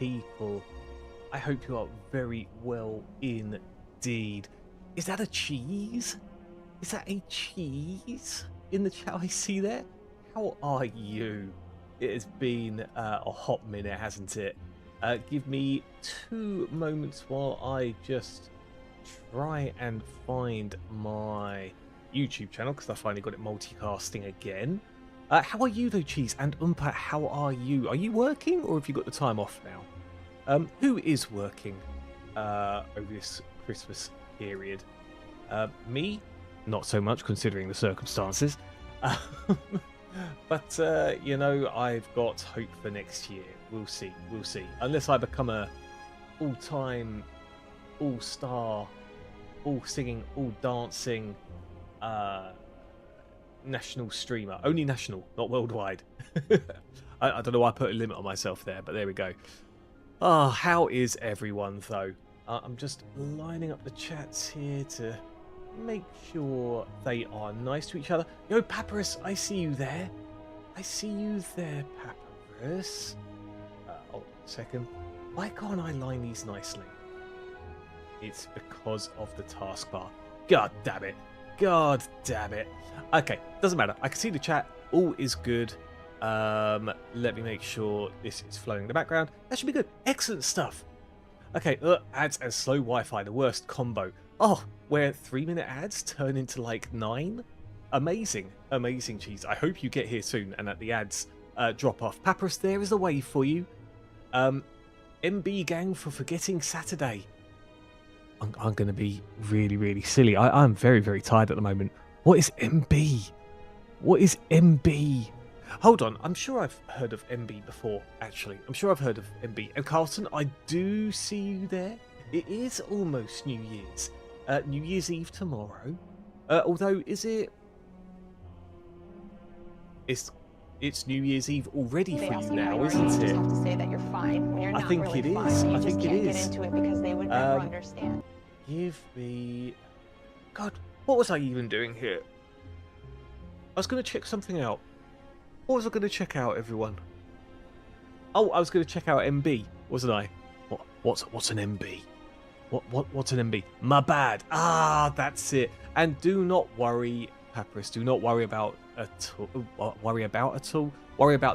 people. I hope you are very well indeed. Is that a cheese? Is that a cheese in the chat I see there? How are you? It has been a hot minute, hasn't it? Give me 2 moments while I just try and find my YouTube channel, because I finally got it multicasting again. How are you though, Cheese? And Umpa, how are you? Are you working, or have you got the time off now? Who is working over this Christmas period? Me? Not so much, considering the circumstances. But, you know, I've got hope for next year. We'll see. We'll see. Unless I become a all-time, all-star, all-singing, all-dancing national streamer. Only national, not worldwide. I don't know why I put a limit on myself there, but there we go. Ah, how is everyone, though? I'm just lining up the chats here to make sure they are nice to each other. Yo, Papyrus, I see you there. I see you there, Papyrus. Hold on a second. Why can't I line these nicely? It's because of the taskbar. God damn it. God damn it. Okay, doesn't matter. I can see the chat. All is good. Let me make sure this is flowing in the background. That should be good. Excellent stuff. Okay, ads and slow Wi-Fi, the worst combo. Oh, where 3-minute ads turn into like 9? Amazing, amazing, Cheese. I hope you get here soon and that the ads drop off. Papyrus, there is a way for you. MB gang for forgetting Saturday. I'm going to be really, really silly. I'm very, very tired at the moment. What is MB? What is MB? Hold on, I'm sure I've heard of MB before, actually. I'm sure I've heard of MB. And Carlton, I do see you there. It is almost New Year's. New Year's Eve tomorrow. Although, is it... It's New Year's Eve already for you now, isn't it? Have to say that you're fine when you're not I think really it fine. is. You I just think it can't is. get into it because they would never understand. Give me... God, what was I even doing here? I was going to check something out. What was I going to check out, everyone? Oh, I was going to check out MB, wasn't I? What's an MB? What's an MB? My bad. Ah, that's it. And do not worry, Papyrus. Do not worry about at all. Worry about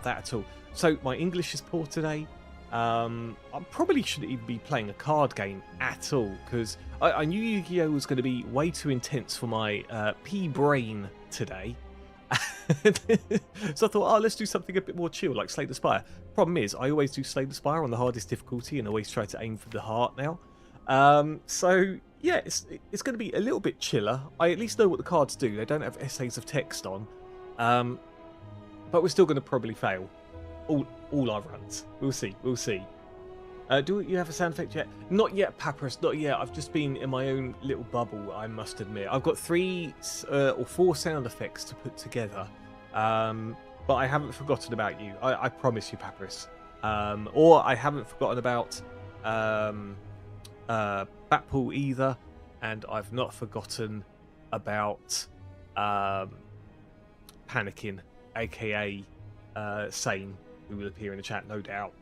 that at all. So my English is poor today. I probably shouldn't even be playing a card game at all, because I knew Yu-Gi-Oh was going to be way too intense for my P-brain today. So I thought, let's do something a bit more chill, like Slay the Spire. Problem is, I always do Slay the Spire on the hardest difficulty and always try to aim for the heart now. So yeah, it's going to be a little bit chiller. I at least know what the cards do. They don't have essays of text on, but we're still going to probably fail all our runs. We'll see. We'll see. Do you have a sound effect yet? Not yet, Papyrus. Not yet. I've just been in my own little bubble, I must admit. I've got 3 or 4 sound effects to put together, but I haven't forgotten about you. I promise you, Papyrus. Or I haven't forgotten about Batpool either, and I've not forgotten about Panicking, aka Sane, who will appear in the chat, no doubt.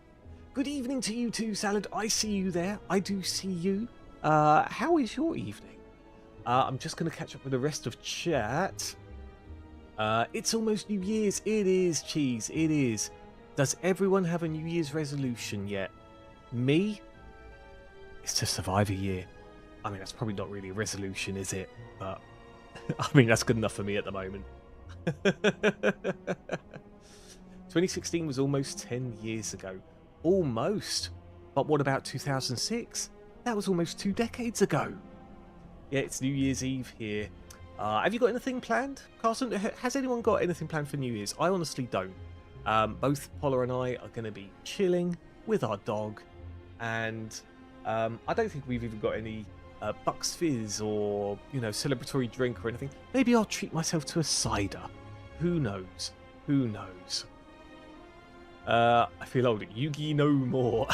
Good evening to you too, Salad. I see you there. I do see you. How is your evening? I'm just going to catch up with the rest of chat. It's almost New Year's. It is, Cheese. It is. Does everyone have a New Year's resolution yet? Me? It's to survive a year. I mean, that's probably not really a resolution, is it? But, I mean, that's good enough for me at the moment. 2016 was almost 10 years ago. Almost. But what about 2006? That was almost 2 decades ago. Yeah, it's New Year's Eve here. Have you got anything planned, Carson? Has anyone got anything planned for New Year's? I honestly don't. Both Polar and I are going to be chilling with our dog. And I don't think we've even got any Bucks Fizz or, you know, celebratory drink or anything. Maybe I'll treat myself to a cider. Who knows? Who knows? I feel old. Yu-Gi no more.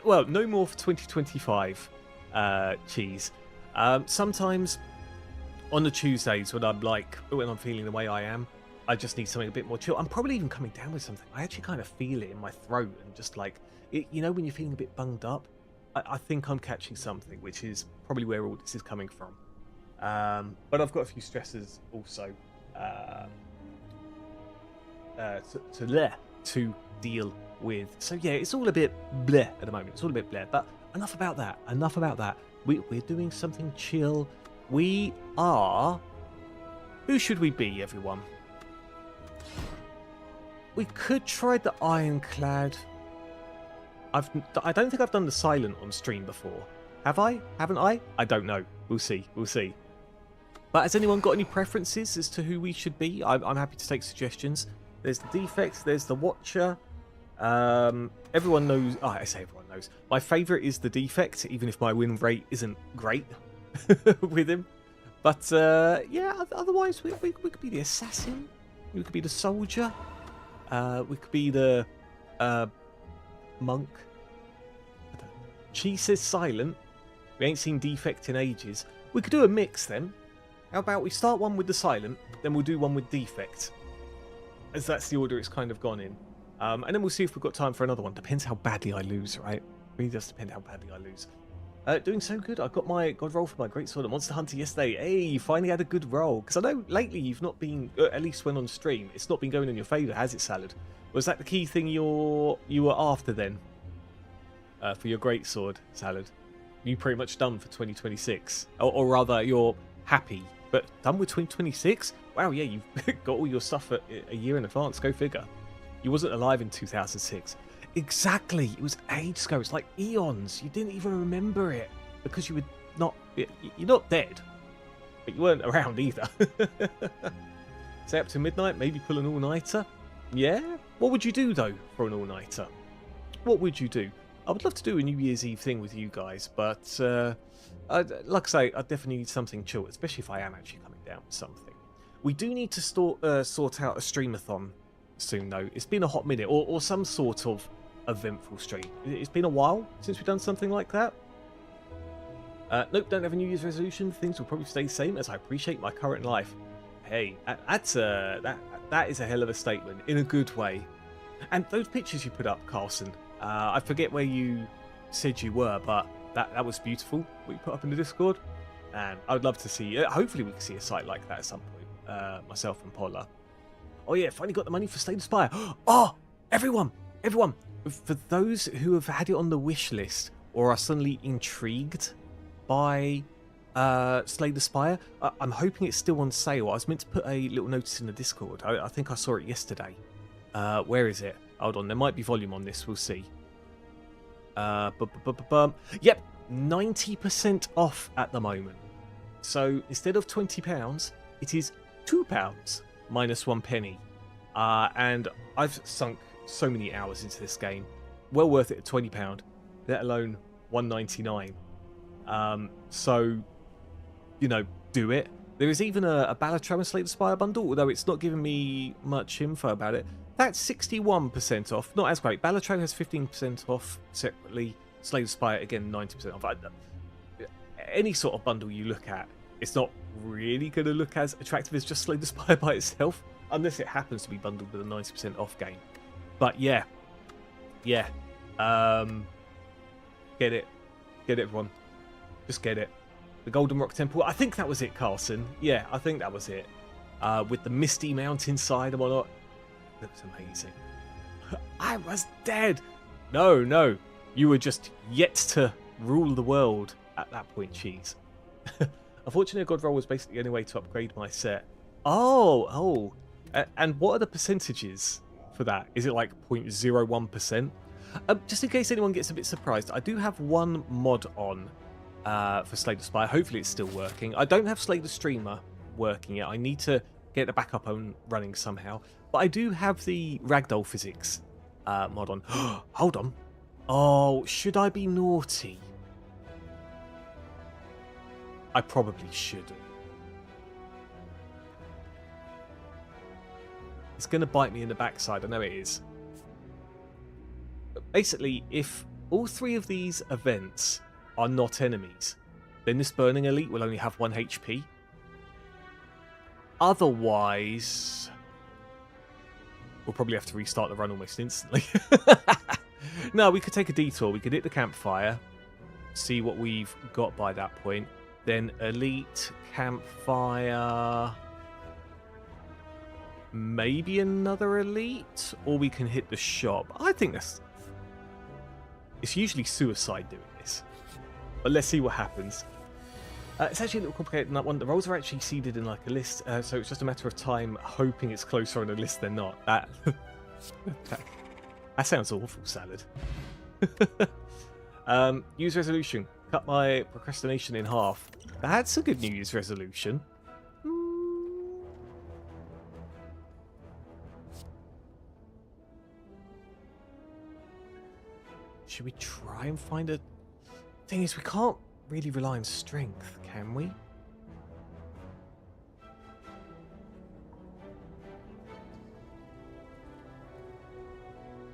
Well, no more for 2025, Cheese. Sometimes on the Tuesdays when I'm feeling the way I am, I just need something a bit more chill. I'm probably even coming down with something. I actually kind of feel it in my throat and just like, you know, when you're feeling a bit bunged up. I think I'm catching something, which is probably where all this is coming from. But I've got a few stressors also to deal with. So yeah, it's all a bit bleh at the moment. It's all a bit bleh. But enough about that. Enough about that. We're doing something chill. We are... Who should we be, everyone? We could try the Ironclad. I don't think I've done the Silent on stream before. Have I? Haven't I? I don't know. We'll see. We'll see. But has anyone got any preferences as to who we should be? I'm happy to take suggestions. There's the Defects. There's the Watcher. Everyone knows... Oh, I say everyone knows. My favourite is the Defect, even if my win rate isn't great with him. But, yeah, otherwise, we could be the Assassin. We could be the Soldier. We could be the Monk. Chi says Silent. We ain't seen Defect in ages. We could do a mix then. How about we start one with the Silent, then we'll do one with Defect, as that's the order it's kind of gone in. And then we'll see if we've got time for another one. Depends how badly I lose, right? Really does depend how badly I lose. Doing so good. I got my god roll for my Great Sword and Monster Hunter yesterday. Hey, you finally had a good roll. Because I know lately you've not been, at least when on stream, it's not been going in your favour, has it, Salad? Was that the key thing you were after then? For your Great Sword, Salad? You pretty much done for 2026? Or rather, you're happy, but done with 2026? Wow, yeah, you've got all your stuff a year in advance. Go figure. You wasn't alive in 2006. Exactly. It was ages ago. It's like eons. You didn't even remember it because you were not... You're not dead, but you weren't around either. Stay up to midnight, maybe pull an all-nighter. Yeah? What would you do, though, for an all-nighter? What would you do? I would love to do a New Year's Eve thing with you guys, but like I say, I definitely need something chill, especially if I am actually coming down with something. We do need to sort out a streamathon soon, though. It's been a hot minute, or some sort of eventful stream. It's been a while since we've done something like that. Nope, don't have a New Year's resolution. Things will probably stay the same as I appreciate my current life. Hey, that is a hell of a statement in a good way. And those pictures you put up, Carlson, I forget where you said you were, but that was beautiful, what you put up in the Discord. And I would love to see, hopefully we can see a site like that at some point, myself and Paula. Oh yeah, finally got the money for Slay the Spire. Oh, everyone, for those who have had it on the wish list or are suddenly intrigued by Slay the Spire, I'm hoping it's still on sale. I was meant to put a little notice in the Discord. I think I saw it yesterday. Where is it? Hold on, there might be volume on this. We'll see. Yep, 90% off at the moment. So instead of £20, it is £2 minus 1 penny. And I've sunk so many hours into this game. Well worth it at £20, let alone $1.99. So, you know, do it. There is even a Balatro and Slay the Spire bundle, although it's not giving me much info about it. That's 61% off. Not as great. Balatro has 15% off separately. Slay the Spire, again, 90% off. Any sort of bundle you look at, it's not really going to look as attractive as just Slay the Spire by itself, unless it happens to be bundled with a 90% off game. But yeah. Get it. Get it, everyone. Just get it. The Golden Rock Temple. I think that was it, Carlson. Yeah, I think that was it. With the misty mountainside and whatnot. Looks amazing. I was dead. No. You were just yet to rule the world at that point, Cheese. Unfortunately, a God Roll was basically the only way to upgrade my set. Oh. And what are the percentages for that? Is it like 0.01%? Just in case anyone gets a bit surprised, I do have one mod on for Slay the Spire. Hopefully it's still working. I don't have Slay the Streamer working yet. I need to get the backup on running somehow. But I do have the Ragdoll Physics mod on. Hold on. Oh, should I be naughty? I probably shouldn't. It's going to bite me in the backside. I know it is. But basically, if all three of these events are not enemies, then this Burning Elite will only have 1 HP. Otherwise... we'll probably have to restart the run almost instantly. No, we could take a detour. We could hit the campfire, see what we've got by that point. Then elite, campfire, maybe another elite, or we can hit the shop. I think it's usually suicide doing this, but let's see what happens. It's actually a little complicated than that one. The roles are actually seeded in like a list, so it's just a matter of time hoping it's closer on a list than not. That sounds awful, Salad. Use resolution. Cut my procrastination in half. That's a good New Year's resolution. Should we try and find a... Thing is, we can't really rely on strength, can we?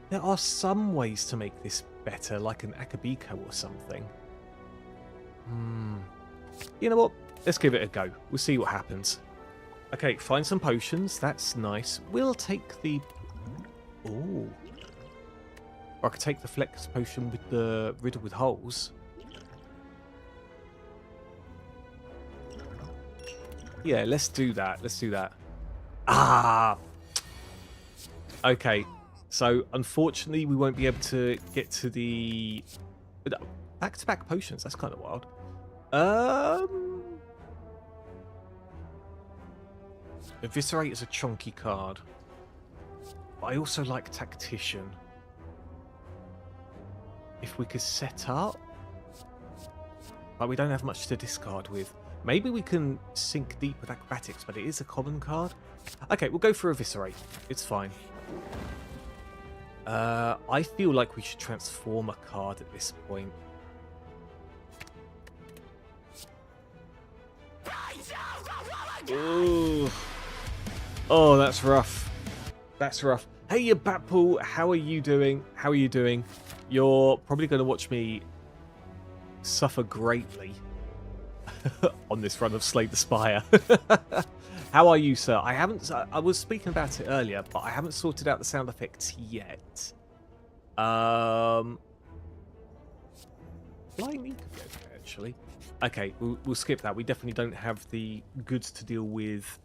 There are some ways to make this better, like an Akabiko or something. You know what? Let's give it a go. We'll see what happens. Okay, find some potions. That's nice. We'll take the... Ooh. Or I could take the flex potion with the riddle with holes. Yeah, let's do that. Let's do that. Ah! Okay. So, unfortunately, we won't be able to get to the... Back-to-back potions. That's kind of wild. Eviscerate is a chunky card. But I also like Tactician. If we could set up... But we don't have much to discard with. Maybe we can sink deep with Acrobatics, but it is a common card. Okay, we'll go for Eviscerate. It's fine. I feel like we should transform a card at this point. Ooh. Oh, that's rough. That's rough. Hey, you Batpool, how are you doing? How are you doing? You're probably going to watch me suffer greatly on this run of Slay the Spire. How are you, sir? I was speaking about it earlier, but I haven't sorted out the sound effects yet. Flying Leap could be okay, actually. Okay, we'll skip that. We definitely don't have the goods to deal with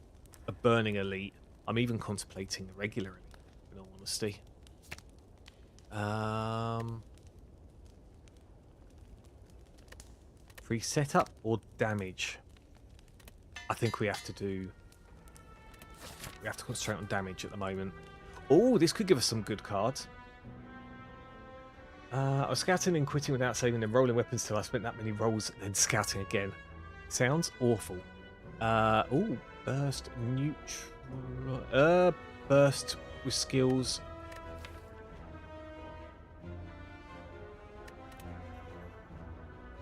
a burning elite. I'm even contemplating a regular elite, in all honesty. Free setup or damage? I think we have to do... We have to concentrate on damage at the moment. Oh, this could give us some good cards. I was scouting and quitting without saving and rolling weapons till I spent that many rolls, then scouting again. Sounds awful. Oh, burst neutral. Burst with skills.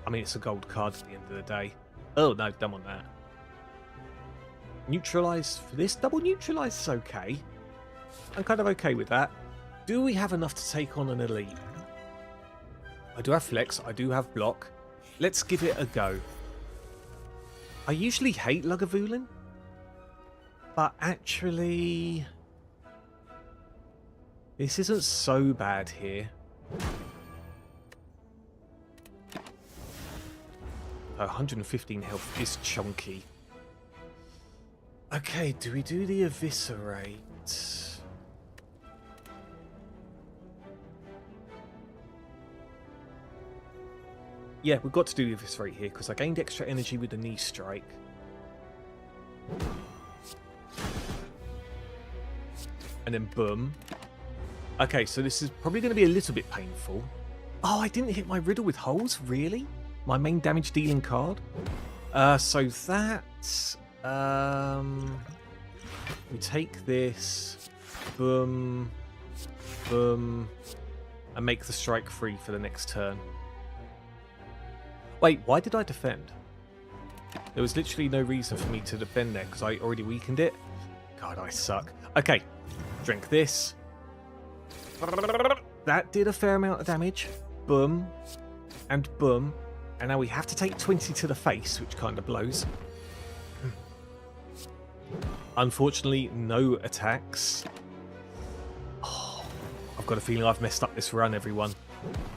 I mean, it's a gold card at the end of the day. Oh no, don't want that. Neutralize for this. Double neutralize is okay. I'm kind of okay with that. Do we have enough to take on an elite? I do have flex. I do have block. Let's give it a go. I usually hate Lagavulin, but actually, this isn't so bad here. 115 health is chunky. Okay, do we do the Eviscerate? Yeah, we've got to do the Eviscerate here because I gained extra energy with the knee strike. And then boom. Okay, so this is probably going to be a little bit painful. Oh, I didn't hit my riddle with holes? Really? My main damage dealing card? So that... we take this, boom, boom, and make the strike free for the next turn. Wait, why did I defend? There was literally no reason for me to defend there because I already weakened it. God, I suck. Okay, drink this. That did a fair amount of damage. Boom, and boom. And now we have to take 20 to the face, which kind of blows. Unfortunately, no attacks. I've got a feeling I've messed up this run, everyone.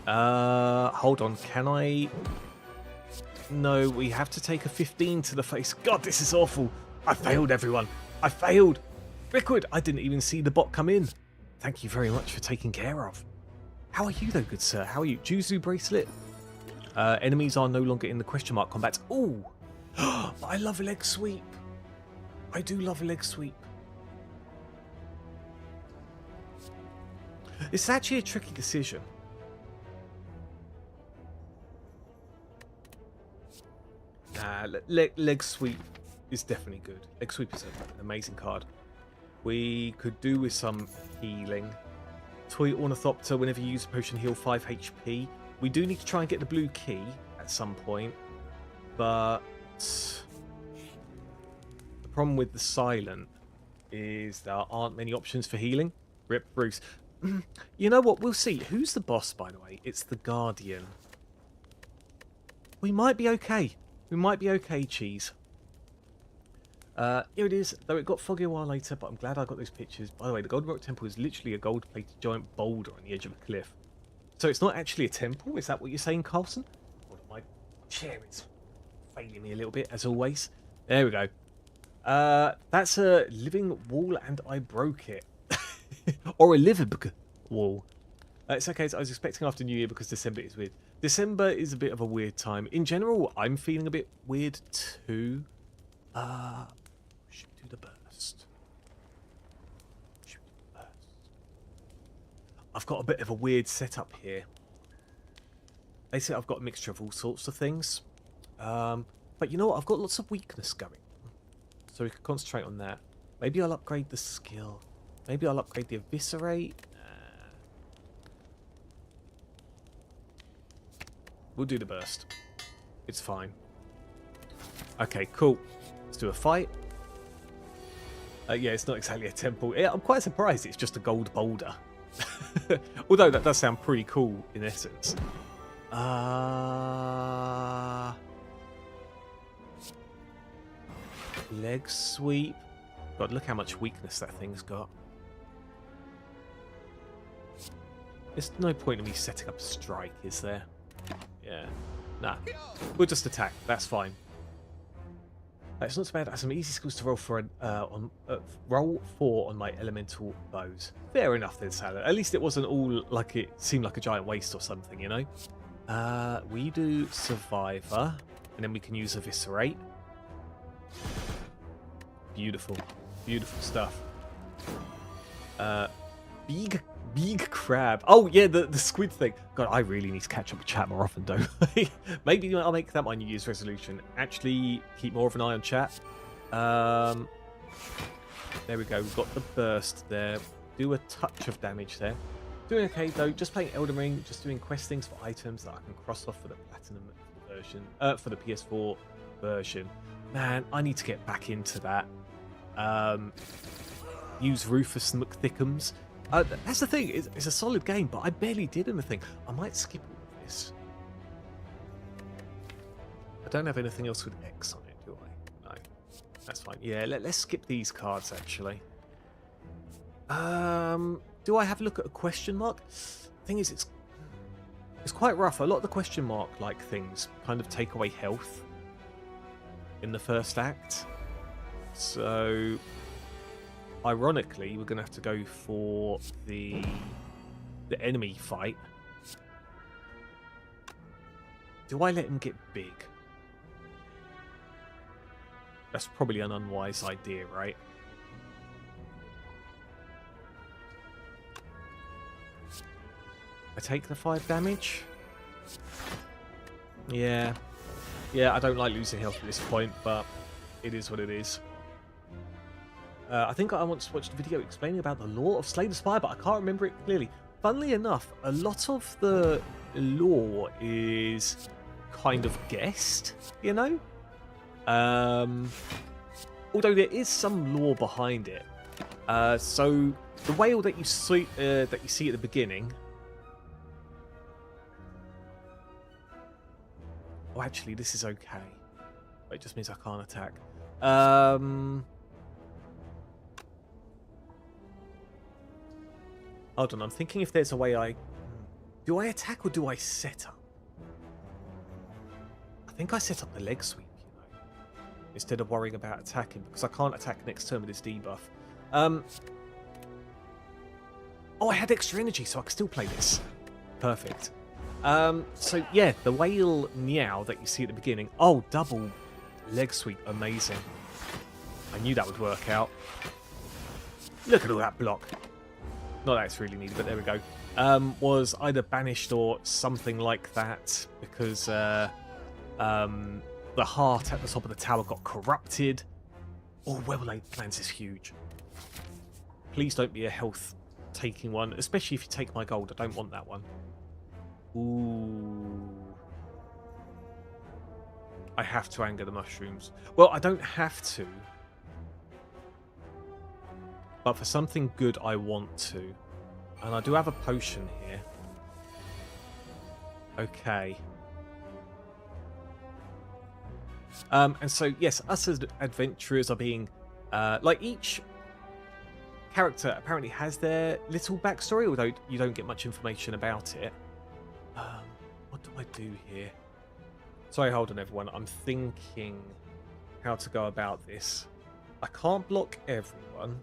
Hold on. Can I... No, we have to take a 15 to the face. God, this is awful. I failed, everyone. I failed. Brickwood, I didn't even see the bot come in. Thank you very much for taking care of. How are you, though, good sir? How are you? Juzu bracelet. Enemies are no longer in the question mark combat. Ooh. I love a leg sweep. I do love a leg sweep. It's actually a tricky decision. Leg sweep is definitely good. Leg sweep is an amazing card. We could do with some healing. Toy Ornithopter, whenever you use a potion, heal 5 HP. We do need to try and get the blue key at some point. But the problem with the silent is there aren't many options for healing. Rip Bruce. You know what? We'll see. Who's the boss, by the way? It's the Guardian. We might be okay. We might be okay, Cheese. Here it is, though it got foggy a while later, but I'm glad I got those pictures. By the way, the Golden Rock Temple is literally a gold-plated giant boulder on the edge of a cliff. So it's not actually a temple? Is that what you're saying, Carlson? Hold on, my chair is failing me a little bit, as always. There we go. That's a living wall, and I broke it. Or a living wall. It's okay, I was expecting after New Year because December is weird. December is a bit of a weird time. In general, I'm feeling a bit weird too. Shoot do the burst. Shoot do the burst. I've got a bit of a weird setup here. Basically, I've got a mixture of all sorts of things. But you know what? I've got lots of weakness going. So we can concentrate on that. Maybe I'll upgrade the skill. Maybe I'll upgrade the Eviscerate. We'll do the burst. It's fine. Okay, cool. Let's do a fight. Yeah, it's not exactly a temple. Yeah, I'm quite surprised it's just a gold boulder. Although that does sound pretty cool in essence. Leg sweep. God, look how much weakness that thing's got. There's no point in me setting up a strike, is there? Yeah. Nah. We'll just attack. That's fine. It's not so bad. I have some easy skills to roll for roll 4 on my elemental bows. Fair enough then, Salad. At least it wasn't all like it seemed like a giant waste or something, you know? We do Survivor, and then we can use Eviscerate. Beautiful. Beautiful stuff. Big crab. Oh, yeah, the squid thing. God, I really need to catch up with chat more often, don't I? Maybe I'll make that my New Year's resolution. Actually, keep more of an eye on chat. There we go. We've got the burst there. Do a touch of damage there. Doing okay, though. Just playing Elden Ring. Just doing quest things for items that I can cross off for the Platinum version. For the PS4 version. Man, I need to get back into that. Use Rufus McThickums. That's the thing, it's a solid game, but I barely did anything. I might skip all of this. I don't have anything else with X on it, do I? No. That's fine. Yeah, let's skip these cards, actually. Do I have a look at a question mark? Thing is, it's quite rough. A lot of the question mark-like things kind of take away health in the first act. So... ironically, we're going to have to go for the enemy fight. Do I let him get big? That's probably an unwise idea, right? I take the 5 damage? Yeah. Yeah, I don't like losing health at this point, but it is what it is. I think I once watched a video explaining about the lore of Slay the Spire, but I can't remember it clearly. Funnily enough, a lot of the lore is kind of guessed, you know? Although there is some lore behind it. So the whale that you see at the beginning... Oh, actually, this is okay. It just means I can't attack. Hold on, I'm thinking if there's a way I... Do I attack or do I set up? I think I set up the leg sweep, you know, instead of worrying about attacking, because I can't attack next turn with this debuff. Oh, I had extra energy, so I can still play this. Perfect. So, yeah, the whale meow that you see at the beginning. Oh, double leg sweep. Amazing. I knew that would work out. Look at all that block. Not that it's really needed, but there we go. Was either banished or something like that because the heart at the top of the tower got corrupted. Oh, well-laid plans is huge. Please don't be a health-taking one, especially if you take my gold. I don't want that one. Ooh. I have to anger the mushrooms. Well, I don't have to. But for something good, I want to. And I do have a potion here. Okay. And so, yes, us as adventurers are being... like, each character apparently has their little backstory, although you don't get much information about it. What do I do here? Sorry, hold on, everyone. I'm thinking how to go about this. I can't block everyone.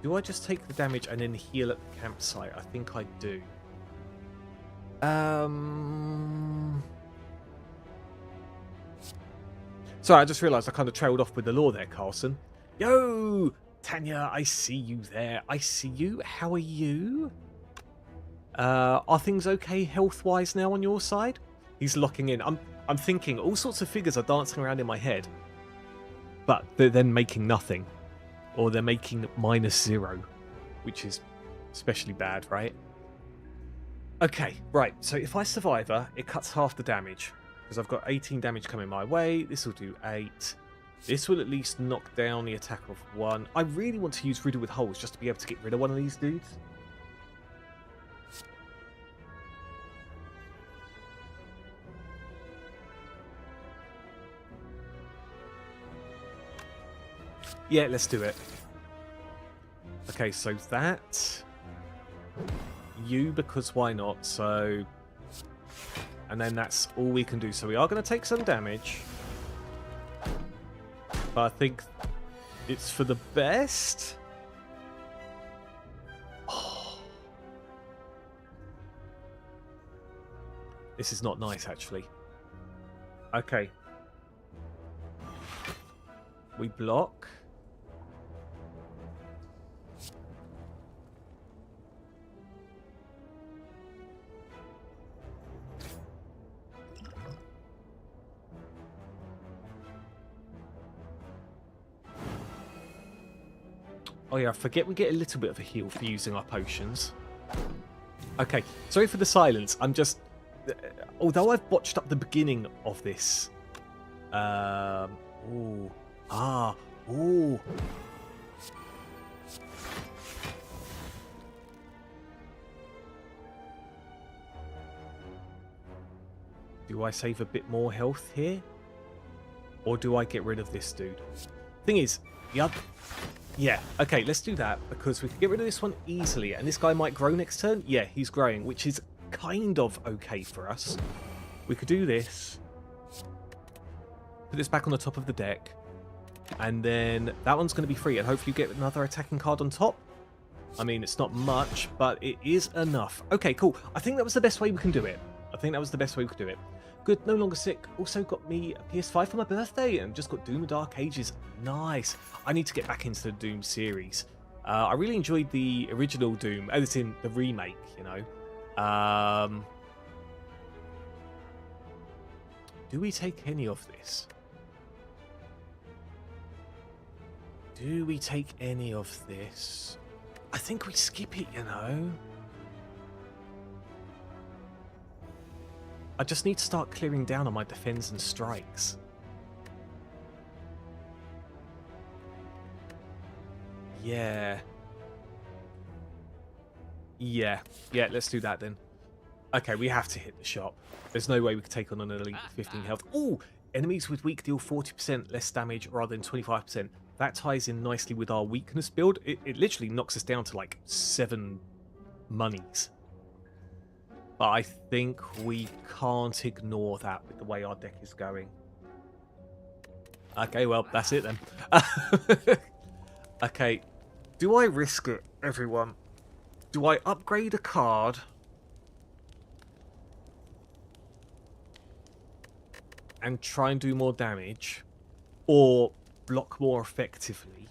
Do I just take the damage and then heal at the campsite? I think I do. Sorry, I just realised I kind of trailed off with the lore there, Carlson. Yo! Tanya, I see you there. I see you. How are you? Are things okay health-wise now on your side? He's locking in. I'm thinking all sorts of figures are dancing around in my head. But they're then making nothing. Or they're making -0. Which is especially bad, right? Okay, right. So if I survive her, it cuts half the damage. Because I've got 18 damage coming my way. This will do 8. This will at least knock down the attack of 1. I really want to use Riddle with Holes just to be able to get rid of one of these dudes. Yeah, let's do it. Okay, so that... You, because why not? So... And then that's all we can do. So we are going to take some damage. But I think it's for the best. Oh. This is not nice, actually. Okay. We block. Oh yeah, I forget we get a little bit of a heal for using our potions. Okay, sorry for the silence. I'm just... Although I've botched up the beginning of this... Ooh. Ah. Ooh. Do I save a bit more health here? Or do I get rid of this dude? Thing is, the other... Yeah, okay, let's do that, because we can get rid of this one easily, and this guy might grow next turn. Yeah, he's growing, which is kind of okay for us. We could do this. Put this back on the top of the deck. And then that one's going to be free, and hopefully you get another attacking card on top. I mean, it's not much, but it is enough. Okay, cool. I think that was the best way we can do it. Good, no longer sick. Also got me a PS5 for my birthday and just got Doom: Dark Ages. Nice. I need to get back into the Doom series. I really enjoyed the original Doom, as in the remake, you know. Do we take any of this? Do we take any of this? I think we skip it, you know. I just need to start clearing down on my defense and strikes. Yeah. Yeah, let's do that then. Okay, we have to hit the shop. There's no way we could take on an elite with 15 health. Ooh! Enemies with weak deal 40% less damage rather than 25%. that ties in nicely with our weakness build. It literally knocks us down to like 7 monies. But I think we can't ignore that with the way our deck is going. Okay, well, that's it then. Okay, do I risk it, everyone? Do I upgrade a card and try and do more damage, or block more effectively?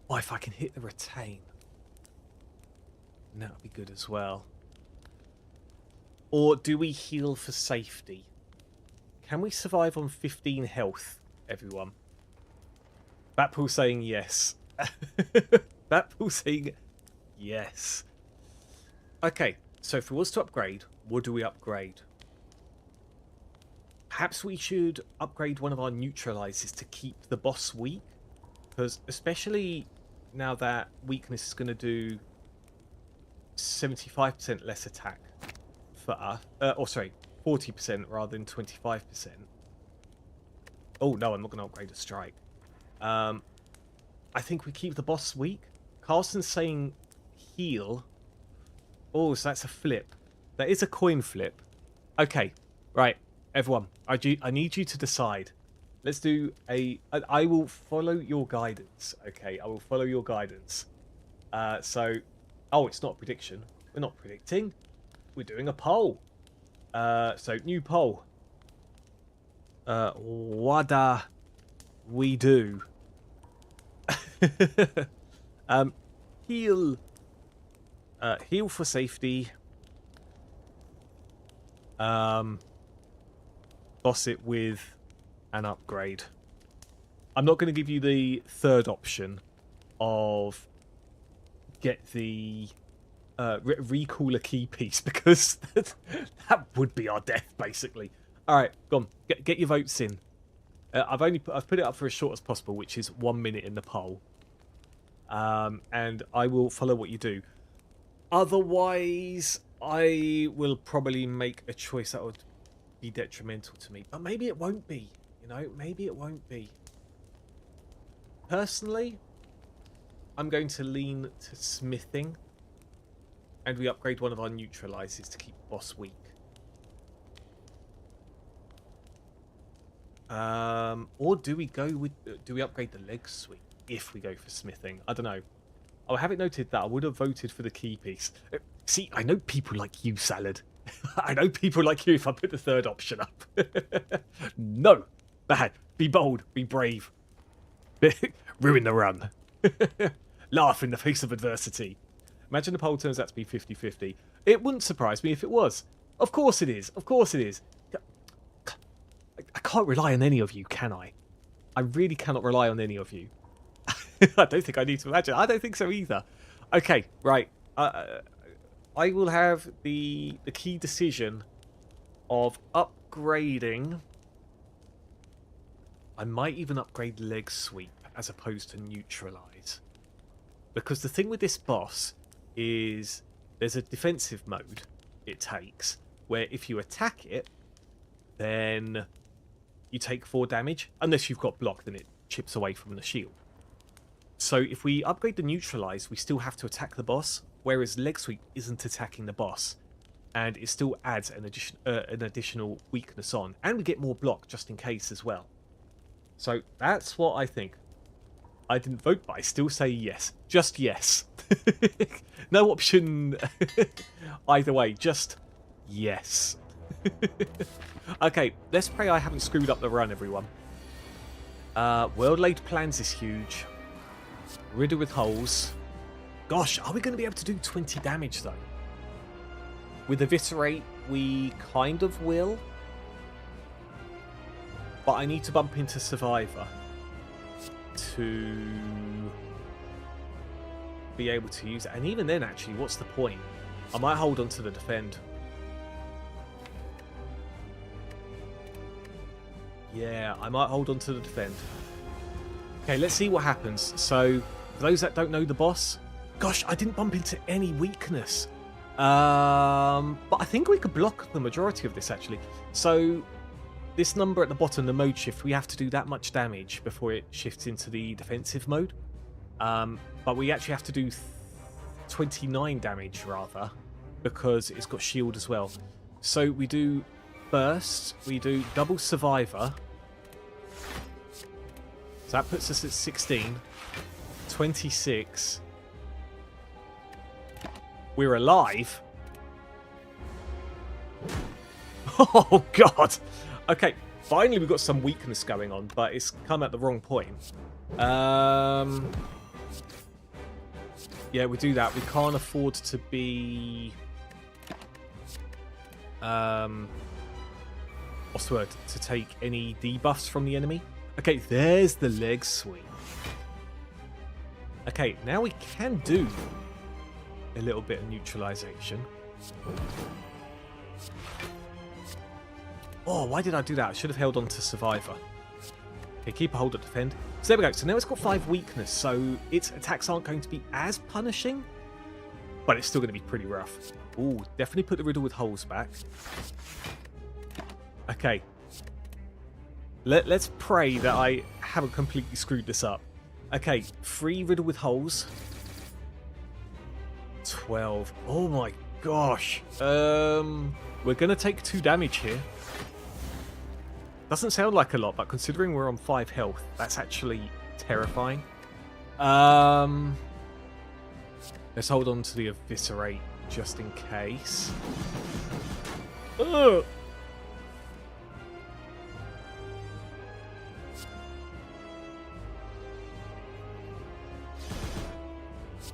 Or if I can hit the retain, that would be good as well. Or do we heal for safety? Can we survive on 15 health, everyone? Batpool saying yes. Batpool saying yes. Okay, so if we was to upgrade, what do we upgrade? Perhaps we should upgrade one of our neutralizers to keep the boss weak. Because especially now that weakness is going to do 75% less attack for us. Or sorry, 40% rather than 25%. Oh no, I'm not going to upgrade a strike. I think we keep the boss weak. Carlson's saying heal. Oh, so that's a flip. That is a coin flip. Okay, right, everyone. I need you to decide. Let's do a... I will follow your guidance. Okay, I will follow your guidance. So... Oh, it's not a prediction. We're not predicting. We're doing a poll. So, new poll. What we do? Heal. Heal for safety. Boss it with an upgrade. I'm not going to give you the third option of get the recall a key piece, because that would be our death, basically. All right, go on, get your votes in. I've put it up for as short as possible, which is 1 minute in the poll, and I will follow what you do. Otherwise, I will probably make a choice that would be detrimental to me, but maybe it won't be. You know, maybe it won't be. Personally, I'm going to lean to smithing, and we upgrade one of our neutralizers to keep the boss weak. Or do we go with... do we upgrade the leg sweep if we go for smithing? I don't know. I'll have it noted that I would have voted for the key piece. See, I know people like you, Salad. I know people like you if I put the third option up. No. Bad. Be bold. Be brave. Ruin the run. Laugh in the face of adversity. Imagine the poll turns out to be 50-50. It wouldn't surprise me if it was. Of course it is. Of course it is. I can't rely on any of you, can I? I really cannot rely on any of you. I don't think I need to imagine. I don't think so either. Okay, right. I will have the key decision of upgrading. I might even upgrade leg sweep as opposed to neutralize. Because the thing with this boss is there's a defensive mode it takes where if you attack it, then you take 4 damage. Unless you've got block, then it chips away from the shield. So if we upgrade the neutralize, we still have to attack the boss, whereas leg sweep isn't attacking the boss, and it still adds an additional weakness on, and we get more block just in case as well. So that's what I think. I didn't vote, but I still say yes. Just yes. No option either way. Just yes. Okay, let's pray I haven't screwed up the run, everyone. World-laid plans is huge. Riddle with holes. Gosh, are we going to be able to do 20 damage, though? With Eviscerate, we kind of will. But I need to bump into Survivor to be able to use it. And even then, actually, what's the point? I might hold on to the defend. Yeah, I might hold on to the defend. Okay, let's see what happens. So, for those that don't know the boss, gosh, I didn't bump into any weakness. But I think we could block the majority of this, actually. So, this number at the bottom, the mode shift, we have to do that much damage before it shifts into the defensive mode. But we actually have to do 29 damage rather, because it's got shield as well. So we do burst, we do double survivor. So that puts us at 16, 26. We're alive. Oh god. Okay, finally we've got some weakness going on, but it's come at the wrong point. Yeah, we do that. We can't afford to be what's the word? To take any debuffs from the enemy. Okay, there's the leg sweep. Okay, now we can do a little bit of neutralization. Oh, why did I do that? I should have held on to survivor. Okay, keep a hold at defend. So there we go. So now it's got 5 weakness, so its attacks aren't going to be as punishing, but it's still going to be pretty rough. Ooh, definitely put the riddle with holes back. Okay. Let's pray that I haven't completely screwed this up. Okay, 3 riddle with holes. 12. Oh my gosh. We're going to take 2 damage here. Doesn't sound like a lot, but considering we're on 5 health, that's actually terrifying. Let's hold on to the eviscerate just in case. Ugh.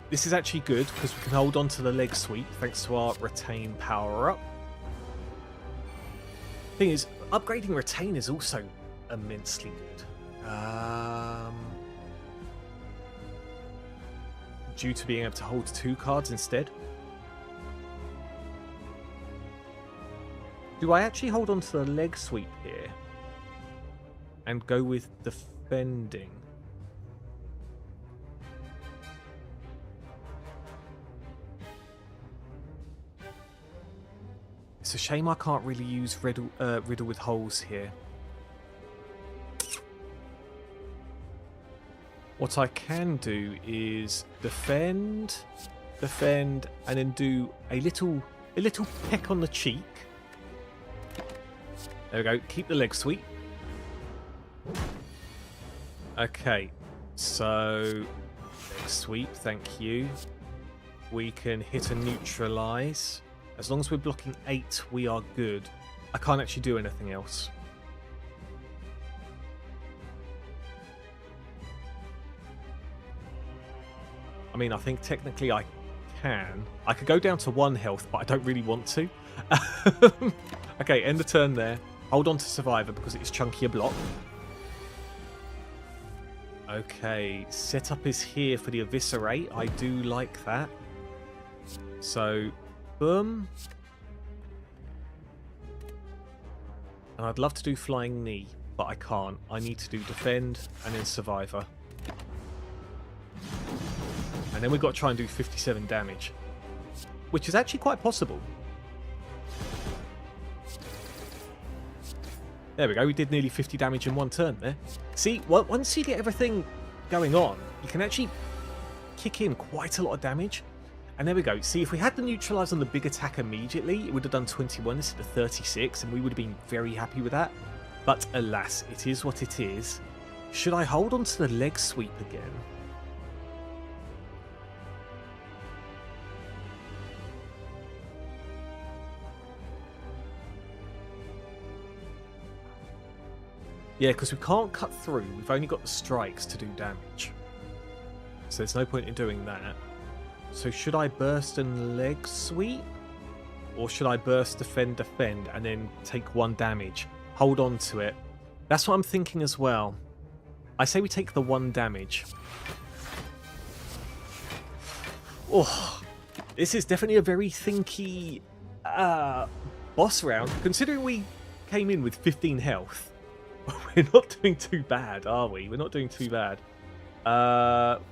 This is actually good because we can hold on to the leg sweep thanks to our retain power up. Thing is, upgrading retain is also immensely good. Due to being able to hold 2 cards instead. Do I actually hold on to the leg sweep here and go with defending? It's a shame I can't really use riddle with holes here. What I can do is defend, and then do a little peck on the cheek. There we go. Keep the leg sweep. Okay, so leg sweep. Thank you. We can hit a neutralize. As long as we're blocking 8, we are good. I can't actually do anything else. I mean, I think technically I can. I could go down to 1 health, but I don't really want to. Okay, end the turn there. Hold on to survivor because it's chunkier block. Okay, setup is here for the eviscerate. I do like that. So... boom. And I'd love to do flying knee, but I can't. I need to do defend and then survivor. And then we've got to try and do 57 damage, which is actually quite possible. There we go. We did nearly 50 damage in 1 turn there. See, once you get everything going on, you can actually kick in quite a lot of damage. And there we go. See, if we had the neutralize on the big attack immediately, it would have done 21 instead of 36, and we would have been very happy with that. But alas, it is what it is. Should I hold on to the leg sweep again? Yeah, because we can't cut through. We've only got the strikes to do damage. So there's no point in doing that. So should I burst and leg sweep? Or should I burst, defend, and then take 1 damage? Hold on to it. That's what I'm thinking as well. I say we take the 1 damage. Oh, this is definitely a very thinky boss round. Considering we came in with 15 health. We're not doing too bad, are we? We're not doing too bad.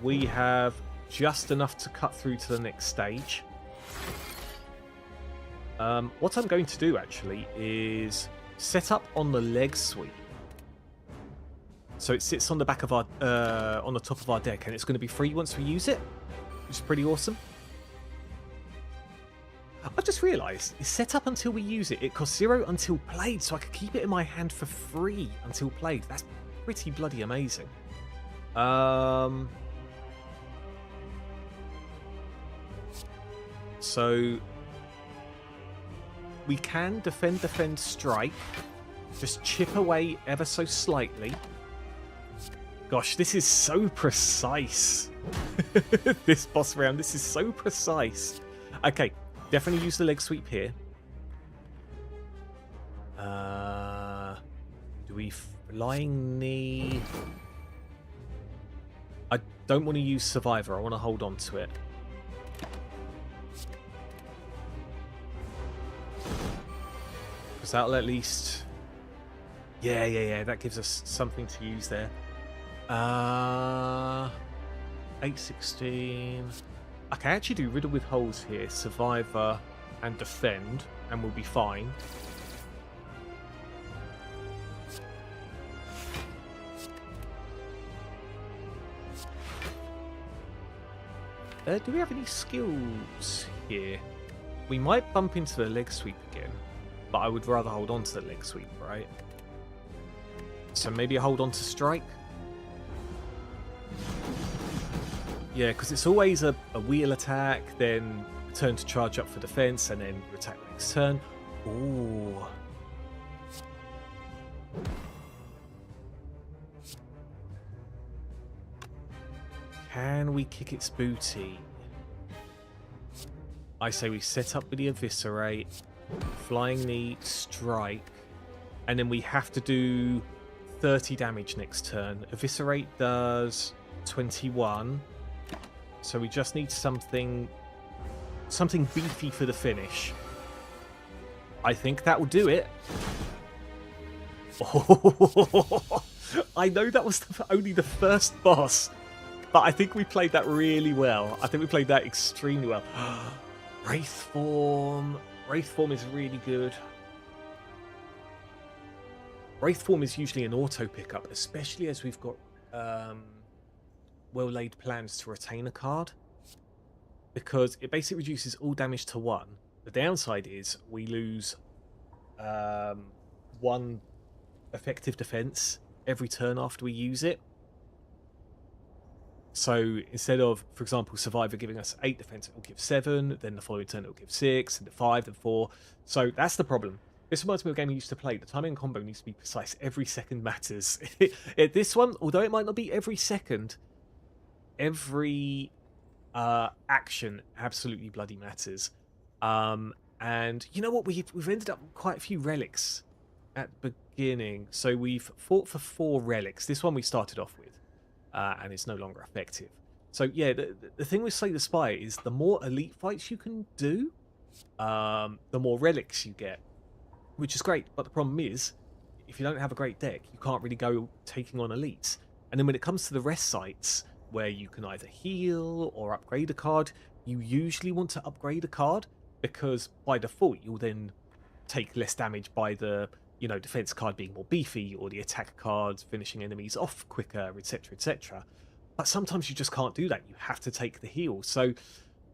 We have just enough to cut through to the next stage. What I'm going to do, actually, is set up on the leg sweep. So it sits on the back of our, on the top of our deck, and it's going to be free once we use it, which is pretty awesome. I just realised it's set up until we use it. It costs 0 until played, so I could keep it in my hand for free until played. That's pretty bloody amazing. So we can defend, strike. Just chip away ever so slightly. Gosh, this is so precise. This boss round, this is so precise. Okay, definitely use the leg sweep here. Do we flying knee? I don't want to use survivor. I want to hold on to it. Because that'll at least... Yeah. That gives us something to use there. 816. I can actually do riddle with holes here. Survivor and defend. And we'll be fine. Do we have any skills here? We might bump into the leg sweep again. But I would rather hold on to the leg sweep, right? So maybe I hold on to strike. Yeah, because it's always a wheel attack, then turn to charge up for defense, and then you attack next turn. Ooh. Can we kick its booty? I say we set up with the eviscerate, flying knee, strike, and then we have to do 30 damage next turn. Eviscerate does 21, so we just need something beefy for the finish. I think that will do it. Oh, I know that was only the first boss, but I think we played that really well. I think we played that extremely well. Wraith form. Wraith form is really good. Wraith form is usually an auto pickup, especially as we've got well-laid plans to retain a card, because it basically reduces all damage to 1. The downside is we lose 1 effective defense every turn after we use it. So instead of, for example, Survivor giving us 8 defense, it will give 7, then the following turn it will give 6, and 5, and 4. So that's the problem. This reminds me of a game I used to play. The timing and combo needs to be precise. Every second matters. This one, although it might not be every second, every action absolutely bloody matters. And you know what? We've ended up with quite a few relics at the beginning. So we've fought for 4 relics. This one we started off with. And it's no longer effective. So yeah, the thing with Slay the Spire is the more elite fights you can do, the more relics you get, which is great. But the problem is, if you don't have a great deck, you can't really go taking on elites. And then when it comes to the rest sites, where you can either heal or upgrade a card, you usually want to upgrade a card, because by default you'll then take less damage by the defense card being more beefy, or the attack cards finishing enemies off quicker, etc, etc. But sometimes you just can't do that. You have to take the heal. So,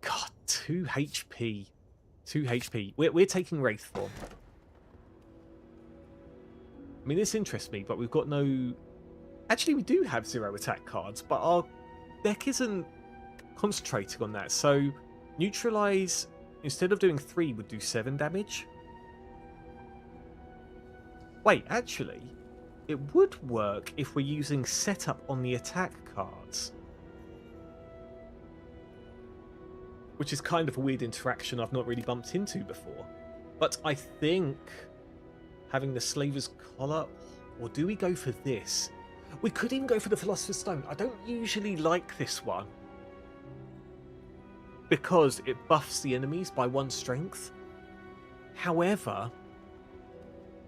God, 2 HP. 2 HP. We're taking Wraith form. I mean, this interests me, but we've got no... Actually, we do have 0 attack cards, but our deck isn't concentrating on that. So, neutralize, instead of doing 3, would do 7 damage. Wait, actually, it would work if we're using setup on the attack cards. Which is kind of a weird interaction I've not really bumped into before. But I think having the Slaver's Collar, or do we go for this? We could even go for the Philosopher's Stone. I don't usually like this one, because it buffs the enemies by 1 strength. However,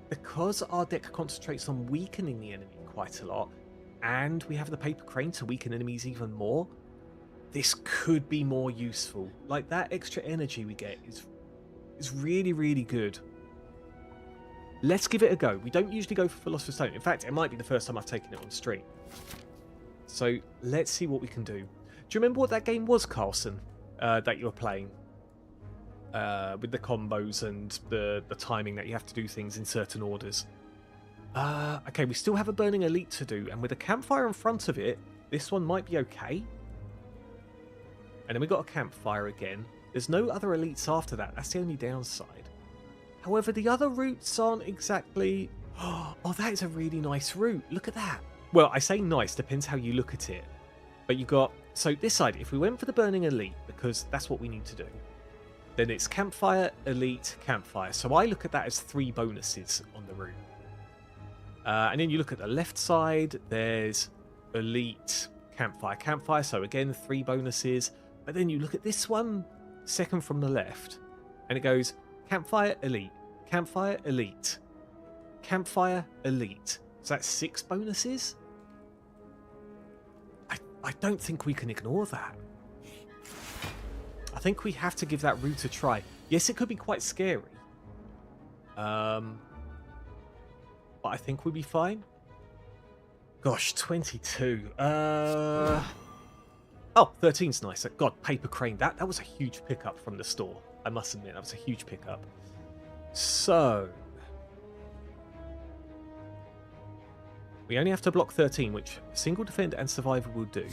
because our deck concentrates on weakening the enemy quite a lot, and we have the Paper Crane to weaken enemies even more, this could be more useful. Like, that extra energy we get is really, really good. Let's give it a go. We don't usually go for Philosopher's Stone. In fact, it might be the first time I've taken it on stream. So let's see what we can do. Do you remember what that game was, Carlson, that you were playing? With the combos and the timing that you have to do things in certain orders. Okay, we still have a Burning Elite to do, and with a campfire in front of it, this one might be okay. And then we got a campfire again. There's no other elites after that. That's the only downside. However, the other routes aren't exactly... Oh, that is a really nice route. Look at that. Well, I say nice, depends how you look at it. But you got... So this side, if we went for the Burning Elite, because that's what we need to do, then it's campfire, elite, campfire. So I look at that as 3 bonuses on the route. And then you look at the left side, there's elite, campfire, campfire. So again, 3 bonuses. But then you look at this one, second from the left, and it goes campfire, elite, campfire, elite, campfire, elite. So that's 6 bonuses? I don't think we can ignore that. I think we have to give that route a try. Yes, it could be quite scary. But I think we'll be fine. Gosh, 22. Oh, 13's nicer. God, Paper Crane. That was a huge pickup from the store. I must admit, that was a huge pickup. So... we only have to block 13, which single defend and survival will do.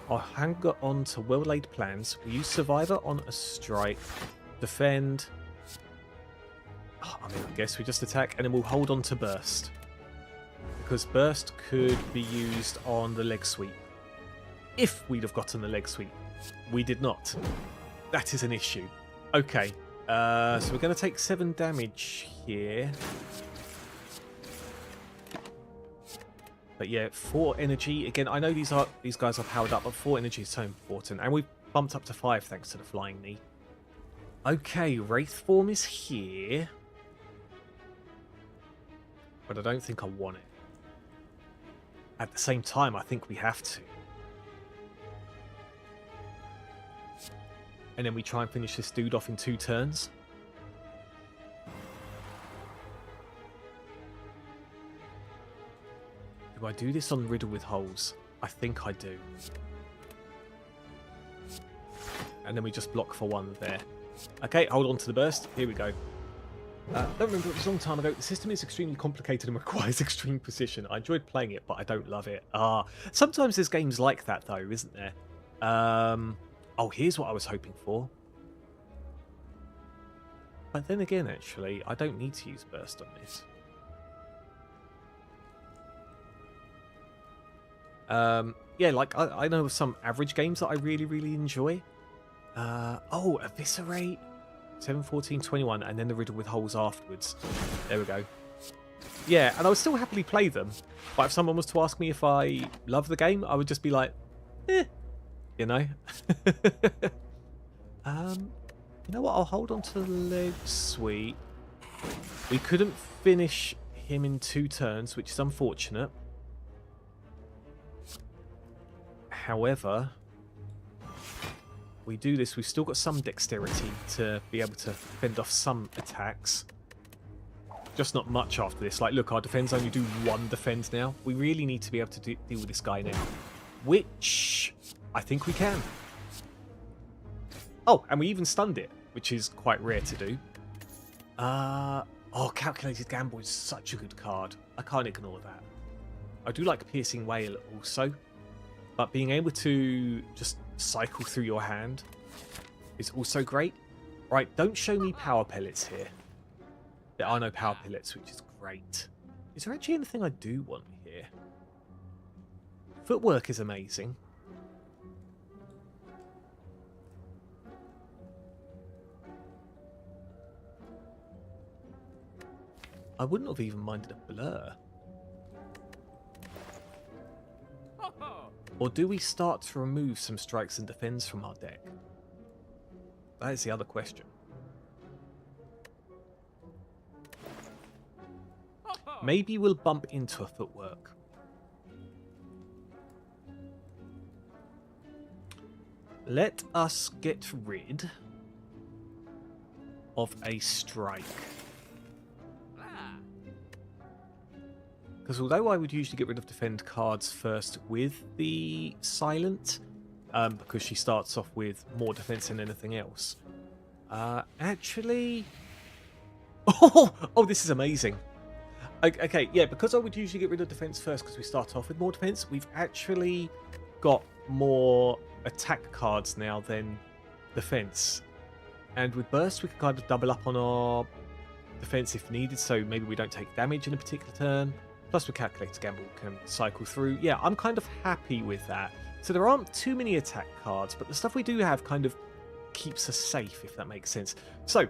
I'll hang on to well-laid plans. We'll use survivor on a strike. Defend. I guess we just attack, and then we'll hold on to burst. Because burst could be used on the leg sweep. If we'd have gotten the leg sweep. We did not. That is an issue. Okay. So we're going to take 7 damage here. But yeah, 4 energy. Again, I know these guys are powered up, but 4 energy is so important. And we've bumped up to 5 thanks to the flying knee. Okay, Wraith form is here. But I don't think I want it. At the same time, I think we have to. And then we try and finish this dude off in 2 turns. Do I do this on Riddle with Holes? I think I do. And then we just block for 1 there. Okay, hold on to the burst. Here we go. Don't remember, it was a long time ago. The system is extremely complicated and requires extreme precision. I enjoyed playing it, but I don't love it. Sometimes there's games like that, though, isn't there? Oh, here's what I was hoping for. But then again, actually, I don't need to use burst on this. Yeah, like, I know of some average games that I really, really enjoy. Oh, Eviscerate, 7, 14, 21, and then the Riddle with Holes afterwards. There we go. Yeah, and I would still happily play them. But if someone was to ask me if I love the game, I would just be like, eh, you know? You know what, I'll hold on to the leg sweep. We couldn't finish him in 2 turns, which is unfortunate. However, we do this, we've still got some dexterity to be able to fend off some attacks. Just not much after this. Like, look, our defense only do 1 defense now. We really need to be able to deal with this guy now. Which I think we can. Oh, and we even stunned it, which is quite rare to do. Oh, Calculated Gamble is such a good card. I can't ignore that. I do like Piercing Wail also. But being able to just cycle through your hand is also great. Right, don't show me power pellets here. There are no power pellets, which is great. Is there actually anything I do want here? Footwork is amazing. I wouldn't have even minded a blur. Or do we start to remove some strikes and defends from our deck? That is the other question. Maybe we'll bump into a footwork. Let us get rid of a strike. because although I would usually get rid of defend cards first with the silent, because she starts off with more defense than anything else. Actually, oh, this is amazing. Okay, yeah, because I would usually get rid of defense first because we start off with more defense, we've actually got more attack cards now than defense. And with burst, we can kind of double up on our defense if needed, so maybe we don't take damage in a particular turn. Plus, with Calculated Gamble, can cycle through. Yeah, I'm kind of happy with that. So there aren't too many attack cards, but the stuff we do have kind of keeps us safe, if that makes sense. So,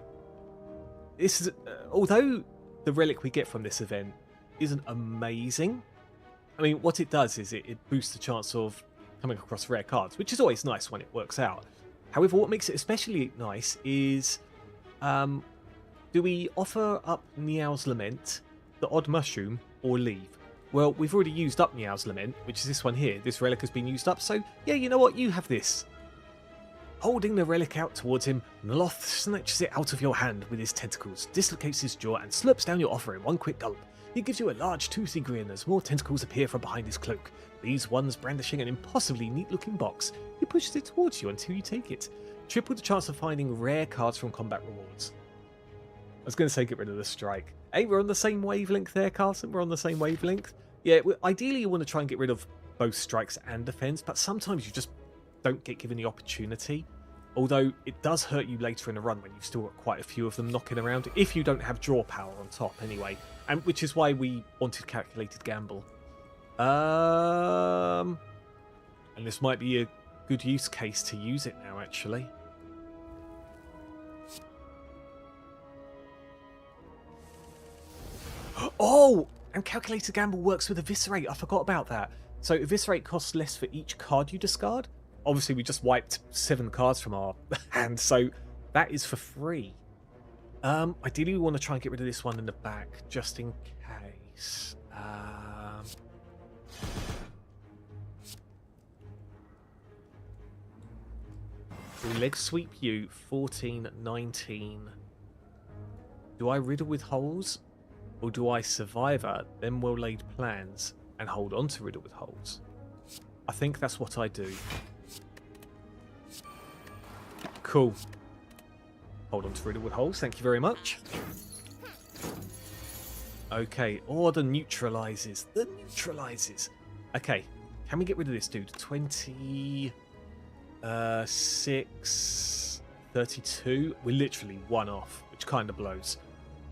this is although the relic we get from this event isn't amazing, I mean, what it does is it boosts the chance of coming across rare cards, which is always nice when it works out. However, what makes it especially nice is, do we offer up Niao's Lament, the Odd Mushroom, or leave? Well, we've already used up Niao's Lament, which is this one here. This relic has been used up, so yeah, you know what? You have this. Holding the relic out towards him, Noloth snatches it out of your hand with his tentacles, dislocates his jaw, and slurps down your offer in one quick gulp. He gives you a large toothy grin as more tentacles appear from behind his cloak, these ones brandishing an impossibly neat-looking box. He pushes it towards you until you take it. Triple the chance of finding rare cards from combat rewards. I was going to say get rid of the strike. Hey, we're on the same wavelength there, Carson. We're on the same wavelength. Yeah, ideally you want to try and get rid of both strikes and defense, but sometimes you just don't get given the opportunity. Although it does hurt you later in the run when you've still got quite a few of them knocking around, if you don't have draw power on top anyway. And which is why we wanted Calculated Gamble. And this might be a good use case to use it now, actually. Oh! And Calculated Gamble works with Eviscerate. I forgot about that. So Eviscerate costs less for each card you discard. Obviously, we just wiped 7 cards from our hand, so that is for free. Ideally, we want to try and get rid of this one in the back, just in case. We leg sweep you, 14, 19. Do I riddle with holes? Or do I survivor, then well-laid plans, and hold on to riddle with holes? I think that's what I do. Cool. Hold on to riddle with holes, thank you very much. Okay, or the neutralizes. The neutralizes. Okay, can we get rid of this dude? 26, 32. We're literally one off, which kind of blows.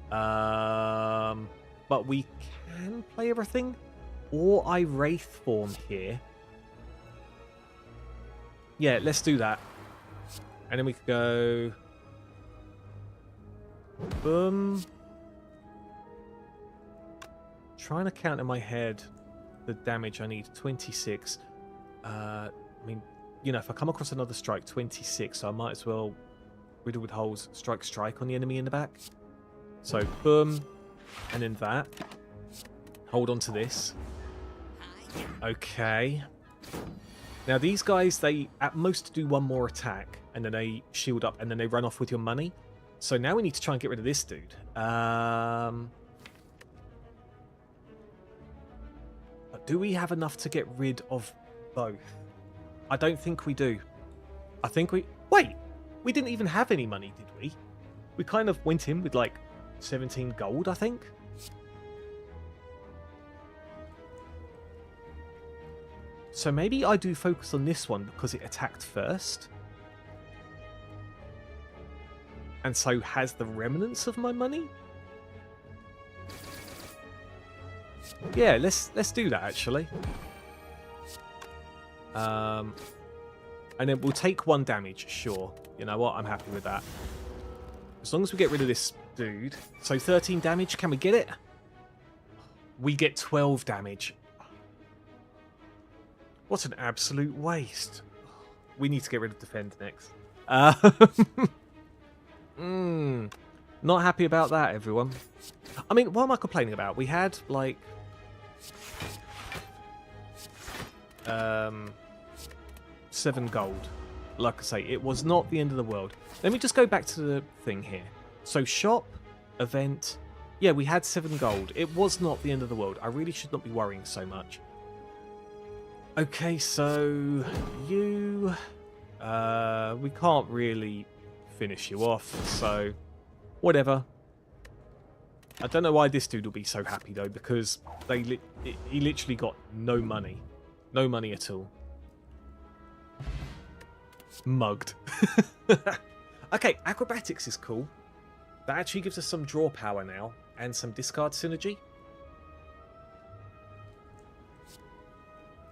But we can play everything, or I Wraith form here. Yeah, let's do that. And then we could go boom. Trying to count in my head the damage I need. 26. I mean, you know, if I come across another strike, 26, so I might as well riddle with holes, strike on the enemy in the back. So, boom, and then that. Hold on to this. Okay. Now, these guys, they at most do one more attack, and then they shield up, and then they run off with your money. So now we need to try and get rid of this dude. But do we have enough to get rid of both? I don't think we do. I think we... Wait! We didn't even have any money, did we? We kind of went in with, like, 17 gold, I think. So maybe I do focus on this one because it attacked first. And so has the remnants of my money? Yeah, let's do that actually. And then we'll take 1 damage, sure. You know what? I'm happy with that. As long as we get rid of this dude. So 13 damage, can we get it? We get 12 damage. What an absolute waste. We need to get rid of defend next. Not happy about that, everyone. I mean, what am I complaining about? We had, like... 7 gold. Like I say, it was not the end of the world. Let me just go back to the thing here. So shop, event, Yeah, we had 7 gold. It was not the end of the world. I really should not be worrying so much. Okay, so you... we can't really finish you off, so whatever. I don't know why this dude will be so happy, though, because he literally got no money. No money at all. Mugged. Okay, acrobatics is cool. That actually gives us some draw power now and some discard synergy.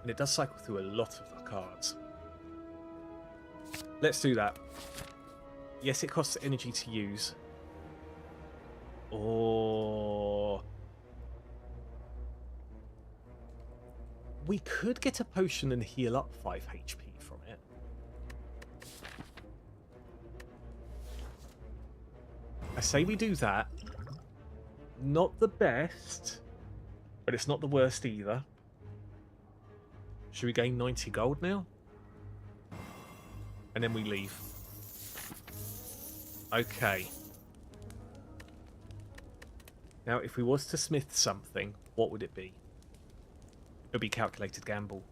And it does cycle through a lot of the cards. Let's do that. Yes, it costs energy to use. Or... we could get a potion and heal up 5 HP from it. I say we do that. Not the best, but it's not the worst either. Should we gain 90 gold now? And then we leave. Okay. Now, if we was to smith something, what would it be? It would be calculated gamble.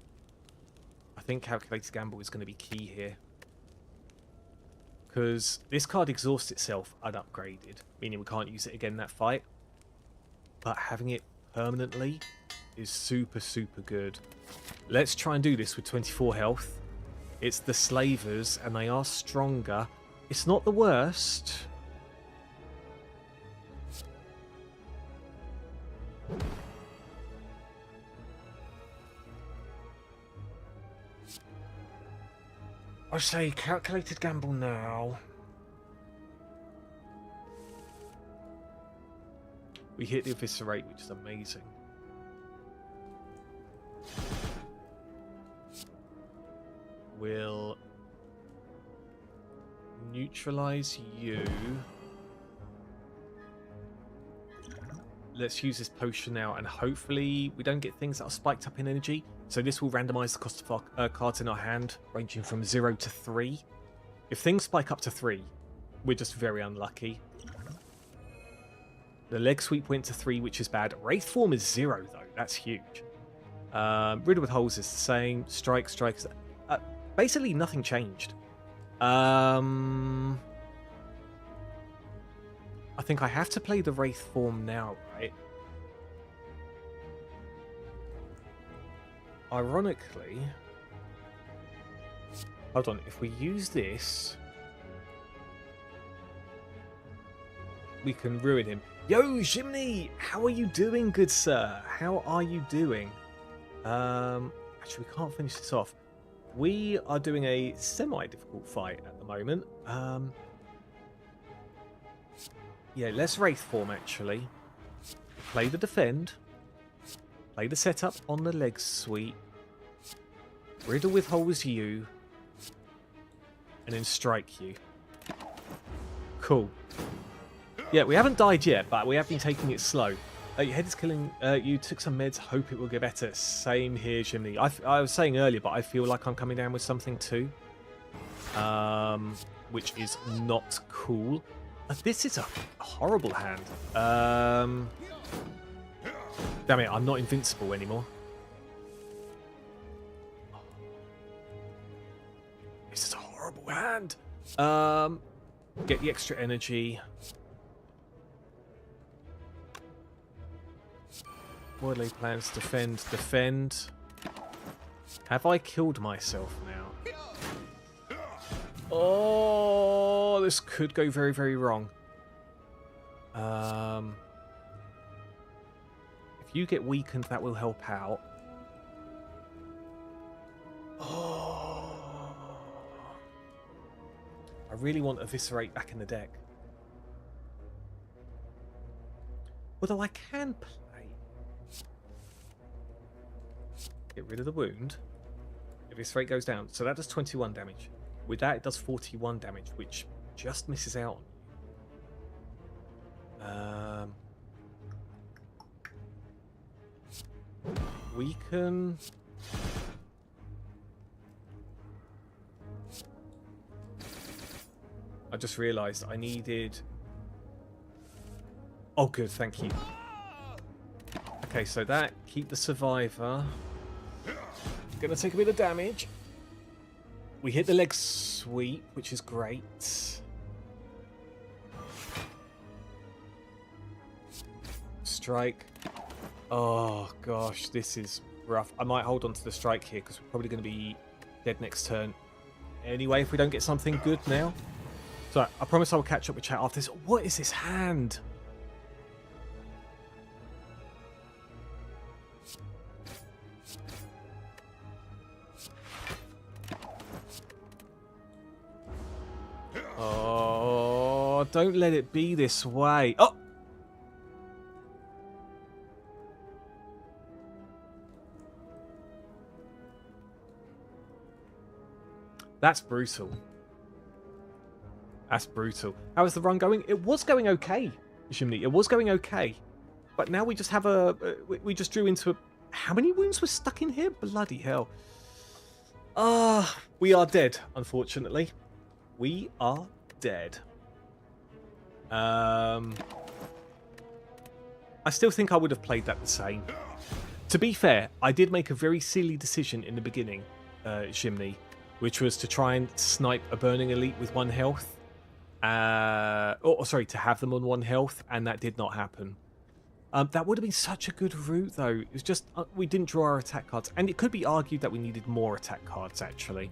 I think calculated gamble is going to be key here. Because this card exhausts itself unupgraded, meaning we can't use it again in that fight. But having it permanently is super, super good. Let's try and do this with 24 health. It's the slavers, and they are stronger. It's not the worst. I say calculated gamble now. We hit the eviscerate, which is amazing. We'll neutralize you. Let's use this potion now, and hopefully we don't get things that are spiked up in energy. So this will randomize the cost of our cards in our hand, ranging from 0 to 3. If things spike up to 3, we're just very unlucky. The leg sweep went to 3, which is bad. Wraith form is 0, though. That's huge. Riddle with holes is the same. Strikes. Basically, nothing changed. I think I have to play the Wraith form now, right? Ironically... hold on, if we use this... we can ruin him. Yo, Jimny! How are you doing, good sir? How are you doing? Actually, we can't finish this off. We are doing a semi-difficult fight at the moment. Yeah, let's Wraith form, actually. Play the defend. Play the setup on the leg sweep. Riddle with holes you. And then strike you. Cool. Yeah, we haven't died yet, but we have been taking it slow. Your head is killing. You took some meds. Hope it will get better. Same here, Jimmy. I was saying earlier, but I feel like I'm coming down with something too. Which is not cool. This is a horrible hand. Damn it, I'm not invincible anymore. This is a horrible hand. Get the extra energy. Worldly plans, defend. Have I killed myself now? Oh, this could go very, very wrong. If you get weakened, that will help out. Oh, I really want Eviscerate back in the deck. Although I can play. Get rid of the wound. Eviscerate goes down. So that does 21 damage. With that, it does 41 damage, which just misses out. We can... I just realised I needed... Oh, good, thank you. Okay, so that, keep the survivor. Gonna take a bit of damage. We hit the leg sweep, which is great. Strike. Oh, gosh, this is rough. I might hold on to the strike here because we're probably going to be dead next turn anyway if we don't get something good now. So I promise I will catch up with chat after this. What is this hand? Oh, don't let it be this way. Oh! That's brutal. That's brutal. How is the run going? It was going okay, Jimny. It was going okay. But now we just have a... we just drew into a... How many wounds were stuck in here? Bloody hell. We are dead, unfortunately. We are dead. I still think I would have played that the same. To be fair, I did make a very silly decision in the beginning, Jimny, which was to try and snipe a Burning Elite with 1 health. Sorry, to have them on 1 health, and that did not happen. That would have been such a good route, though. It was just, we didn't draw our attack cards. And it could be argued that we needed more attack cards, actually.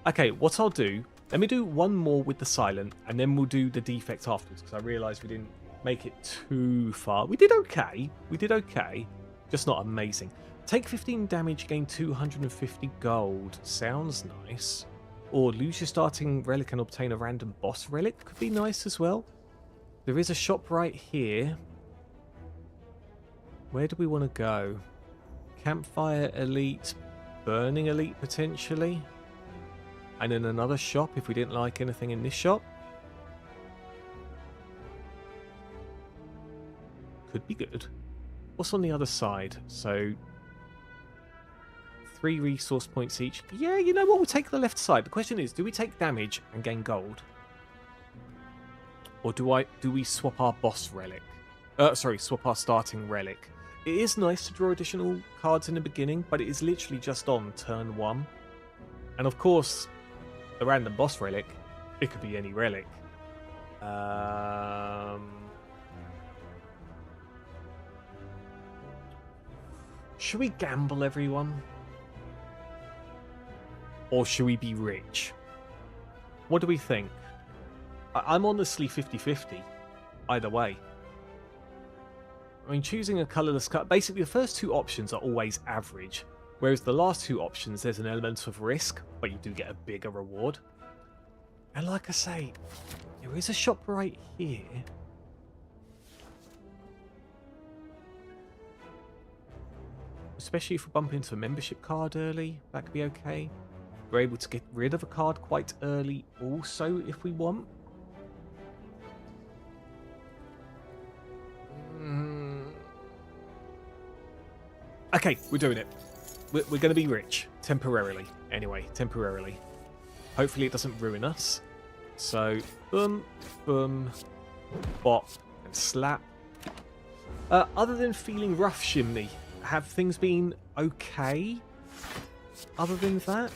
Okay, what I'll do, let me do 1 more with the Silent, and then we'll do the Defect afterwards, because I realised we didn't make it too far. We did okay. We did okay. Just not amazing. Take 15 damage, gain 250 gold. Sounds nice. Or lose your starting relic and obtain a random boss relic. Could be nice as well. There is a shop right here. Where do we want to go? Campfire Elite, Burning Elite potentially. And then another shop if we didn't like anything in this shop. Could be good. What's on the other side? So 3 resource points each. Yeah, you know what? We'll take the left side. The question is, do we take damage and gain gold? Or do we swap our boss relic? Swap our starting relic. It is nice to draw additional cards in the beginning, but it is literally just on turn 1. And of course, the random boss relic, it could be any relic. Should we gamble, everyone? Or should we be rich? What do we think? I'm honestly 50-50 either way. I mean, choosing a colourless card... Basically, the first 2 options are always average, whereas the last 2 options, there's an element of risk, but you do get a bigger reward. And like I say, there is a shop right here. Especially if we bump into a membership card early, that could be okay. We're able to get rid of a card quite early also, if we want. Okay, we're doing it. We're going to be rich. Temporarily. Anyway, temporarily. Hopefully it doesn't ruin us. So, boom, boom, bop, and slap. Other than feeling rough, Shimney, have things been okay? Other than that?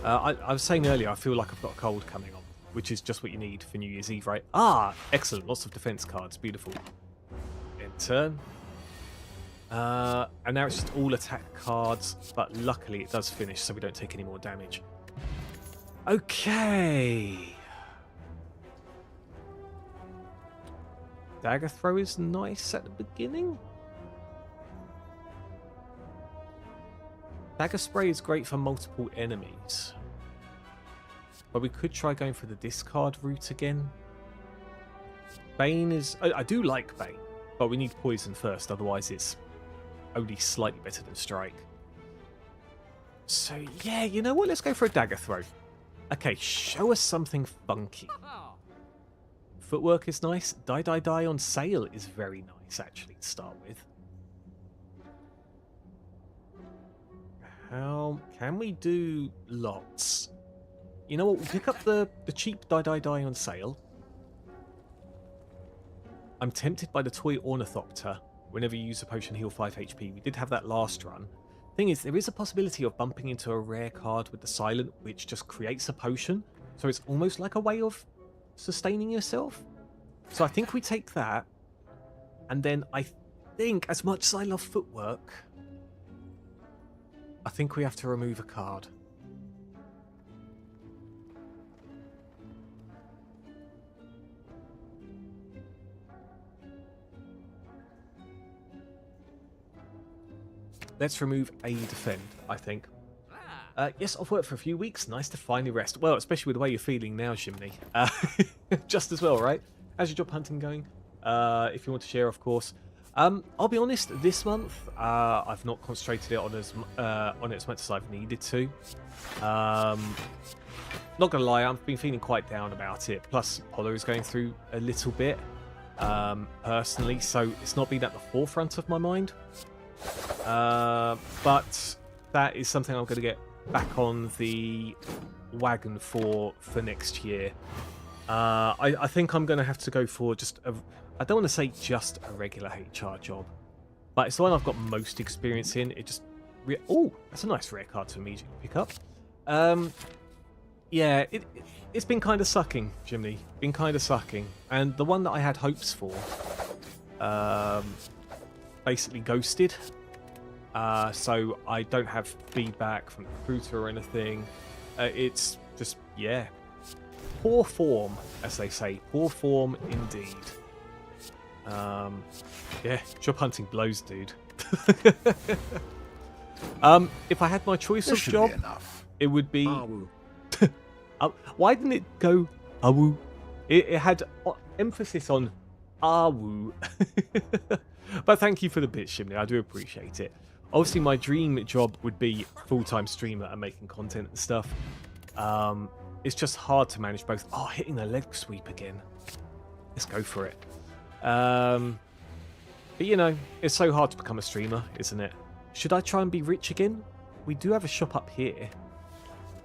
I was saying earlier, I feel like I've got a cold coming on, which is just what you need for New Year's Eve, right? Ah, excellent. Lots of defense cards. Beautiful. End turn. And now it's just all attack cards, but luckily it does finish, so we don't take any more damage. Okay. Dagger throw is nice at the beginning. Dagger spray is great for multiple enemies. But we could try going for the discard route again. Bane is... I do like Bane, but we need poison first, otherwise it's only slightly better than strike. So yeah, you know what? Let's go for a dagger throw. Okay, show us something funky. Footwork is nice. Die on sale is very nice, actually, to start with. How can we do lots? You know what? We'll pick up the cheap die on sale. I'm tempted by the toy Ornithopter. Whenever you use a potion, heal 5 HP. We did have that last run. Thing is, there is a possibility of bumping into a rare card with the Silent, which just creates a potion. So it's almost like a way of sustaining yourself. So I think we take that. And then I think, as much as I love footwork, I think we have to remove a card. Let's remove a defend, I think. Yes, I've worked for a few weeks. Nice to finally rest. Well, especially with the way you're feeling now, Chimney. Just as well, right? How's your job hunting going? If you want to share, of course. I'll be honest, this month, I've not concentrated on it as much as I've needed to. Not going to lie, I've been feeling quite down about it. Plus, Polo is going through a little bit, personally, so it's not been at the forefront of my mind. But that is something I'm going to get back on the wagon for next year. I think I'm going to have to go for just I don't want to say just a regular HR job, but it's the one I've got most experience in. It just oh, that's a nice rare card to immediately pick up. Yeah, it's been kind of sucking, Jimmy. Been kind of sucking, and the one that I had hopes for, basically ghosted. So I don't have feedback from the recruiter or anything. It's just, yeah, poor form, as they say. Poor form indeed. Yeah, job hunting blows, dude. If I had my choice of job, it would be... why didn't it go awu? It had emphasis on awu. But thank you for the bit, Shimley. I do appreciate it. Obviously, my dream job would be full-time streamer and making content and stuff. It's just hard to manage both. Oh, hitting a leg sweep again. Let's go for it. But, you know, it's so hard to become a streamer, isn't it? Should I try and be rich again? We do have a shop up here.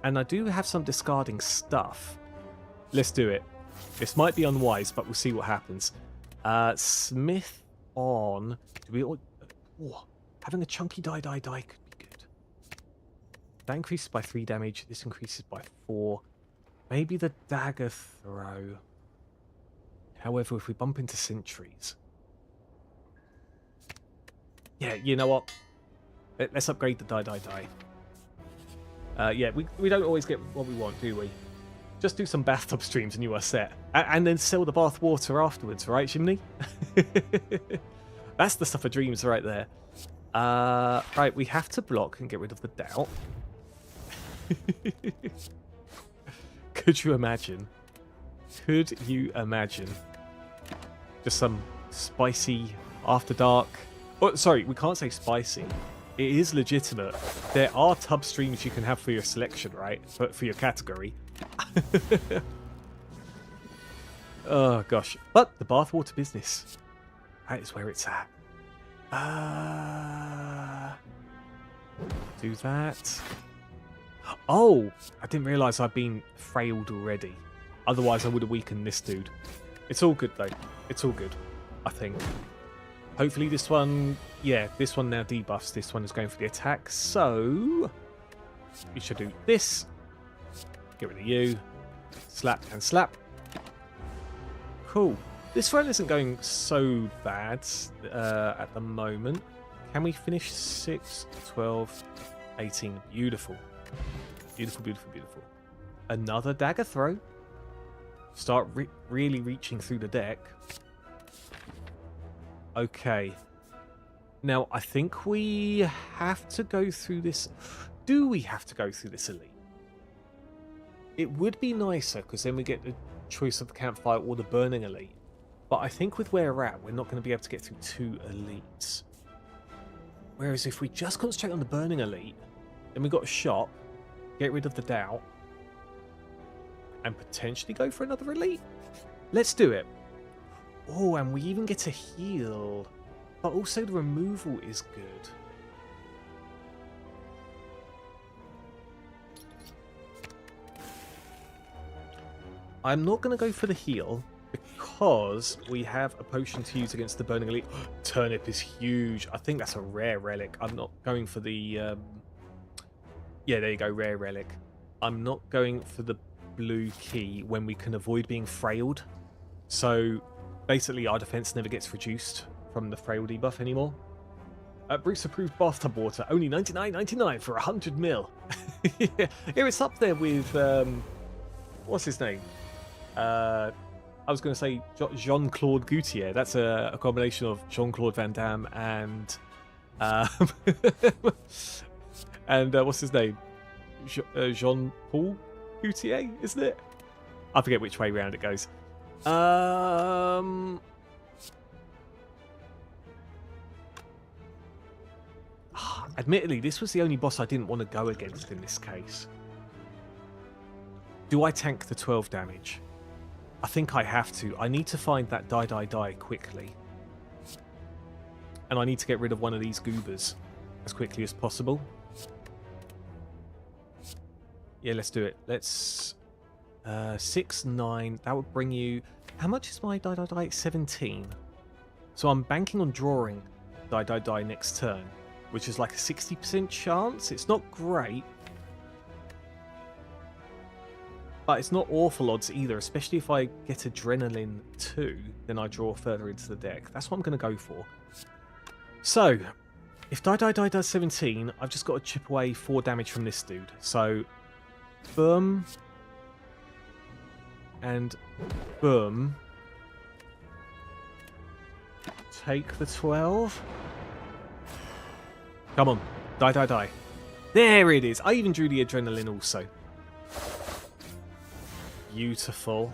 And I do have some discarding stuff. Let's do it. This might be unwise, but we'll see what happens. Smith on... Do we all... Oh, having a chunky die could be good. That increases by 3 damage. This increases by 4. Maybe the dagger throw. However, if we bump into sentries... Yeah, you know what? Let's upgrade the die. Yeah, we don't always get what we want, do we? Just do some bathtub streams and you are set. And then sell the bath water afterwards, right, Chimney? That's the stuff of dreams right there. Right, we have to block and get rid of the doubt. Could you imagine? Could you imagine? Just some spicy after dark. Oh, sorry, we can't say spicy. It is legitimate. There are tub streams you can have for your selection, right? For your category. Oh, gosh. But the bathwater business. That is where it's at. Do that. Oh, I didn't realise I'd been frailed already. Otherwise, I would have weakened this dude. It's all good, though. It's all good, I think. Hopefully this one... Yeah, this one now debuffs. This one is going for the attack. So... You should do this. Get rid of you. Slap and slap. Cool. This run isn't going so bad at the moment. Can we finish 6, 12, 18? Beautiful. Beautiful, beautiful, beautiful. Another dagger throw. Start really reaching through the deck. Okay. Now, I think we have to go through this... Do we have to go through this elite? It would be nicer, because then we get the choice of the campfire or the burning elite. But I think with where we're at, we're not going to be able to get through 2 elites. Whereas if we just concentrate on the burning elite, then we've got a shot, get rid of the doubt, and potentially go for another elite. Let's do it. Oh, and we even get to heal. But also the removal is good. I'm not going to go for the heal because we have a potion to use against the Burning Elite. Turnip is huge. I think that's a rare relic. I'm not going for the... Yeah, there you go, rare relic. I'm not going for the blue key when we can avoid being frailed. So basically our defense never gets reduced from the frail debuff anymore. Bruce approved bathtub water, only $99.99 for 100 mil. Yeah, it's up there with what's his name? I was going to say Jean-Claude Gaultier. That's a combination of Jean-Claude Van Damme and and what's his name? Jean-Paul Gaultier, isn't it? I forget which way round it goes. Admittedly, this was the only boss I didn't want to go against in this case. Do I tank the 12 damage? I think I have to. I need to find that die quickly. And I need to get rid of one of these goobers as quickly as possible. Yeah, let's do it. Let's... 6, 9. That would bring you... How much is my die? 17. So I'm banking on drawing die next turn, which is like a 60% chance. It's not great, but it's not awful odds either, especially if I get Adrenaline 2, then I draw further into the deck. That's what I'm going to go for. So, if die does 17, I've just got to chip away 4 damage from this dude. So, boom, and boom. Take the 12. Come on, die. There it is. I even drew the Adrenaline also. Beautiful.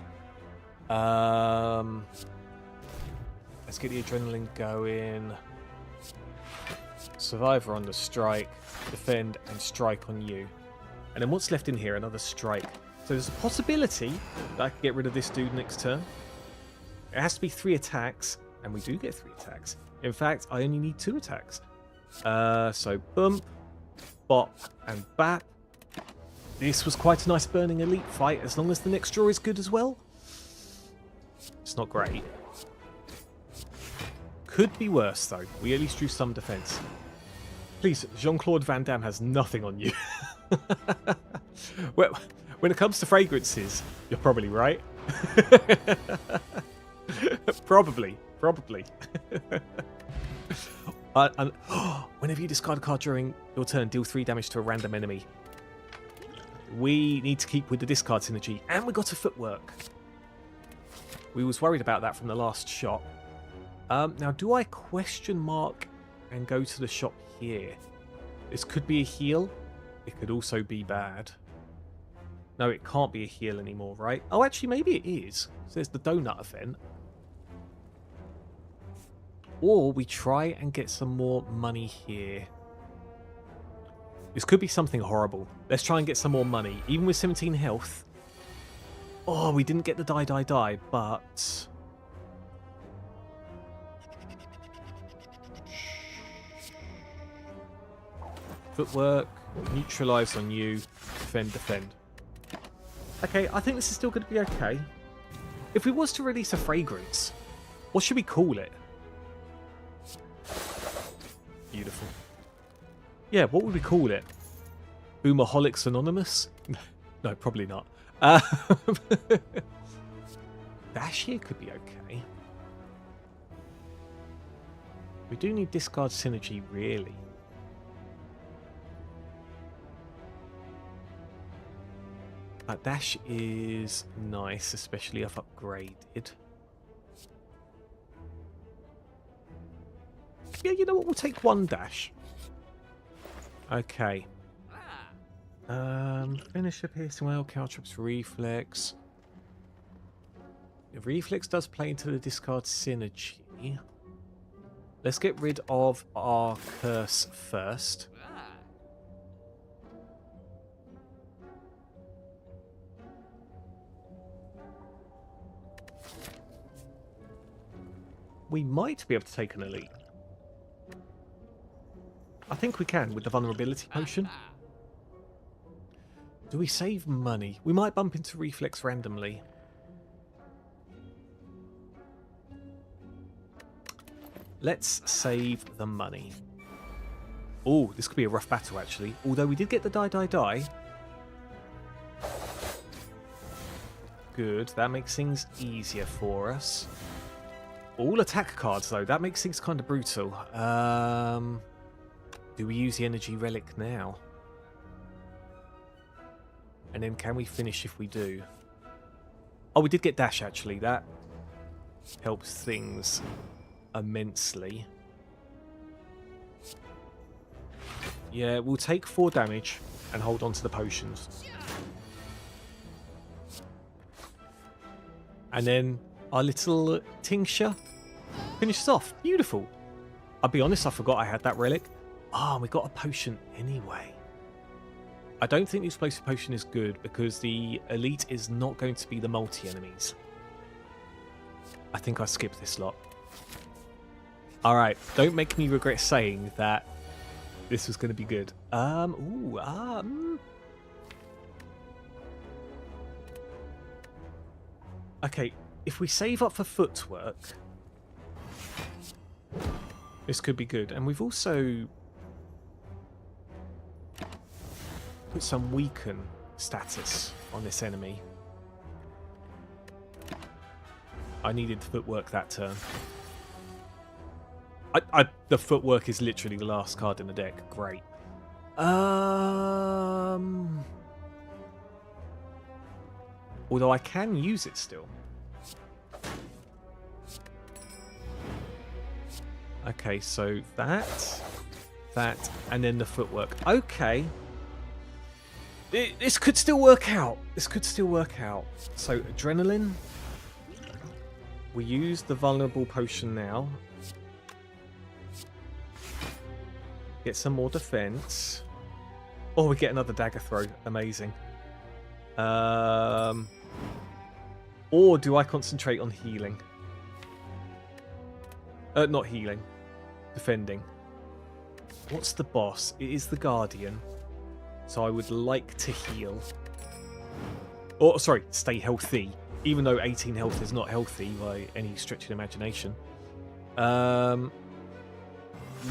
Let's get the Adrenaline going. Survivor on the strike. Defend and strike on you. And then what's left in here? Another strike. So there's a possibility that I can get rid of this dude next turn. It has to be 3 attacks. And we do get 3 attacks. In fact, I only need 2 attacks. So bump, bop, and bap. This was quite a nice Burning Elite fight, as long as the next draw is good as well. It's not great. Could be worse, though. We at least drew some defense. Please, Jean-Claude Van Damme has nothing on you. Well, when it comes to fragrances, you're probably right. Probably. Whenever you discard a card during your turn, deal 3 damage to a random enemy. We need to keep with the discard synergy, and we got a footwork. We was worried about that from the last shop. Now, do I question mark and go to the shop here? This could be a heal. It could also be bad. No, it can't be a heal anymore, right? Oh, actually, maybe it is. So there's the donut event. Or we try and get some more money here. This could be something horrible. Let's try and get some more money. Even with 17 health. Oh, we didn't get the die, but... Footwork. Neutralise on you. Defend. Okay, I think this is still going to be okay. If we was to release a fragrance, what should we call it? Beautiful. Yeah, what would we call it? Boomaholics Anonymous? No, probably not. Dash here could be okay. We do need discard synergy, really. Dash is nice, especially if upgraded. Yeah, you know what? We'll take 1 dash. Okay. Finisher, piercing well, Caltrops, reflex. The reflex does play into the discard synergy. Let's get rid of our curse first. We might be able to take an elite. I think we can with the vulnerability potion. Do we save money? We might bump into reflex randomly. let's save the money. Oh, this could be a rough battle, actually. Although we did get the die. Good, that makes things easier for us. All attack cards, though. That makes things kind of brutal. Do we use the energy relic now? And then can we finish if we do? Oh, we did get dash, actually. That helps things immensely. Yeah, we'll take 4 damage and hold on to the potions. And then our little tincture finishes off. Beautiful. I'll be honest, I forgot I had that relic. Ah, we got a potion anyway. I don't think the explosive potion is good because the elite is not going to be the multi-enemies. I think I skipped this lot. Alright, don't make me regret saying that this was going to be good. Okay, if we save up for footwork, this could be good. And we've also put some weaken status on this enemy. I needed footwork that turn. The footwork is literally the last card in the deck. Great. Although I can use it still. Okay, so that, and then the footwork. Okay. This could still work out. This could still work out. So, adrenaline. We use the vulnerable potion now. Get some more defense. Oh, we get another dagger throw. Amazing. Or do I concentrate on healing? Not healing. Defending. What's the boss? It is the Guardian. So I would like to heal. Or, sorry, stay healthy. Even though 18 health is not healthy by any stretch of the imagination.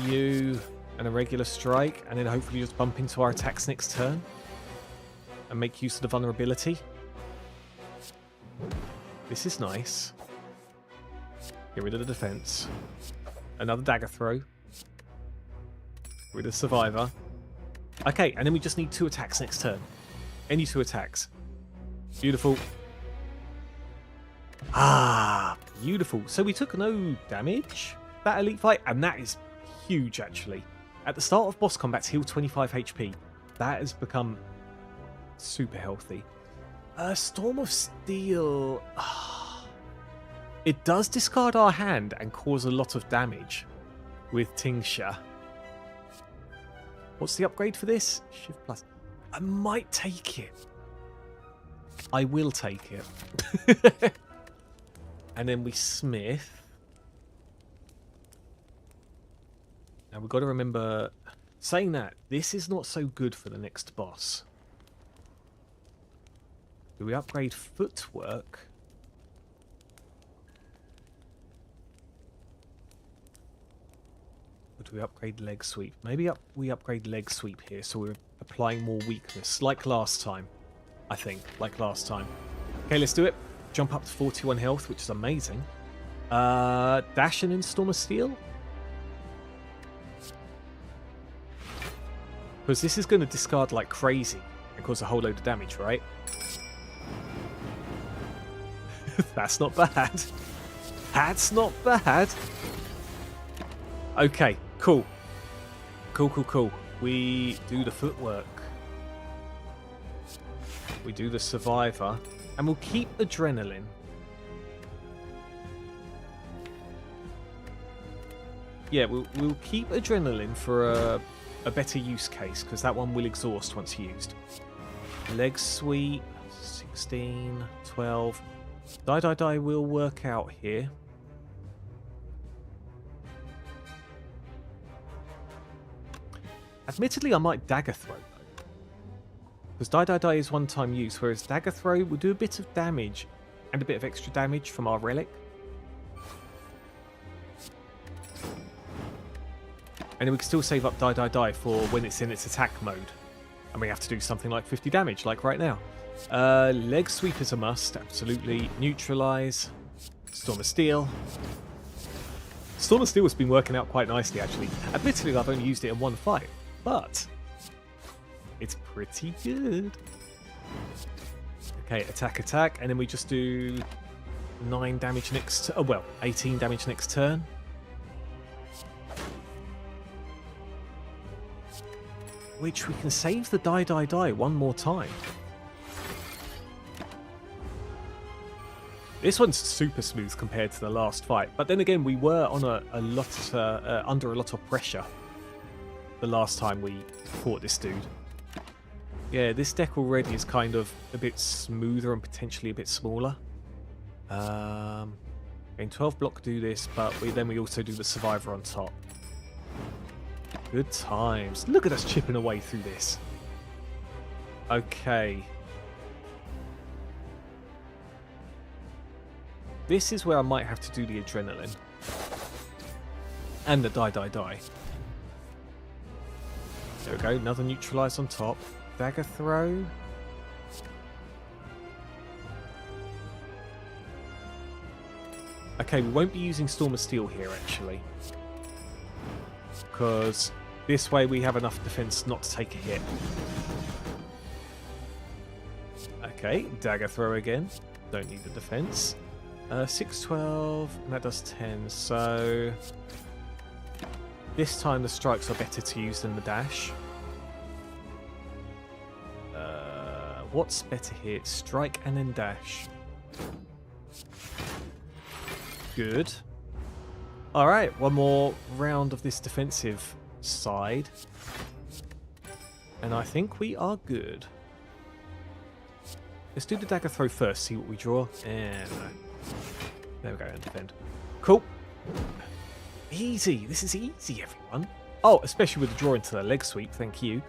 You... and a regular strike, and then hopefully just bump into our attacks next turn and make use of the vulnerability. This is nice. Get rid of the defense. Another dagger throw. Get rid of survivor. Okay, and then we just need 2 attacks next turn. Any 2 attacks. Beautiful. Ah, beautiful. So we took no damage that elite fight, and that is huge actually. At the start of boss combats, heal 25 HP. That has become super healthy. Storm of Steel. It does discard our hand and cause a lot of damage with Tincture. What's the upgrade for this? Shift plus. I might take it. I will take it. And then we smith. Now we've got to remember, saying that, this is not so good for the next boss. Do we upgrade footwork? Or do we upgrade leg sweep? Maybe we upgrade leg sweep here, so we're applying more weakness, like last time, I think, like last time. Okay, let's do it. Jump up to 41 health, which is amazing. Dash and then Storm of Steel? Because this is going to discard like crazy and cause a whole load of damage, right? That's not bad. That's not bad. Okay, cool. Cool. We do the footwork. We do the survivor. And we'll keep adrenaline. Yeah, we'll keep adrenaline for a better use case, because that one will exhaust once used. Leg sweep, 16, 12. Die will work out here. Admittedly, I might dagger throw though, because die is one-time use, whereas dagger throw will do a bit of damage and a bit of extra damage from our relic. And then we can still save up die for when it's in its attack mode. And we have to do something like 50 damage, like right now. Leg sweep is a must, absolutely. Neutralize. Storm of Steel. Storm of Steel has been working out quite nicely, actually. Admittedly, I've only used it in one fight, but it's pretty good. Okay, attack, and then we just do 9 damage next... Oh, well, 18 damage next turn. Which we can save the die one more time. This one's super smooth compared to the last fight, but then again, we were on under a lot of pressure the last time we fought this dude. Yeah, this deck already is kind of a bit smoother and potentially a bit smaller. In 12 block do this, but we also do the survivor on top. Good times. Look at us chipping away through this. Okay. This is where I might have to do the adrenaline. And the die. There we go, another neutralize on top. Dagger throw. Okay, we won't be using Storm of Steel here, actually. Because this way we have enough defense not to take a hit. Okay, dagger throw again. Don't need the defense. 6, 12, and that does 10. So this time the strikes are better to use than the dash. What's better here? Strike and then dash. Good. Alright, one more round of this defensive side. And I think we are good. Let's do the dagger throw first, see what we draw. And there we go, and defend. Cool. Easy. This is easy, everyone. Oh, especially with the draw into the leg sweep, thank you.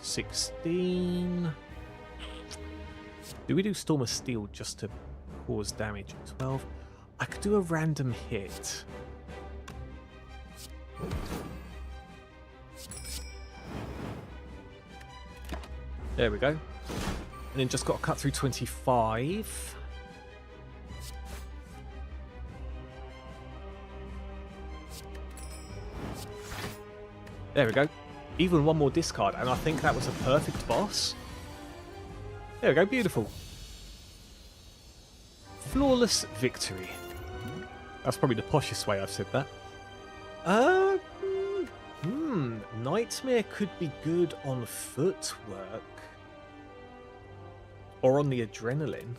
16. Do we do Storm of Steel just to cause damage? 12. I could do a random hit. There we go. And then just got to cut through 25. There we go. Even one more discard, and I think that was a perfect boss. There we go, beautiful. Flawless victory. That's probably the poshest way I've said that. Nightmare could be good on footwork. Or on the adrenaline.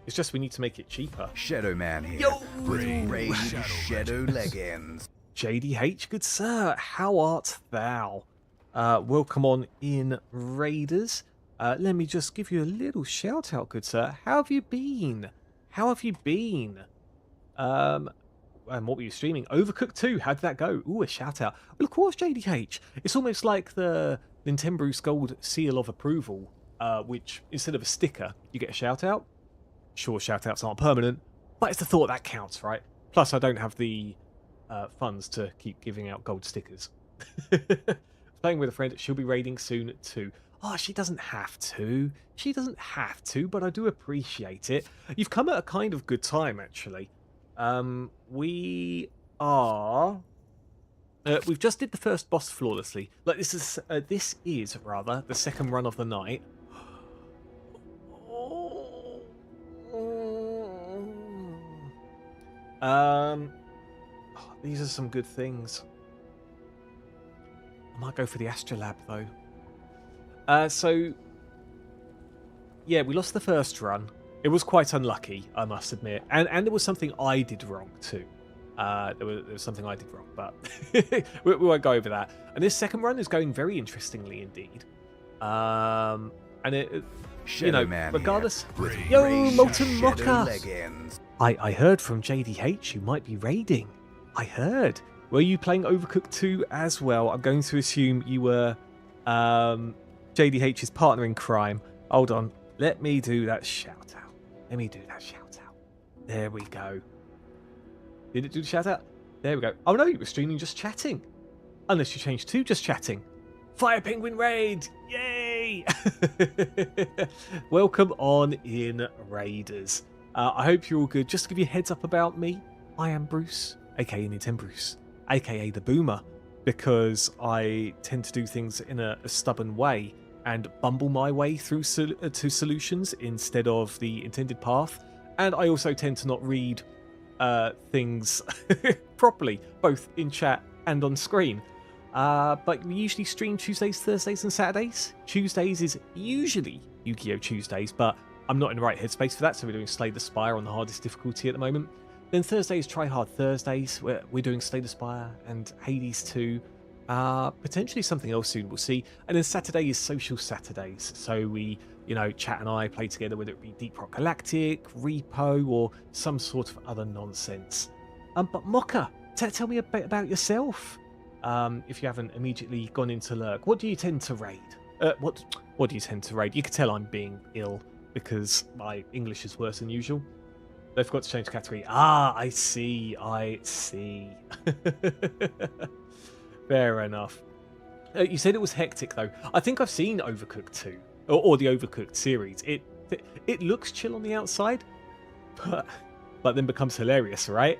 It's just we need to make it cheaper. Shadow Man here. Yo! With Raid Shadow Leggings. JDH, good sir, how art thou? Welcome on in, Raiders. Let me just give you a little shout out, good sir. How have you been? How have you been? And what were you streaming? Overcooked 2, how did that go? Ooh, a shout out. Well, of course, JDH. It's almost like the Nintendo Gold seal of approval, which instead of a sticker, you get a shout out. Sure, shout outs aren't permanent, but it's the thought that counts, right? Plus, I don't have the funds to keep giving out gold stickers. Playing with a friend, she'll be raiding soon too. Oh, she doesn't have to. She doesn't have to, but I do appreciate it. You've come at a kind of good time, actually. We've just did the first boss flawlessly. Like this is rather the second run of the night. These are some good things. I might go for the Astrolab though. So yeah, we lost the first run. It was quite unlucky, I must admit, and there was something I did wrong too. There was something I did wrong, but we won't go over that. And this second run is going very interestingly indeed. And it, you know, regardless. Yo, Molten Mocker! I heard from JDH you might be raiding. I heard. Were you playing Overcooked 2 as well? I'm going to assume you were JDH's partner in crime. Hold on. Let me do that shout out. Let me do that shout out. There we go. Did it do the shout out? There we go. Oh no, you were streaming just chatting. Unless you changed to just chatting. Fire Penguin Raid! Yay! Welcome on in, Raiders. I hope you're all good. Just to give you a heads up about me, I am Bruce, aka Nintendo Bruce, aka the Boomer, because I tend to do things in a stubborn way and bumble my way through to solutions instead of the intended path. And I also tend to not read things properly, both in chat and on screen. But we usually stream Tuesdays, Thursdays and Saturdays. Tuesdays is usually Yu-Gi-Oh! Tuesdays, but I'm not in the right headspace for that, so we're doing Slay the Spire on the hardest difficulty at the moment. Then Thursdays, Try Hard Thursdays, where we're doing Slay the Spire and Hades 2. Potentially something else soon, we'll see. And then Saturday is Social Saturdays, so we, Chat and I play together, whether it be Deep Rock Galactic, Repo, or some sort of other nonsense. But Mocha, tell me a bit about yourself. If you haven't immediately gone into Lurk, what do you tend to raid? What do you tend to raid? You can tell I'm being ill because my English is worse than usual. I forgot to change the category. I see. Fair enough. You said it was hectic though. I think I've seen Overcooked 2 or the Overcooked series. It looks chill on the outside, but then becomes hilarious, right?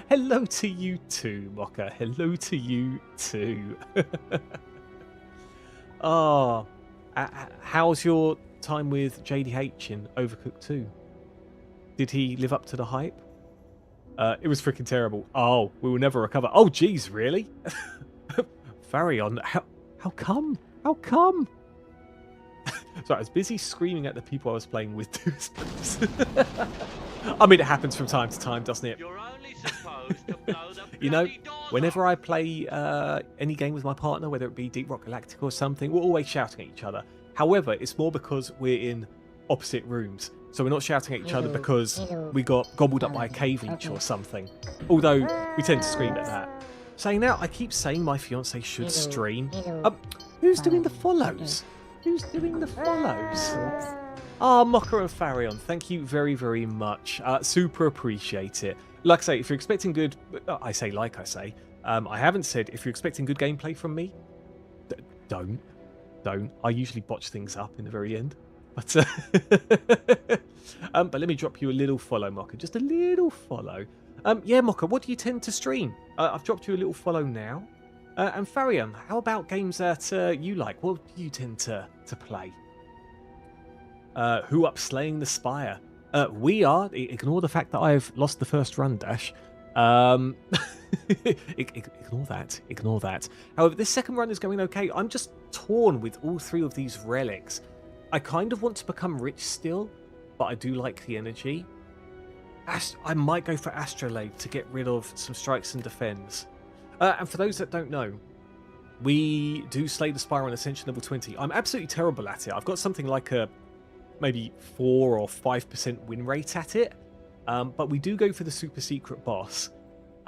Hello to you too, Mocha. Hello to you too. How's your time with JDH in Overcooked 2? Did he live up to the hype? It was freaking terrible. Oh, we will never recover. Oh, geez, really? Varion, how come? How come? Sorry, I was busy screaming at the people I was playing with. I mean, it happens from time to time, doesn't it? You're only supposed to blow the whenever I play any game with my partner, whether it be Deep Rock Galactic or something, we're always shouting at each other. However, it's more because we're in opposite rooms. So we're not shouting at each other because we got gobbled up by a cave each or something. Although we tend to scream at that. Saying that, I keep saying my fiance should stream. Who's doing the follows? Who's doing the follows? Mocha and Farion, thank you very, very much. Super appreciate it. Like I say, if you're expecting good... I haven't said if you're expecting good gameplay from me, don't. I usually botch things up in the very end. But let me drop you a little follow, Mocha. Just a little follow. Yeah, Mocha, what do you tend to stream? I've dropped you a little follow now. And Farion, how about games that you like? What do you tend to play? Who up Slaying the Spire? We are. Ignore the fact that I've lost the first run, Dash. Ignore that. However, this second run is going okay. I'm just torn with all three of these relics. I kind of want to become rich still, but I do like the energy. I might go for Astrolabe to get rid of some strikes and defends. And for those that don't know, we do Slay the Spire on Ascension level 20. I'm absolutely terrible at it. I've got something like a maybe 4 or 5% win rate at it. But we do go for the super secret boss.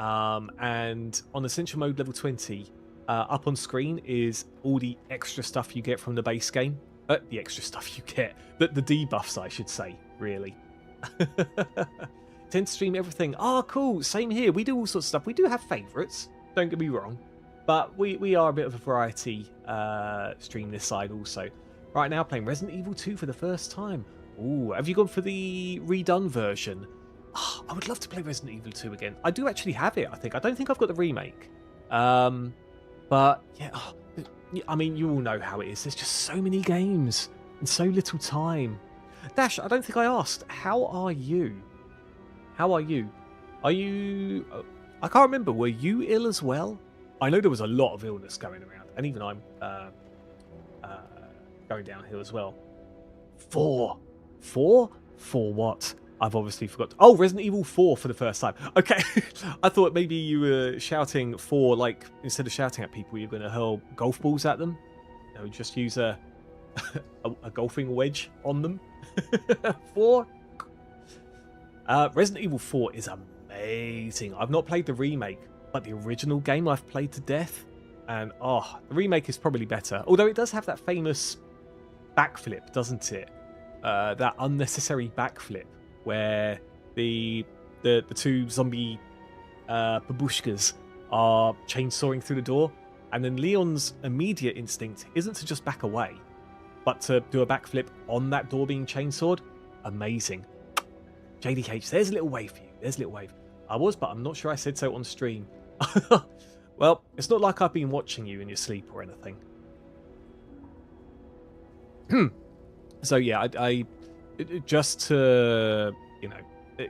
And on Ascension mode level 20, up on screen is all the extra stuff you get from the base game. The extra stuff you get. The debuffs, I should say, really. Tend to stream everything. Cool. Same here. We do all sorts of stuff. We do have favourites. Don't get me wrong. But we are a bit of a variety stream this side also. Right now, playing Resident Evil 2 for the first time. Ooh, have you gone for the redone version? I would love to play Resident Evil 2 again. I do actually have it, I think. I don't think I've got the remake. But, yeah... I mean, you all know how it is. There's just so many games and so little time. Dash, I don't think I asked. How are you? Are you... I can't remember. Were you ill as well? I know there was a lot of illness going around. And even I'm going downhill as well. 4? For what? I've obviously forgot. Oh, Resident Evil 4 for the first time. Okay. I thought maybe you were shouting for, like, instead of shouting at people, you're going to hurl golf balls at them. Just use a golfing wedge on them. 4. Resident Evil 4 is amazing. I've not played the remake, but the original game I've played to death. And, the remake is probably better. Although it does have that famous backflip, doesn't it? That unnecessary backflip. Where the two zombie babushkas are chainsawing through the door, and then Leon's immediate instinct isn't to just back away, but to do a backflip on that door being chainsawed. Amazing. JDH, there's a little wave for you. There's a little wave. I was, but I'm not sure I said so on stream. Well, it's not like I've been watching you in your sleep or anything. So yeah, just to, you know,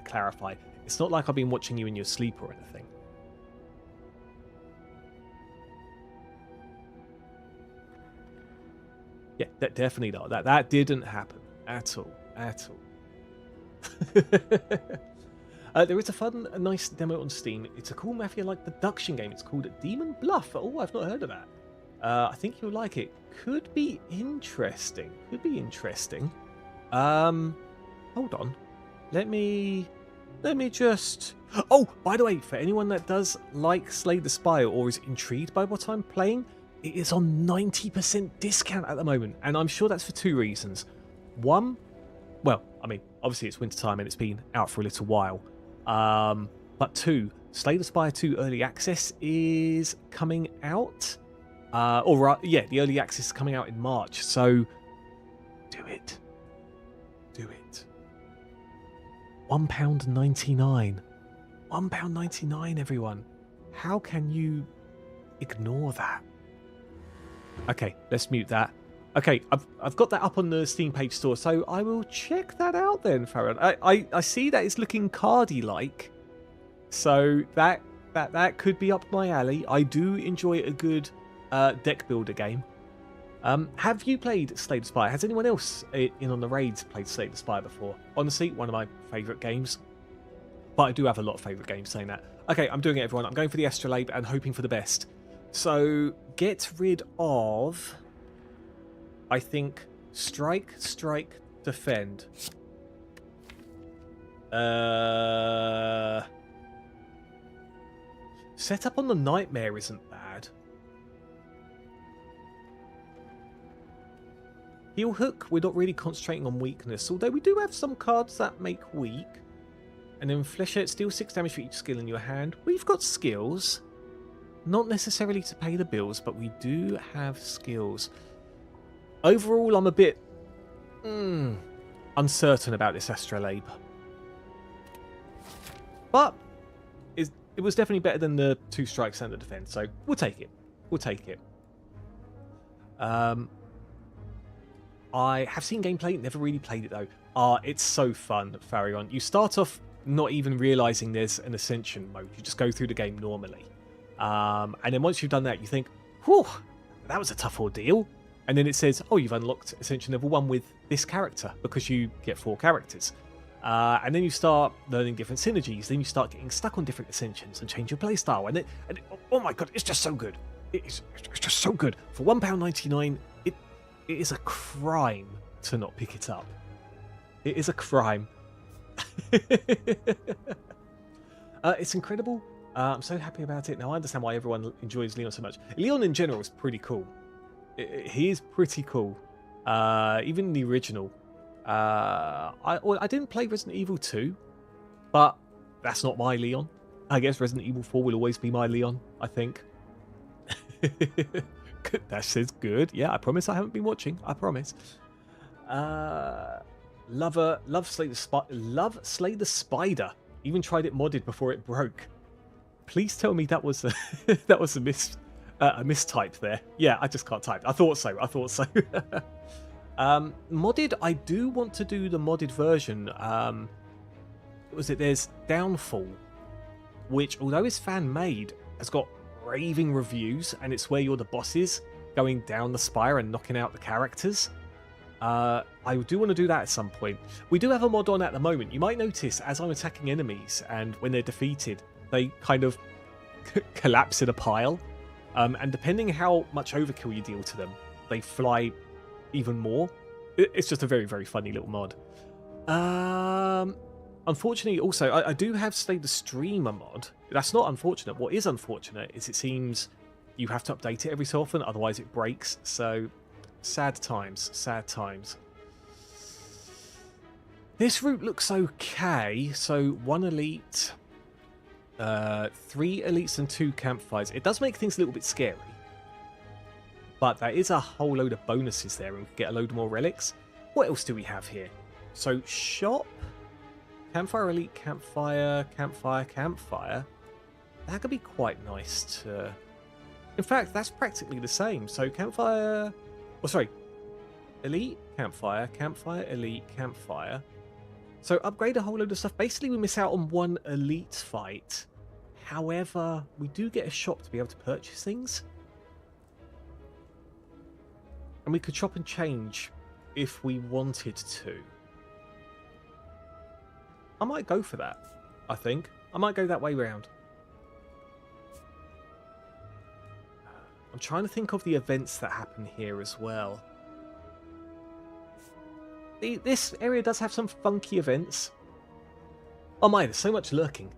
clarify, it's not like I've been watching you in your sleep or anything. Yeah, definitely not. That didn't happen at all. At all. There is a nice demo on Steam. It's a cool mafia-like deduction game. It's called Demon Bluff. Oh, I've not heard of that. I think you'll like it. Could be interesting. Could be interesting. Hold on. Let me just... Oh, by the way, for anyone that does like Slay the Spire or is intrigued by what I'm playing, it is on 90% discount at the moment. And I'm sure that's for two reasons. One, well, I mean, obviously it's wintertime and it's been out for a little while. But two, Slay the Spire 2 Early Access is coming out. Yeah, the Early Access is coming out in March. So, do it. Do it. £1.99. £1.99, everyone. How can you ignore that? Okay, let's mute that. Okay, I've got that up on the Steam page store, so I will check that out then, Farron. I see that it's looking cardy-like, so that could be up my alley. I do enjoy a good deck builder game. Have you played Slay the Spire? Has anyone else in on the raids played Slay the Spire before? Honestly, one of my favourite games. But I do have a lot of favourite games saying that. Okay, I'm doing it, everyone. I'm going for the Astrolabe and hoping for the best. So, get rid of... I think strike, defend. Set up on the Nightmare isn't bad. Heal Hook, we're not really concentrating on weakness, although we do have some cards that make weak. And then Flesher, deal 6 damage for each skill in your hand. We've got skills. Not necessarily to pay the bills, but we do have skills. Overall, I'm a bit uncertain about this Astrolabe. But it was definitely better than the 2 strikes and the defense, so we'll take it. We'll take it. I have seen gameplay, never really played it though. It's so fun, Farion. You start off not even realising there's an Ascension mode. You just go through the game normally. And then once you've done that, you think, whew, that was a tough ordeal. And then it says, oh, you've unlocked Ascension level 1 with this character, because you get 4 characters. And then you start learning different synergies. Then you start getting stuck on different Ascensions and change your playstyle. And oh my god, it's just so good. It's just so good. For £1.99, it is a crime to not pick it up. It is a crime. It's incredible. I'm so happy about it. Now, I understand why everyone enjoys Leon so much. Leon in general is pretty cool. He is pretty cool. Even the original. I didn't play Resident Evil 2, but that's not my Leon. I guess Resident Evil 4 will always be my Leon, I think. That says good. Yeah, I promise I haven't been watching. I promise. Love Slay the Spider. Even tried it modded before it broke. Please tell me that was a a mistype there. Yeah, I just can't type. I thought so. Modded, I do want to do the modded version. There's Downfall, which, although it's fan-made, has got raving reviews, and it's where you're the bosses going down the spire and knocking out the characters. I do want to do that at some point. We do have a mod on at the moment. You might notice as I'm attacking enemies, and when they're defeated, they kind of collapse in a pile. And depending how much overkill you deal to them, they fly even more. It's just a very, very funny little mod. Unfortunately, also, I do have Slay the Streamer mod. That's not unfortunate. What is unfortunate is it seems you have to update it every so often, otherwise it breaks. So, sad times, sad times. This route looks okay. So, 1 elite, 3 elites and 2 campfires. It does make things a little bit scary. But there is a whole load of bonuses there, and we can get a load more relics. What else do we have here? So, shop, campfire elite, campfire, campfire, campfire. That could be quite nice to... In fact, that's practically the same. So, campfire... Oh, sorry. Elite, campfire, campfire, elite, campfire. So, upgrade a whole load of stuff. Basically, we miss out on 1 elite fight. However, we do get a shop to be able to purchase things. And we could chop and change if we wanted to. I might go for that, I think. I might go that way round. I'm trying to think of the events that happen here as well. This area does have some funky events. Oh my, there's so much lurking.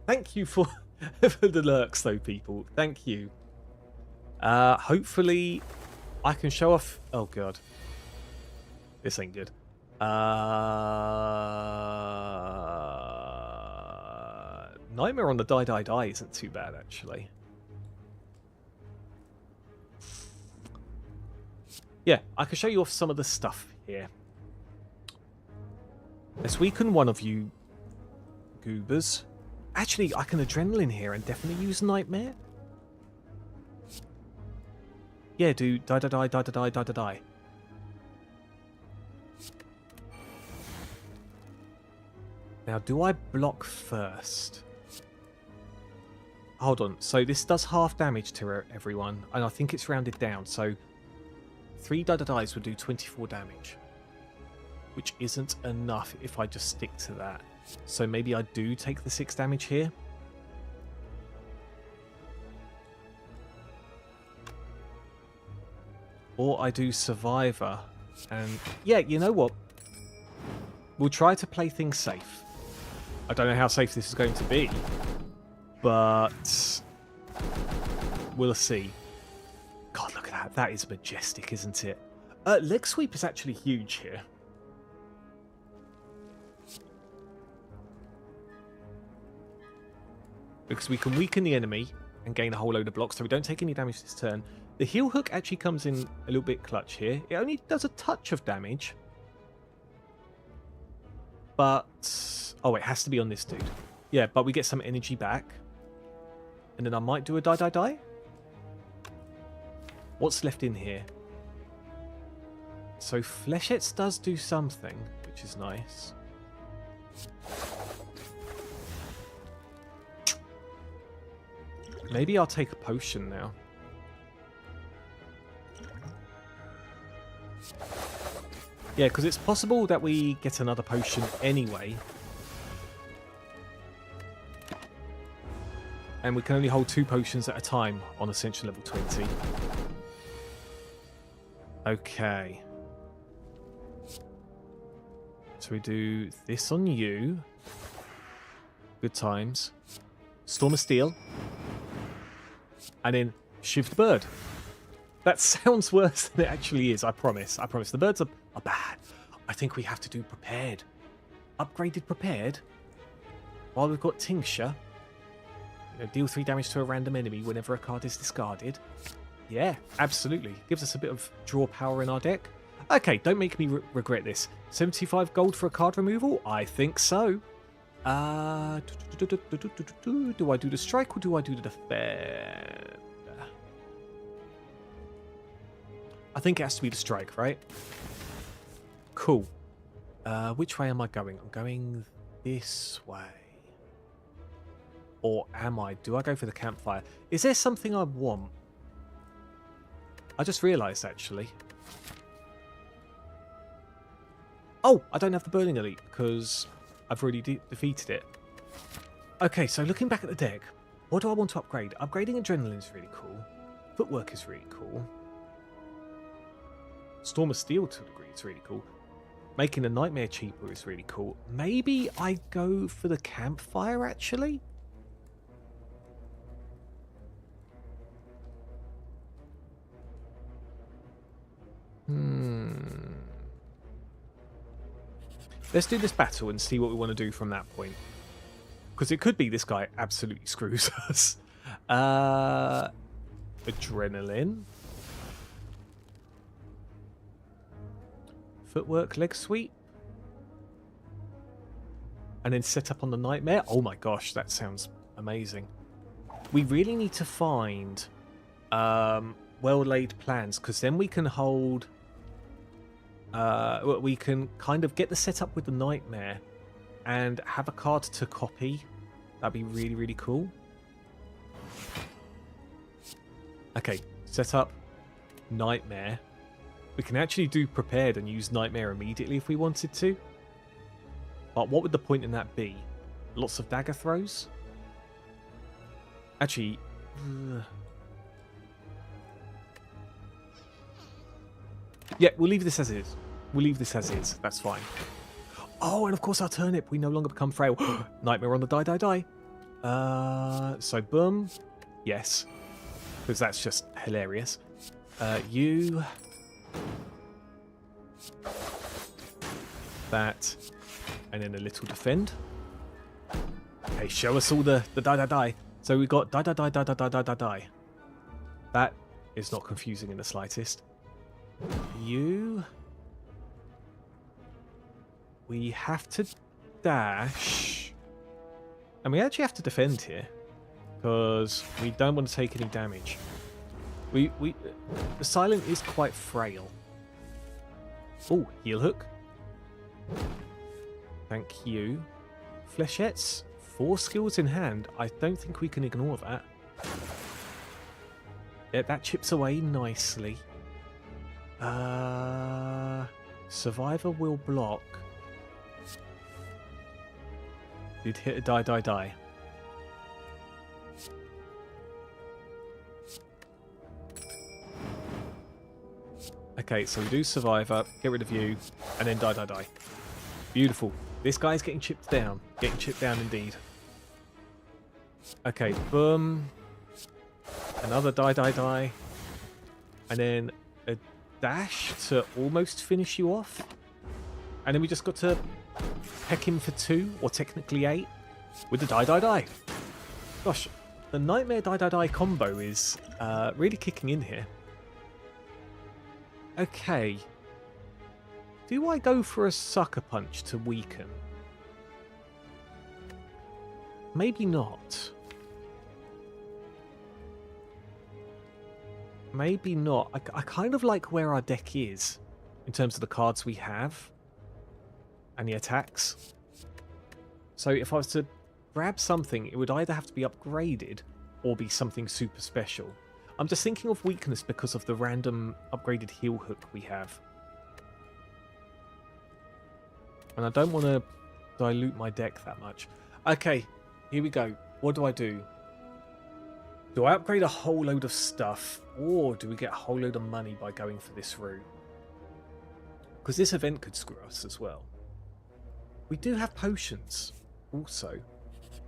Thank you for the lurks though, people. Thank you. Hopefully... I can show off... Oh, God. This ain't good. Nightmare on the Die isn't too bad, actually. Yeah, I can show you off some of the stuff here. Let's weaken one of you goobers. Actually, I can adrenaline here and definitely use Nightmare. Yeah, do die. Now, do I block first? Hold on. So this does half damage to everyone, and I think it's rounded down. So 3 dies would do 24 damage, which isn't enough if I just stick to that. So maybe I do take the 6 damage here. Or I do Survivor. And yeah, you know what? We'll try to play things safe. I don't know how safe this is going to be, but we'll see. God, look at that. That is majestic, isn't it? Leg sweep is actually huge here. Because we can weaken the enemy and gain a whole load of blocks, so we don't take any damage this turn. The heel hook actually comes in a little bit clutch here. It only does a touch of damage. But... oh, it has to be on this dude. Yeah, but we get some energy back. And then I might do a die. What's left in here? So Fleshettes does do something, which is nice. Maybe I'll take a potion now. Yeah, because it's possible that we get another potion anyway. And we can only hold 2 potions at a time on Ascension level 20. Okay. So we do this on you. Good times. Storm of Steel. And then Shiv the Bird. That sounds worse than it actually is, I promise. I promise. The birds are bad. I think we have to do Prepared. Upgraded Prepared. While we've got Tincture. You know, deal 3 damage to a random enemy whenever a card is discarded. Yeah, absolutely. Gives us a bit of draw power in our deck. Okay, don't make me regret this. 75 gold for a card removal? I think so. Do I do the strike or do I do the defend? I think it has to be the strike, right? Cool. Which way am I going? I'm going this way. Or am I? Do I go for the campfire? Is there something I want? I just realised, actually. Oh, I don't have the Burning Elite because I've already defeated it. Okay, so looking back at the deck, what do I want to upgrade? Upgrading Adrenaline is really cool. Footwork is really cool. Storm of Steel to a degree is really cool. Making the Nightmare cheaper is really cool. Maybe I go for the campfire, actually? Let's do this battle and see what we want to do from that point. Because it could be this guy absolutely screws us. Adrenaline. Footwork, leg sweep. And then set up on the nightmare. Oh my gosh, that sounds amazing. We really need to find well-laid plans, because then we can hold... we can kind of get the setup with the nightmare and have a card to copy. That'd be really, really cool. Okay, set up nightmare. We can actually do prepared and use nightmare immediately if we wanted to. But what would the point in that be? Lots of dagger throws? Actually... yeah, we'll leave this as is. We'll leave this as is. That's fine. Oh, and of course our turnip. We no longer become frail. Nightmare on the die, die, die. So boom. Yes. Because that's just hilarious. You... that... and then a little defend. Okay, show us all the die, die, die. So we got die, die, die, die, die, die, die, die, die. That is not confusing in the slightest. You... we have to dash. And we actually have to defend here. Because we don't want to take any damage. The silent is quite frail. Oh, heel hook. Thank you. Flechettes, 4 skills in hand. I don't think we can ignore that. Yeah, that chips away nicely. Survivor will block. Did hit a die, die, die. Okay, so we do Survivor, get rid of you, and then die, die, die. Beautiful. This guy's getting chipped down. Getting chipped down indeed. Okay, boom. Another die, die, die. And then a dash to almost finish you off. And then we just got to peck him for 2, or technically 8, with the die, die, die. Gosh, the Nightmare die, die, die combo is really kicking in here. Okay. Do I go for a sucker punch to weaken? Maybe not. Maybe not. I kind of like where our deck is in terms of the cards we have and the attacks. So if I was to grab something, it would either have to be upgraded or be something super special. I'm just thinking of weakness because of the random upgraded heel hook we have. And I don't want to dilute my deck that much. Okay, here we go. What do I do? Do I upgrade a whole load of stuff, or do we get a whole load of money by going for this route? Because this event could screw us as well. We do have potions also.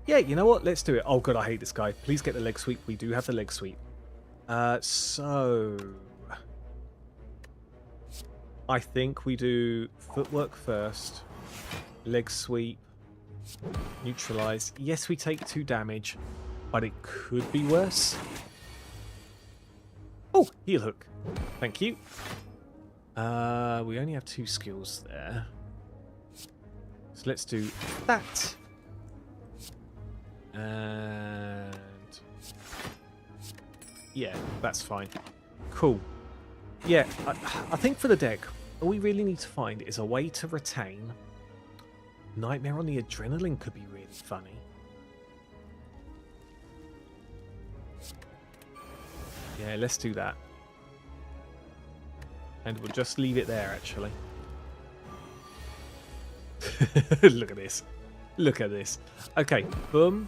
Yeah, you know what? Let's do it. Oh god, I hate this guy. Please get the leg sweep. We do have the leg sweep. So... I think we do footwork first. Leg sweep. Neutralize. Yes, we take 2 damage, but it could be worse. Oh, heel hook. Thank you. We only have 2 skills there. So let's do that. And... yeah, that's fine. Cool. Yeah, I think for the deck, all we really need to find is a way to retain. Nightmare on the Adrenaline could be really funny. Yeah, let's do that. And we'll just leave it there, actually. Look at this. Look at this. Okay, boom.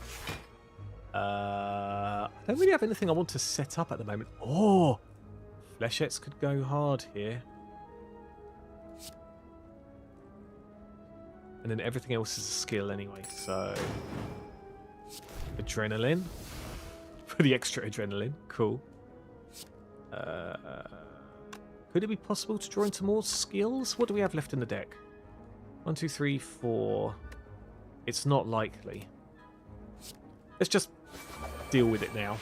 I don't really have anything I want to set up at the moment. Oh! Flechettes could go hard here. And then everything else is a skill anyway, so... Adrenaline. For the extra adrenaline. Cool. Could it be possible to draw into more skills? What do we have left in the deck? 1, 2, 3, 4. It's not likely. Let's just deal with it now.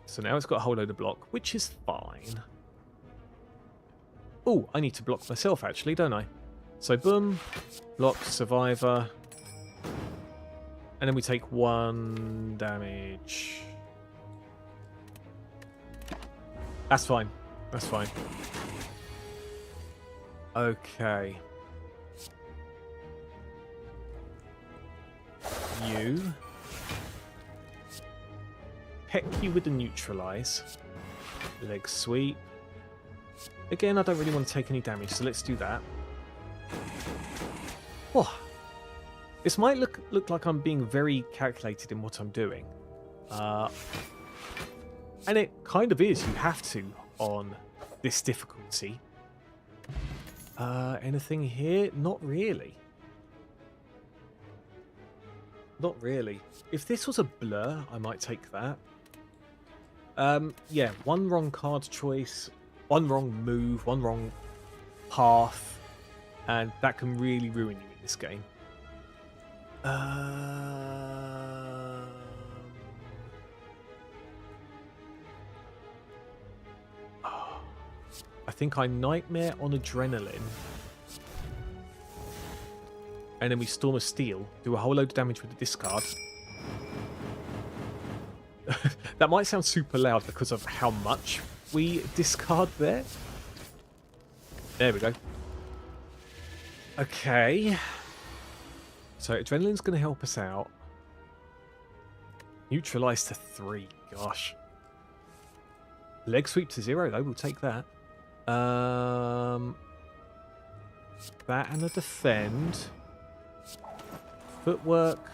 So now it's got a whole load of block, which is fine. Oh, I need to block myself actually, don't I? So boom, block, survivor. And then we take 1 damage. That's fine. That's fine. Okay. You. Peck you with the neutralize. Leg sweep. Again, I don't really want to take any damage, so let's do that. Oh. This might look like I'm being very calculated in what I'm doing. And it kind of is. You have to on this difficulty. Anything here? Not really. Not really. If this was a blur, I might take that. Yeah, one wrong card choice, one wrong move, one wrong path, and that can really ruin you in this game. I think I Nightmare on Adrenaline. And then we Storm of Steel, do a whole load of damage with the discard. That might sound super loud because of how much we discard there. There we go. Okay. So Adrenaline's going to help us out. Neutralize to 3. Gosh. Leg sweep to 0 though, we'll take that. That and a defend. Footwork.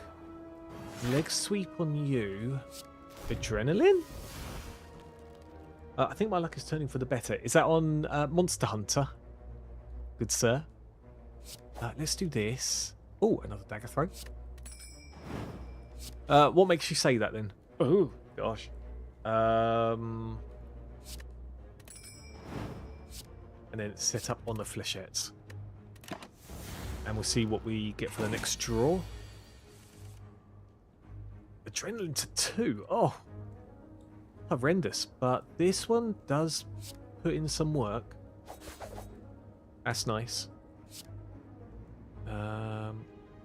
Leg sweep on you. Adrenaline? I think my luck is turning for the better. Is that on Monster Hunter? Good sir. Let's do this. Oh, another dagger throw. What makes you say that then? Oh, gosh. And then set up on the flechettes. And we'll see what we get for the next draw. Adrenaline to 2. Oh, horrendous. But this one does put in some work. That's nice.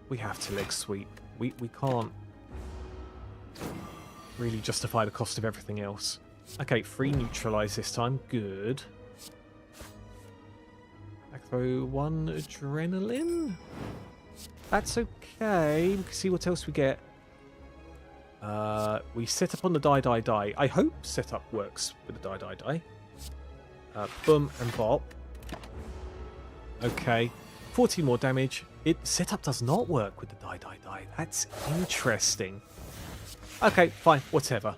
We have to leg sweep. We can't really justify the cost of everything else. Okay, free neutralize this time. Good. Back throw 1 adrenaline. That's okay. We can see what else we get. We set up on the die. I hope setup works with the die. Boom and bop. Okay. 40 more damage. Setup does not work with the die. That's interesting. Okay, fine. Whatever.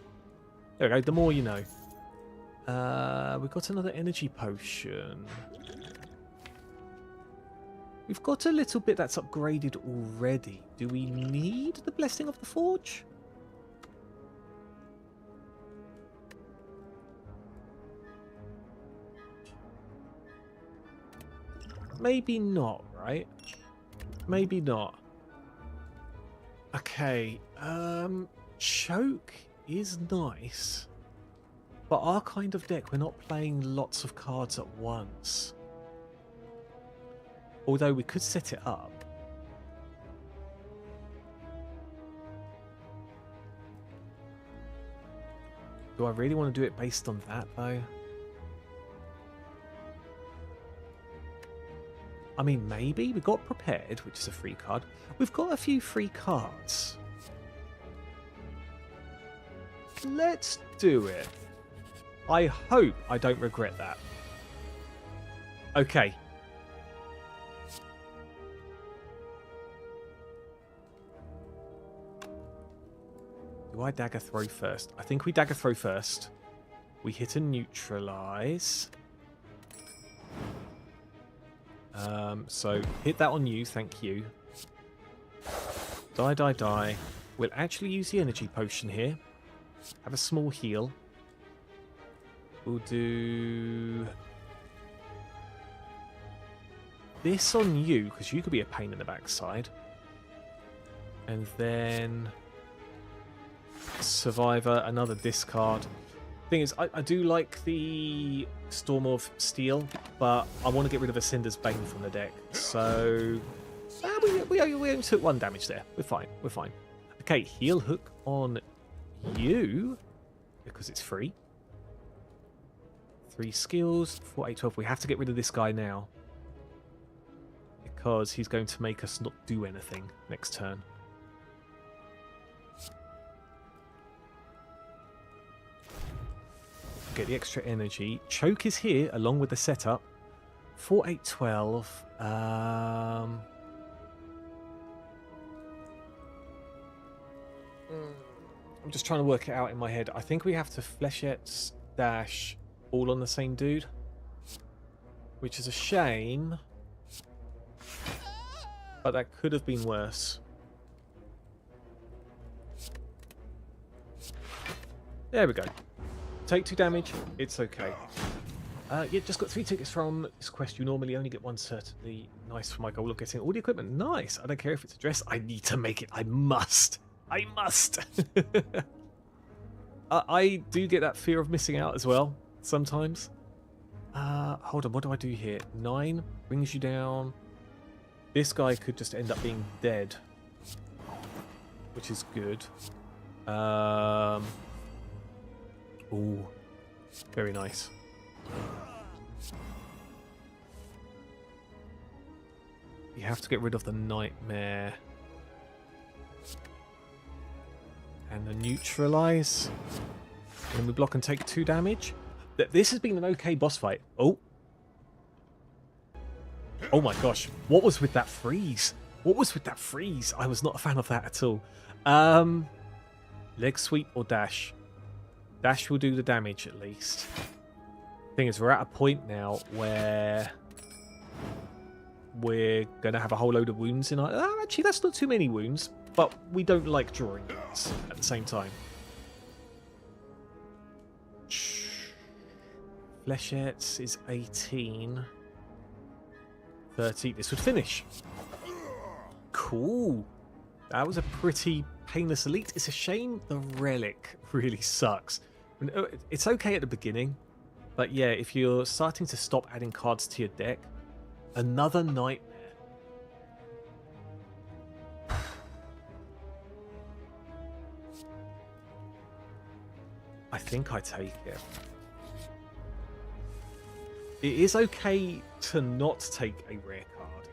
There we go. The more you know. We've got another energy potion. We've got a little bit that's upgraded already. Do we need the Blessing of the Forge? Maybe not, right? Maybe not. Okay, Choke is nice. But our kind of deck, we're not playing lots of cards at once. Although we could set it up. Do I really want to do it based on that, though? I mean, maybe. We got Prepared, which is a free card. We've got a few free cards. Let's do it. I hope I don't regret that. Okay. Do I dagger throw first? I think we dagger throw first. We hit a neutralize. So hit that on you, thank you. Die. We'll actually use the energy potion here. Have a small heal. We'll do this on you, because you could be a pain in the backside. And then Survivor, another discard. Thing is, I do like the Storm of Steel, but I want to get rid of Ascender's Bane from the deck. So we only took 1 damage there. We're fine. We're fine. Okay, Heal Hook on you because it's free. 3 skills, 4, 8, 12. We have to get rid of this guy now because he's going to make us not do anything next turn. Get the extra energy. Choke is here along with the setup. 4, 8, 12. I'm just trying to work it out in my head. I think we have to Flechettes dash all on the same dude, which is a shame, but that could have been worse. There we go. Take 2 damage, it's okay. Yeah, just got 3 tickets from this quest. You normally only get 1, certainly. Nice for my goal of getting all the equipment. Nice. I don't care if it's a dress. I need to make it. I must. I must. I do get that fear of missing out as well, sometimes. Hold on, what do I do here? 9 brings you down. This guy could just end up being dead, which is good. Ooh, very nice. You have to get rid of the Nightmare. And the Neutralize. And we block and take 2 damage. This has been an okay boss fight. Oh. Oh my gosh. What was with that freeze? What was with that freeze? I was not a fan of that at all. Leg sweep or dash? Dash will do the damage at least. Thing is, we're at a point now where we're going to have a whole load of wounds in our... actually, that's not too many wounds, but we don't like drawing wounds at the same time. Flechettes is 18. 30. This would finish. Cool. That was a pretty painless elite. It's a shame the relic really sucks. It's okay at the beginning, but yeah, if you're starting to stop adding cards to your deck, another Nightmare. I think I take it. It is okay to not take a rare card.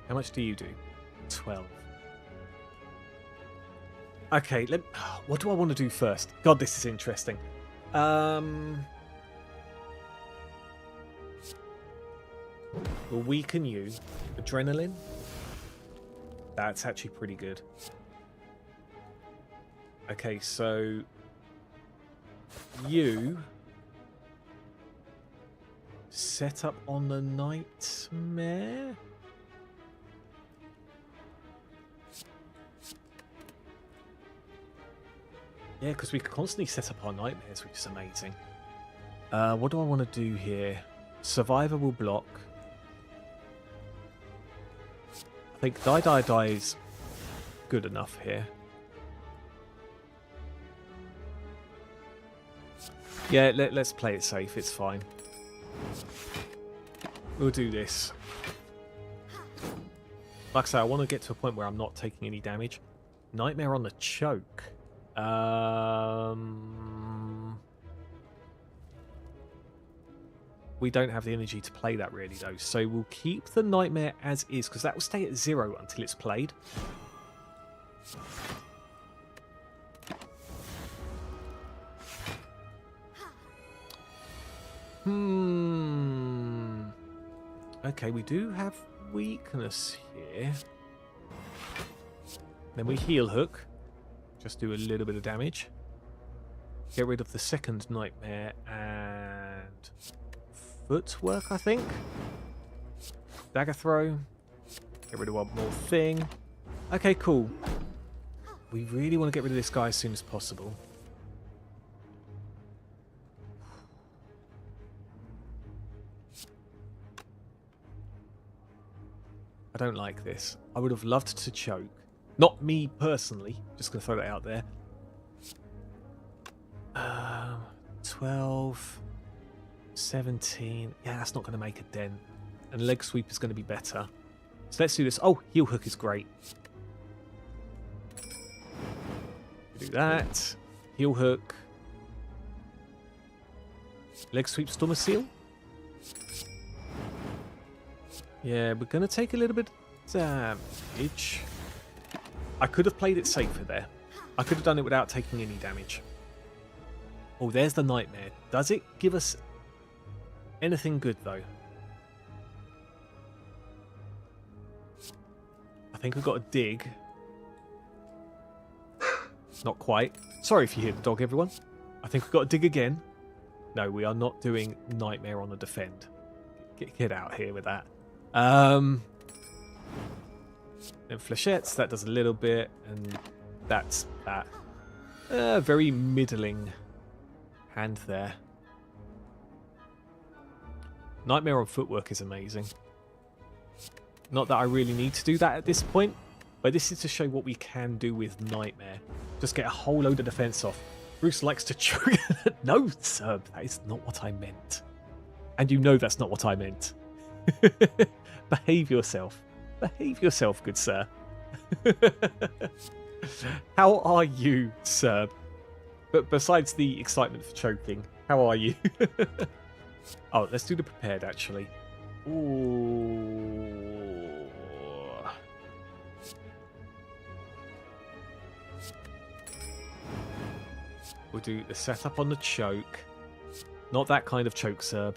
How much do you do? 12. Okay, what do I want to do first? God, this is interesting. We'll weaken you. Adrenaline. That's actually pretty good. Okay, so you set up on the Nightmare. Yeah, because we can constantly set up our Nightmares, which is amazing. What do I want to do here? Survivor will block. I think Die is good enough here. Yeah, let's play it safe. It's fine. We'll do this. Like I say, I want to get to a point where I'm not taking any damage. Nightmare on the choke. We don't have the energy to play that really though, so we'll keep the Nightmare as is because that will stay at 0 until it's played. Okay, we do have weakness here. Then we heal hook. Just do a little bit of damage. Get rid of the second Nightmare and footwork, I think. Dagger throw. Get rid of one more thing. Okay, cool. We really want to get rid of this guy as soon as possible. I don't like this. I would have loved to choke. Not me personally. Just going to throw that out there. 12, 17. Yeah, that's not going to make a dent. And leg sweep is going to be better. So let's do this. Oh, heel hook is great. Do that. Heel hook. Leg sweep, Stormer Seal. Yeah, we're going to take a little bit of damage. I could have played it safer there. I could have done it without taking any damage. Oh, there's the Nightmare. Does it give us anything good, though? I think we've got a dig. Not quite. Sorry if you hear the dog, everyone. I think we've got to dig again. No, we are not doing Nightmare on the defend. Get out here with that. Then flechettes, that does a little bit, and that's that. Very middling hand there. Nightmare on footwork is amazing. Not that I really need to do that at this point, but this is to show what we can do with Nightmare. Just get a whole load of defense off. Bruce likes to choke. No, sir, that is not what I meant. And you know that's not what I meant. Behave yourself. Behave yourself, good sir. How are you, sir? But besides the excitement for choking, how are you? Oh, let's do the prepared, actually. Ooh. We'll do the setup on the choke. Not that kind of choke, Serb.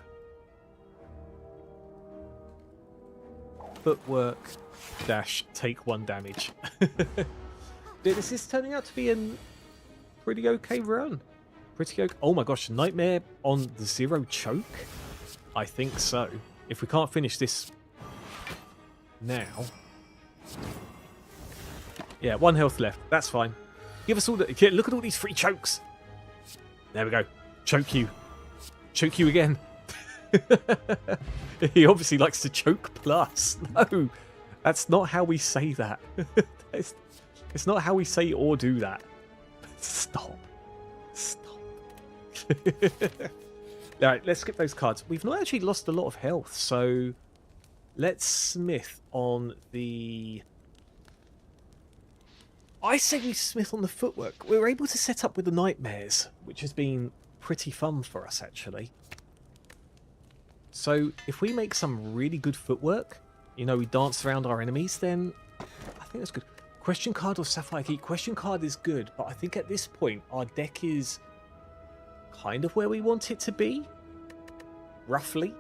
Footwork dash take 1 damage. This is turning out to be a pretty okay run. Pretty okay. Oh my gosh, Nightmare on the 0 choke? I think so. If we can't finish this now. Yeah, 1 health left. That's fine. Give us all the... Look at all these free chokes. There we go. Choke you. Choke you again. He obviously likes to choke plus. No, that's not how we say that. It's not how we say or do that. Stop. Stop. Alright, let's skip those cards. We've not actually lost a lot of health, so let's smith on the... I say we smith on the footwork. We were able to set up with the Nightmares, which has been pretty fun for us, actually. So if we make some really good footwork, you know, we dance around our enemies, then I think that's good. Question card or Sapphire Key? Question card is good, but I think at this point our deck is kind of where we want it to be, roughly.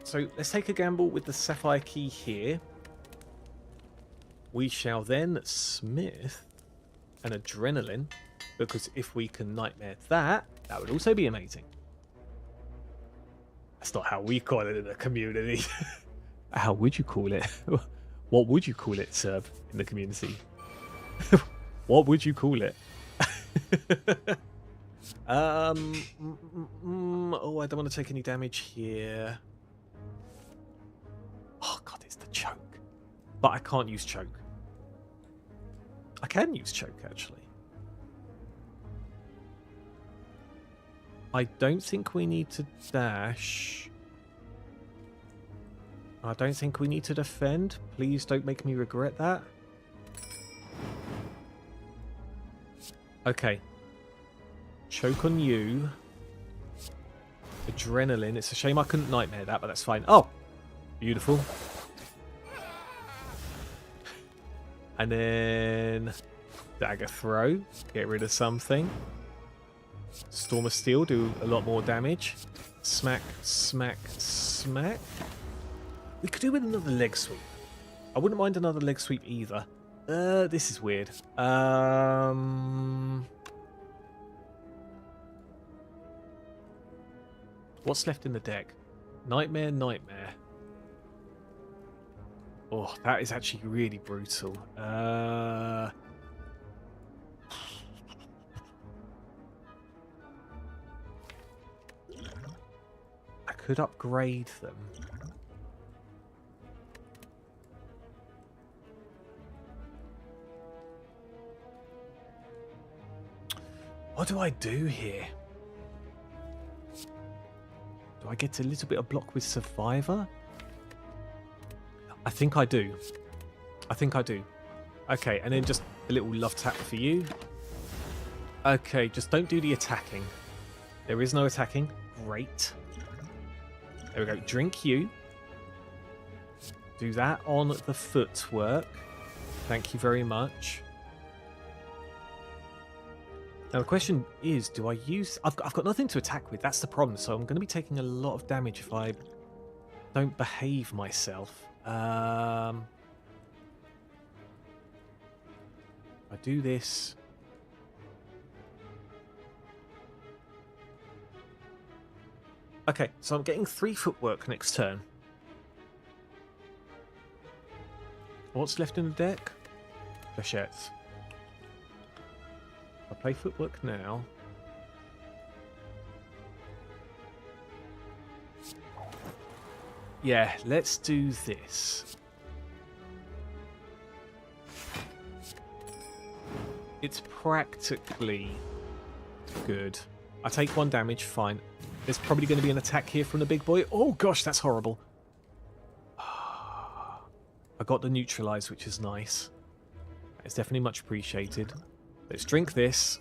So let's take a gamble with the Sapphire Key here. We shall then smith an Adrenaline, because if we can Nightmare that, that would also be amazing. That's not how we call it in the community. How would you call it? What would you call it, Serb, in the community? What would you call it? Oh, I don't want to take any damage here. Oh, God, it's the choke. But I can't use choke. I can use choke, actually. I don't think we need to dash. I don't think we need to defend. Please don't make me regret that. Okay. Choke on you. Adrenaline. It's a shame I couldn't Nightmare that, but that's fine. Oh! Beautiful. And then... Dagger throw. Get rid of something. Storm of Steel. Do a lot more damage. Smack, smack, smack. We could do with another leg sweep. I wouldn't mind another leg sweep either. This is weird. What's left in the deck? Nightmare, Nightmare. Oh, that is actually really brutal. I could upgrade them. What do I do here? Do I get a little bit of block with Survivor? I think I do. I think I do. Okay, and then just a little love tap for you. Okay, just don't do the attacking. There is no attacking. Great. There we go. Drink you. Do that on the footwork. Thank you very much. Now the question is, do I use... I've got nothing to attack with. That's the problem. So I'm going to be taking a lot of damage if I don't behave myself. I do this. Okay, so I'm getting 3 footwork next turn. What's left in the deck? Flechettes. I play footwork now. Yeah, let's do this. It's practically good. I take 1 damage, fine. There's probably going to be an attack here from the big boy. Oh gosh, that's horrible. I got the neutralize, which is nice. It's definitely much appreciated. Let's drink this.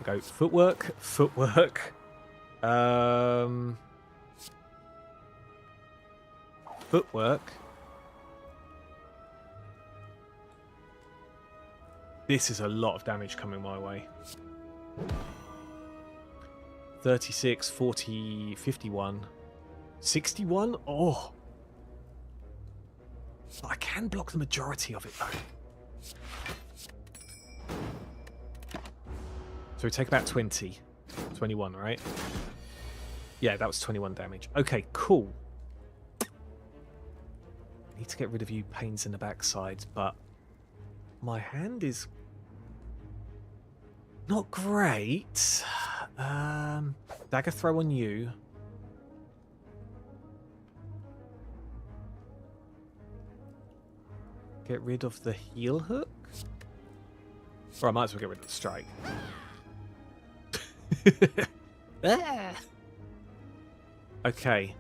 Go footwork, footwork. Footwork. This is a lot of damage coming my way. 36, 40, 51, 61. Oh. I can block the majority of it though. So we take about 20. 21, right? Yeah, that was 21 damage. Okay, cool. Need to get rid of you pains in the backside, but my hand is not great. Dagger throw on you. Get rid of the heel hook? Or I might as well get rid of the strike. Okay.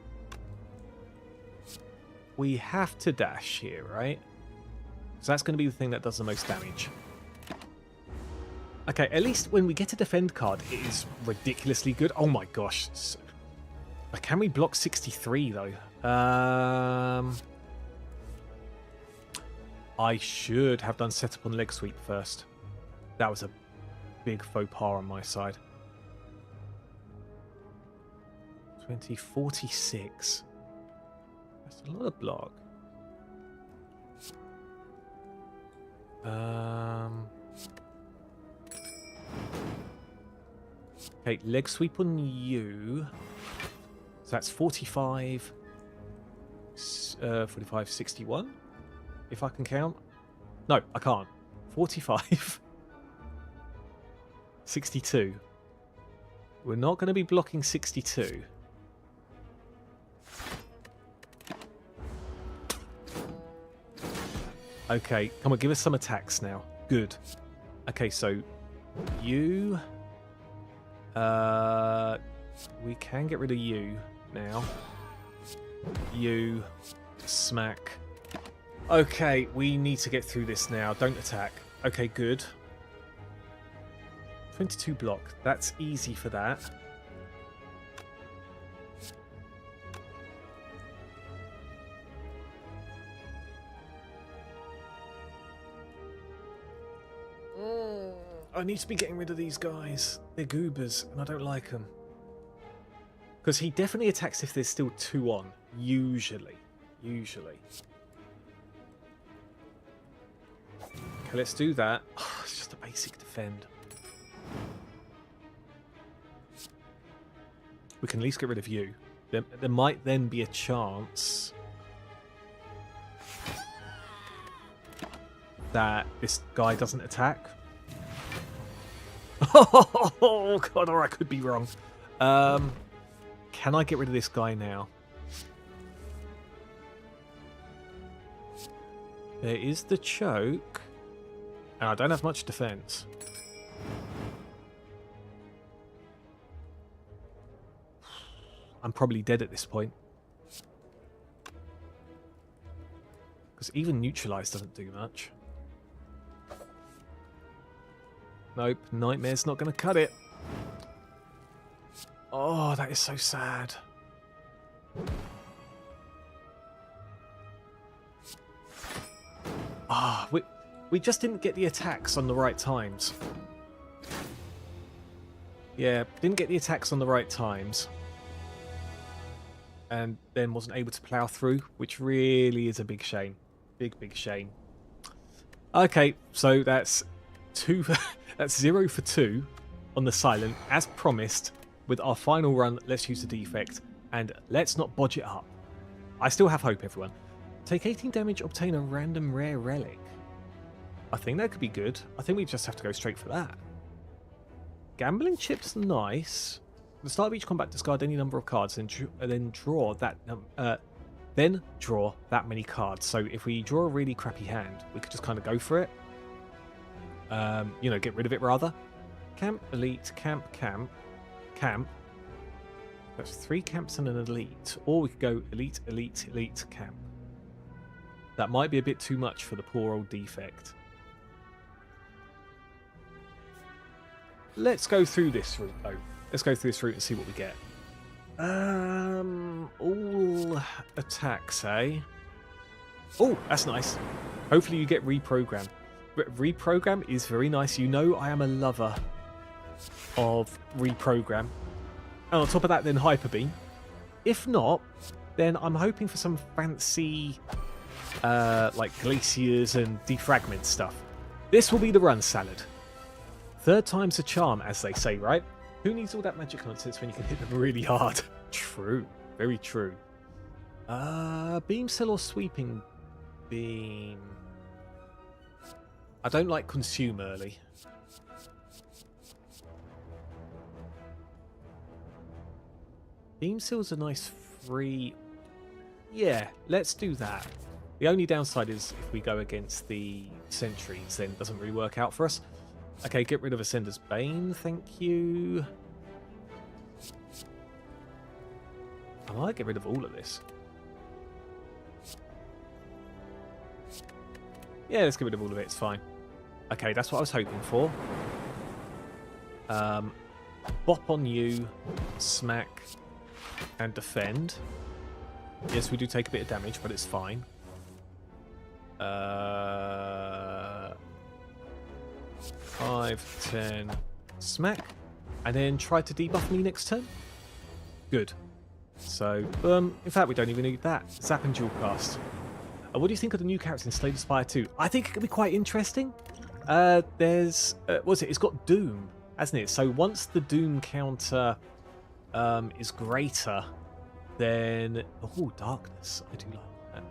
We have to dash here, right? So that's going to be the thing that does the most damage. Okay, at least when we get a defend card, it is ridiculously good. Oh my gosh. Can we block 63 though? I should have done setup on leg sweep first. That was a big faux pas on my side. 20, 46. That's a lot of block. Okay, leg sweep on you. So that's 45, 45, 61, if I can count. No, I can't. 45, 62. We're not going to be blocking 62. Okay, come on, give us some attacks now. Good. Okay, so you... we can get rid of you now. You... Smack. Okay, we need to get through this now. Don't attack. Okay, good. 22 block. That's easy for that. I need to be getting rid of these guys. They're goobers, and I don't like them. Because he definitely attacks if there's still 2 on. Usually. Usually. Okay, let's do that. Oh, it's just a basic defend. We can at least get rid of you. There might then be a chance that this guy doesn't attack. Oh god, or I could be wrong. Can I get rid of this guy now? There is the choke. And I don't have much defense. I'm probably dead at this point. Because even neutralize doesn't do much. Nope, Nightmare's not going to cut it. Oh, that is so sad. Ah, we just didn't get the attacks on the right times. Yeah, didn't get the attacks on the right times. And then wasn't able to plough through, which really is a big shame. Big shame. Okay, so that's that's 0 for 2 on the silent, as promised. With our final run, let's use the defect, and let's not bodge it up. I still have hope, everyone. Take 18 damage, obtain a random rare relic. I think that could be good. I think we just have to go straight for that. Gambling chip's nice. At the start of each combat, discard any number of cards, and then draw that. Then draw that many cards. So if we draw a really crappy hand, we could just kind of go for it. You know, get rid of it rather. Camp, elite, camp. That's 3 camps and an elite. Or we could go elite, camp. That might be a bit too much for the poor old defect. Let's go through this route though. Let's go through this route and see what we get. All attacks, eh? Oh, that's nice. Hopefully you get reprogram. Reprogram is very nice. You know I am a lover of reprogram. And on top of that, then hyper beam. If not, then I'm hoping for some fancy like glaciers and defragment stuff. This will be the run, Salad. Third time's a charm, as they say, right? Who needs all that magic nonsense when you can hit them really hard? True. Very true. Beam cell or sweeping beam? I don't like consume early. Beam cell's a nice free... Yeah, let's do that. The only downside is if we go against the sentries, then it doesn't really work out for us. Okay, get rid of Ascender's Bane, thank you. I might get rid of all of this. Yeah, let's get rid of all of it, it's fine. Okay, that's what I was hoping for. Bop on you, smack, and defend. Yes, we do take a bit of damage, but it's fine. 5, 10, smack, and then try to debuff me next turn. Good. So, in fact, we don't even need that. Zap and dual cast. What do you think of the new character in Slay the Spire 2? I think it could be quite interesting. There's, what's it? It's got Doom, hasn't it? So once the Doom counter is greater, then Darkness. I do like that.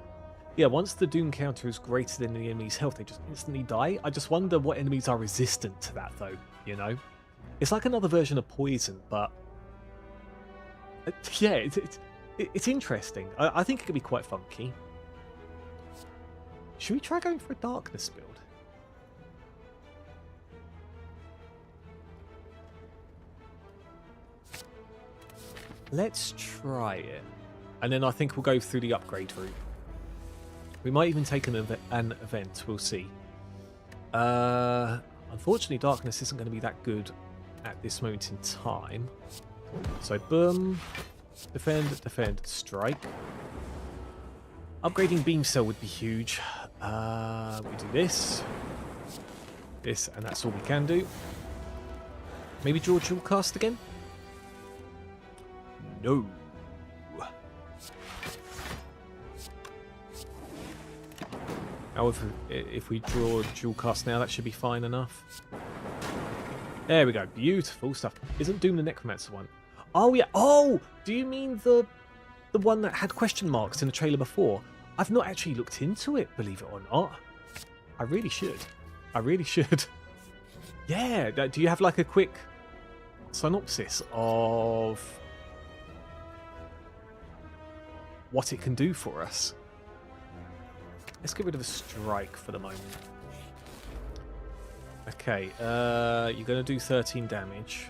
Yeah, once the Doom counter is greater than the enemy's health, they just instantly die. I just wonder what enemies are resistant to that, though. You know, it's like another version of Poison, but yeah, it's interesting. I think it could be quite funky. Should we try going for a Darkness build? Let's try it. And then I think we'll go through the upgrade route. We might even take an event. We'll see. Unfortunately, Darkness isn't going to be that good at this moment in time. So, boom. Defend, strike. Upgrading Beam Cell would be huge. We do this, and that's all we can do. Maybe draw dual cast again? No. Now, if we draw dual cast now, that should be fine enough. There we go. Beautiful stuff. Isn't Doom the Necromancer one? Oh, yeah. Oh, do you mean the one that had question marks in the trailer before? I've not actually looked into it, believe it or not. I really should. Yeah, do you have like a quick synopsis of what it can do for us? Let's get rid of a strike for the moment. Okay, you're going to do 13 damage.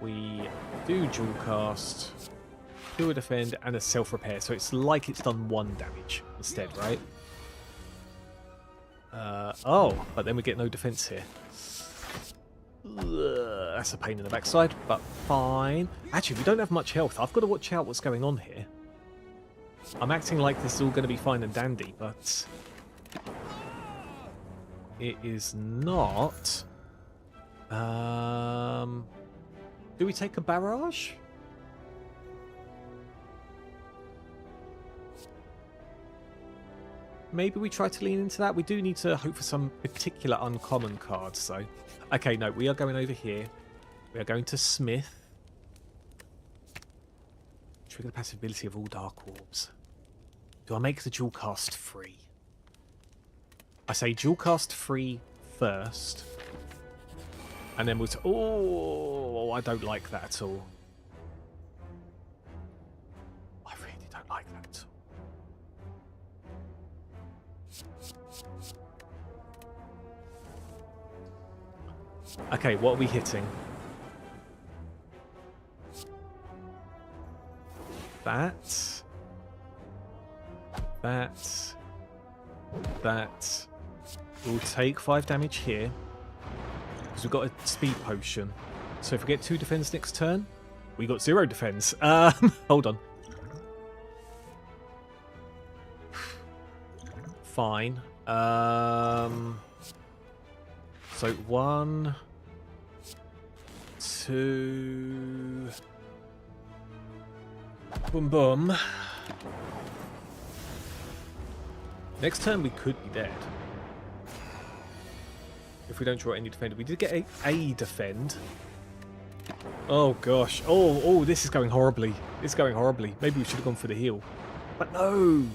we do dual cast, do a defend, and a self-repair. So it's like it's done 1 damage instead, right? Oh, but then we get no defense here. Ugh, that's a pain in the backside, but fine. Actually, we don't have much health. I've got to watch out what's going on here. I'm acting like this is all going to be fine and dandy, but it is not. Do we take a barrage? Maybe we try to lean into that. We do need to hope for some particular uncommon cards, though. Okay, no, we are going over here. We are going to Smith. Trigger the passive ability of all dark orbs. Do I make the dual cast free? I say dual cast free first. And then we'll... Oh, I don't like that at all. I really don't like that at all. Okay, what are we hitting? That. We'll take 5 damage here. Because we've got a speed potion. So if we get 2 defense next turn, we got 0 defense. Hold on. Fine. So 1, 2. Boom, boom. Next turn we could be dead. If we don't draw any defender. We did get a defend. Oh gosh. Oh, this is going horribly. It's going horribly. Maybe we should have gone for the heal. But no.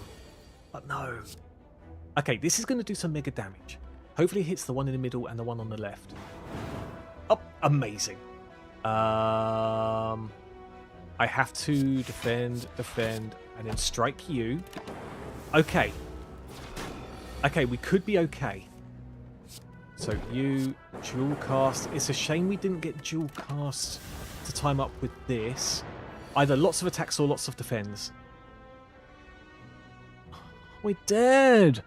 Okay, this is going to do some mega damage. Hopefully it hits the one in the middle and the one on the left. Oh, amazing. I have to defend, and then strike you. Okay. Okay, we could be okay. So you dual cast. It's a shame we didn't get dual cast to time up with this. Either lots of attacks or lots of defense. We're dead.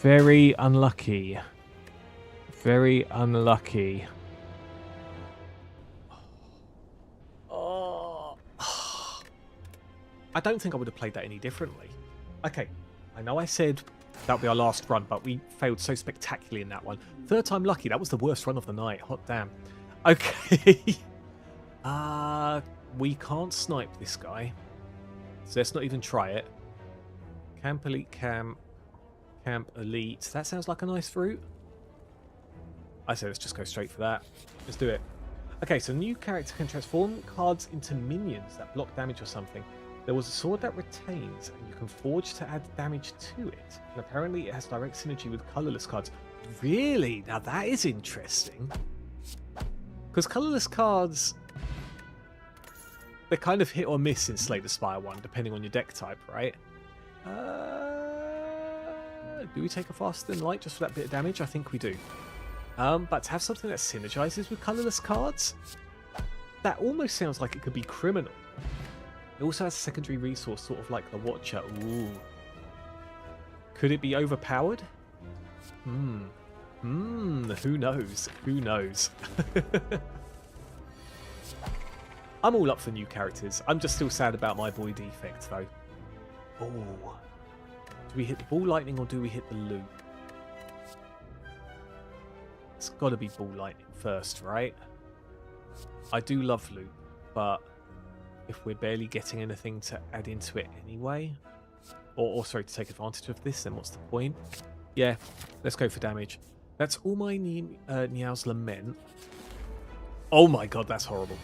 Very unlucky. Very unlucky. Oh. I don't think I would have played that any differently. Okay, I know I said that would be our last run, but we failed so spectacularly in that one. 3rd time lucky, that was the worst run of the night. Hot damn. Okay. We can't snipe this guy. So let's not even try it. Camp Elite Camp. Camp Elite. That sounds like a nice route. I say let's just go straight for that. Let's do it. Okay, so new character can transform cards into minions that block damage or something. There was a sword that retains, and you can forge to add damage to it. And apparently it has direct synergy with colourless cards. Really? Now that is interesting. Because colourless cards, they're kind of hit or miss in Slay the Spire 1, depending on your deck type, right? Do we take a faster than light just for that bit of damage? I think we do. But to have something that synergizes with colourless cards, that almost sounds like it could be criminal. It also has a secondary resource, sort of like the Watcher. Ooh. Could it be overpowered? Who knows? Who knows? I'm all up for new characters. I'm just still sad about my boy Defect, though. Oh. Do we hit the ball lightning or do we hit the loop? It's got to be ball lightning first, right? I do love loop, but if we're barely getting anything to add into it anyway, or sorry, to take advantage of this, then what's the point? Yeah, let's go for damage. That's all my Niao's Lament. Oh my god, that's horrible.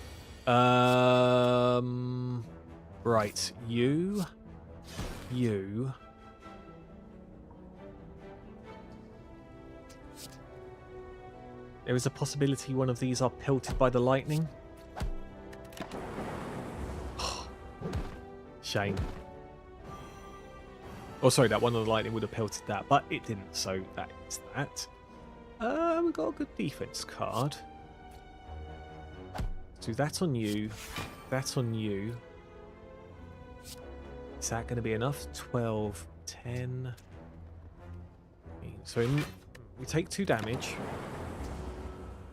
Right, you. There is a possibility one of these are pelted by the lightning. Shame. Oh, sorry, that one on the lightning would have pelted that, but it didn't, so that is that. We've got a good defense card. So that on you. That on you. Is that going to be enough? 12, 10. So we take 2 damage.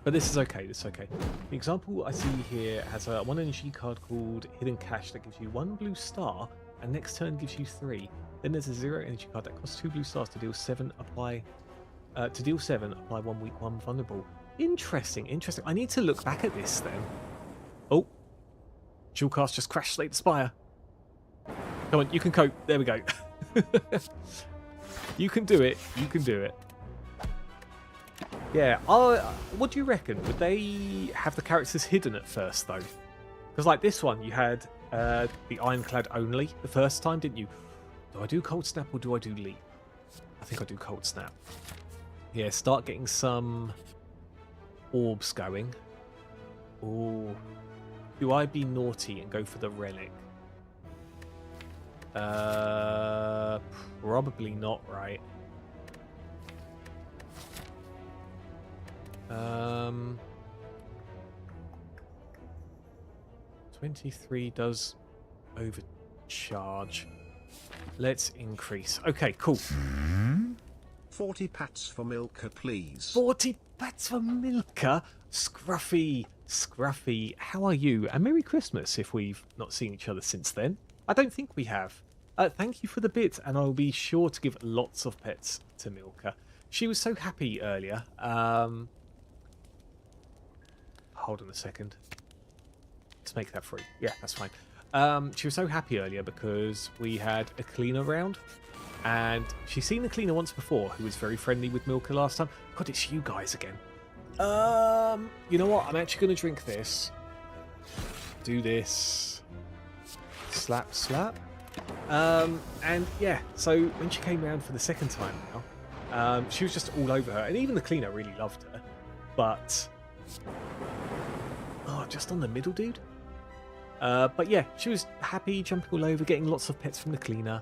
But this is okay, this is okay. The example I see here has a 1 energy card called Hidden Cache that gives you 1 blue star, and next turn gives you 3. Then there's a 0 energy card that costs 2 blue stars to deal 7, apply 1 weak, 1 vulnerable. Interesting, interesting. I need to look back at this then. Oh. Dual cast just crashed Slate the Spire. Come on, you can cope. There we go. You can do it. You can do it. Yeah, what do you reckon? Would they have the characters hidden at first, though? Because, like, this one, you had the Ironclad only the first time, didn't you? Do I do Cold Snap or do I do Leap? I think I do Cold Snap. Yeah, start getting some orbs going. Ooh. Do I be naughty and go for the Relic? Probably not, right? 23 does overcharge. Let's increase. Okay, cool. 40 pats for Milka, please. 40 pats for Milka? Scruffy, Scruffy, how are you? And Merry Christmas if we've not seen each other since then. I don't think we have. Thank you for the bit, and I'll be sure to give lots of pets to Milka. She was so happy earlier. Hold on a second. Let's make that free. Yeah, that's fine. She was so happy earlier because we had a cleaner round, and she's seen the cleaner once before who was very friendly with Milka last time. God, it's you guys again. You know what? I'm actually going to drink this. Do this. Slap, slap. And yeah, so when she came round for the second time now, she was just all over her, and even the cleaner really loved her. But just on the middle, dude. But yeah, she was happy, jumping all over, getting lots of pets from the cleaner.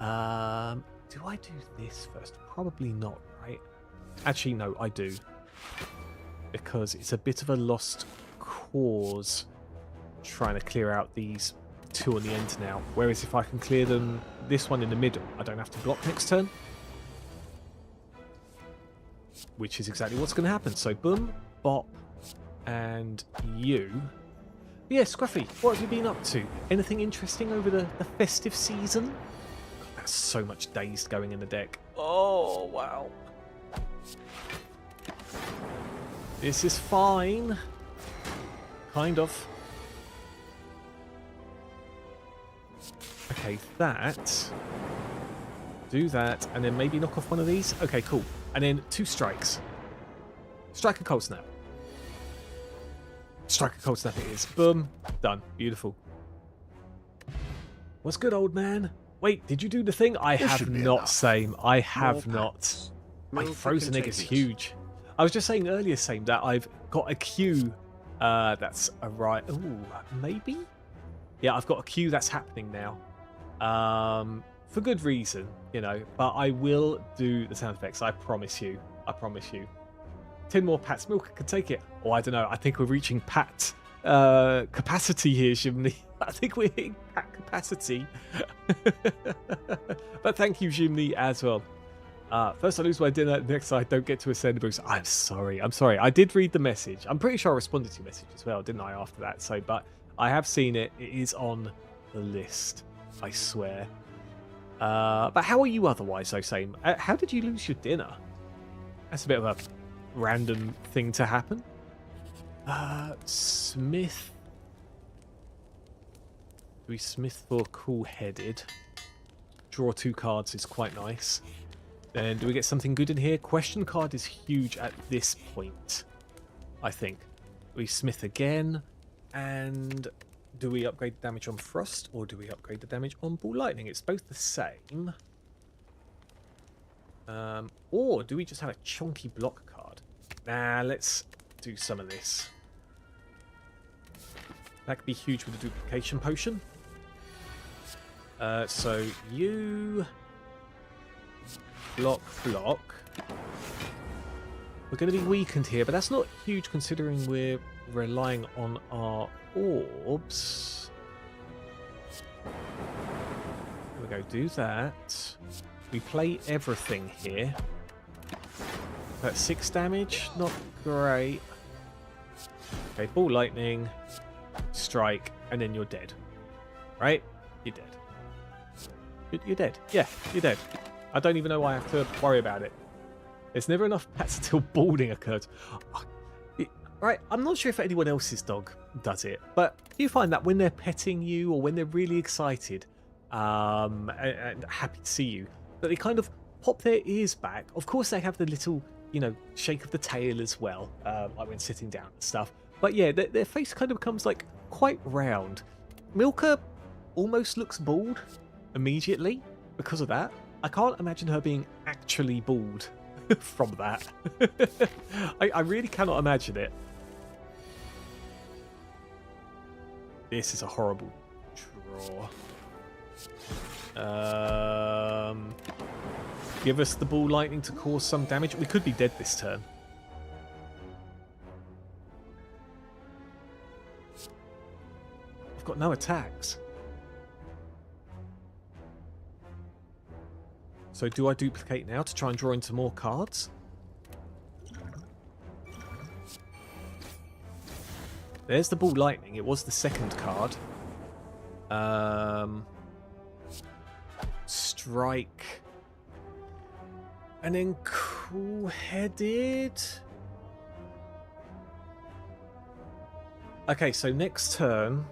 Do I do this first? Probably not, right? Actually, no, I do. Because it's a bit of a lost cause trying to clear out these 2 on the end now. Whereas if I can clear them, this one in the middle, I don't have to block next turn. Which is exactly what's going to happen. So boom, bop, and you. But yeah, Scruffy, what have you been up to? Anything interesting over the festive season? God, that's so much dazed going in the deck. Oh, wow. This is fine. Kind of. Okay, that. Do that, and then maybe knock off one of these. Okay, cool. And then 2 strikes. Strike a Cold Snap. Strike a Cold Snap it is. Boom. Done. Beautiful. What's good, old man? Wait, did you do the thing? I have not, Same. I have not. My frozen egg is huge. I was just saying earlier, Same, that I've got a queue that's right. Ooh, maybe? Yeah, I've got a queue that's happening now. For good reason, you know. But I will do the sound effects. I promise you. I promise you. 10 more pats. Milk can take it. Oh, I don't know. I think we're reaching pat capacity here, Jimny. I think we're hitting pat capacity. But thank you, Jimny, as well. First I lose my dinner, next I don't get to ascend the boost. I'm sorry. I'm sorry. I did read the message. I'm pretty sure I responded to your message as well, didn't I, after that? So, but I have seen it. It is on the list. I swear. But how are you otherwise, though, Same? How did you lose your dinner? That's a bit of a random thing to happen. Smith. Do we Smith for cool-headed? Draw 2 cards is quite nice. Then do we get something good in here? Question card is huge at this point, I think. We Smith again. And do we upgrade the damage on Frost or do we upgrade the damage on Ball Lightning? It's both the same. Or do we just have a chunky block card? Nah, let's do some of this. That could be huge with a duplication potion. So you block, block. We're going to be weakened here, but that's not huge considering we're relying on our orbs. There we go, do that. We play everything here. That's 6 damage, not great. Okay, ball lightning, strike, and then you're dead. Right? You're dead. You're dead. Yeah, you're dead. I don't even know why I have to worry about it. There's never enough pets until balding occurs. Right, I'm not sure if anyone else's dog does it, but you find that when they're petting you or when they're really excited and happy to see you, that they kind of pop their ears back. Of course, they have the little, shake of the tail as well, like when sitting down and stuff. But yeah, their face kind of becomes like quite round. Milka almost looks bald immediately because of that. I can't imagine her being actually bald from that. I really cannot imagine it. This is a horrible draw. Give us the ball lightning to cause some damage. We could be dead this turn. I've got no attacks. So do I duplicate now to try and draw into more cards? There's the ball lightning. It was the second card. Strike. And then cool-headed. Okay, so next turn...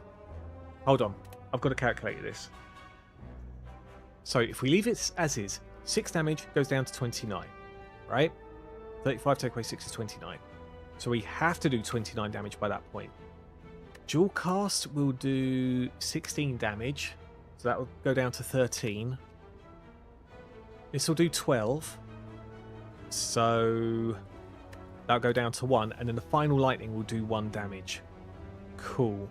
Hold on. I've got to calculate this. So if we leave it as is, 6 damage goes down to 29, right? 35 take away 6 is 29. So we have to do 29 damage by that point. Dual cast will do 16 damage, so that will go down to 13. This will do 12, so that'll go down to 1, and then the final lightning will do 1 damage. Cool.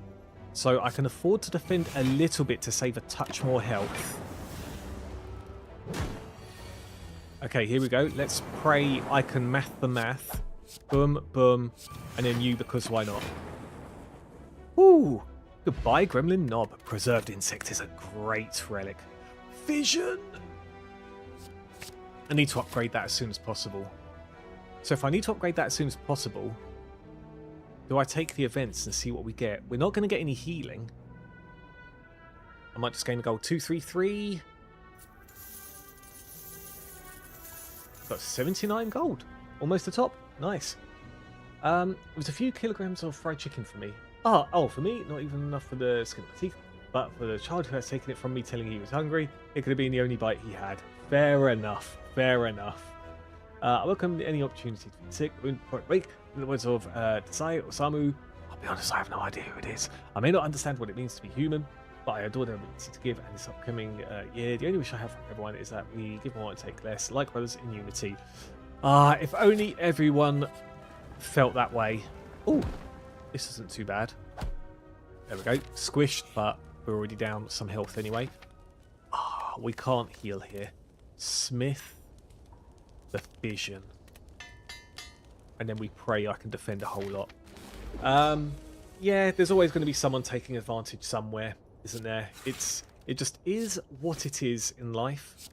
So I can afford to defend a little bit to save a touch more health. Okay, here we go. Let's pray I can math the math. Boom, boom, and then you, because why not? Ooh! Goodbye, Gremlin Knob. Preserved insect is a great relic. Vision! I need to upgrade that as soon as possible. So if I need to upgrade that as soon as possible, do I take the events and see what we get? We're not going to get any healing. I might just gain a gold 2, 3, 3. Got 79 gold. Almost the top. Nice. It was a few kilograms of fried chicken for me. Oh, for me, not even enough for the skin of my teeth. But for the child who has taken it from me telling he was hungry, it could have been the only bite he had. Fair enough. Fair enough. I welcome any opportunity to be sick, wound, wake. In the words of Desai or Samu, I'll be honest, I have no idea who it is. I may not understand what it means to be human, but I adore their ability to give, and this upcoming year, the only wish I have for everyone is that we give more and take less, like brothers in unity. If only everyone felt that way. Oh, this isn't too bad. There we go. Squished, but we're already down some health anyway. We can't heal here. Smith the Vision. And then we pray I can defend a whole lot. Yeah, there's always going to be someone taking advantage somewhere, isn't there? It just is what it is in life.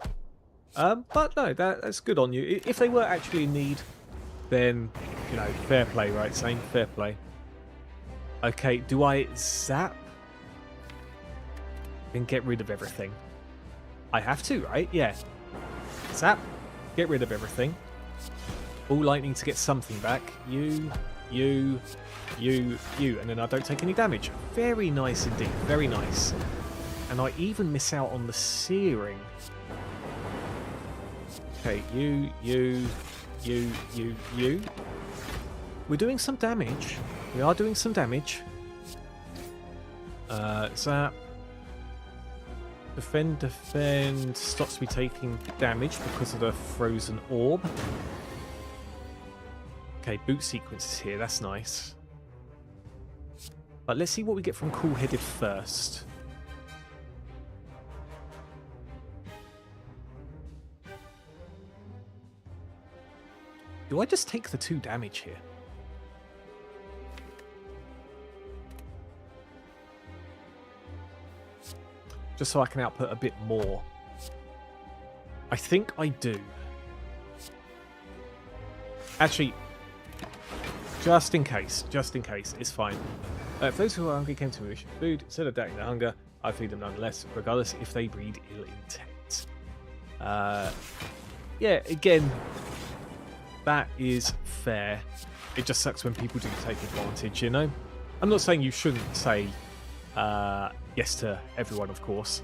But no, that's good on you. If they were actually in need, then, fair play, right, Sane? Fair play. Okay, do I zap? Then get rid of everything. I have to, right? Yeah. Zap. Get rid of everything. All lightning to get something back. You. And then I don't take any damage. Very nice indeed. Very nice. And I even miss out on the searing. Okay, you. We're doing some damage. We are doing some damage. Zap. Defend. Stops me taking damage because of the frozen orb. Okay, boot sequences here. That's nice. But let's see what we get from Cool-Headed first. Do I just take the 2 damage here? Just so I can output a bit more. I think I do. Actually, just in case, it's fine. If those who are hungry came to me wishing food, instead of doubting their hunger, I feed them nonetheless, regardless if they breed ill intent. Yeah, again, that is fair. It just sucks when people do take advantage, you know? I'm not saying you shouldn't say yes to everyone, of course.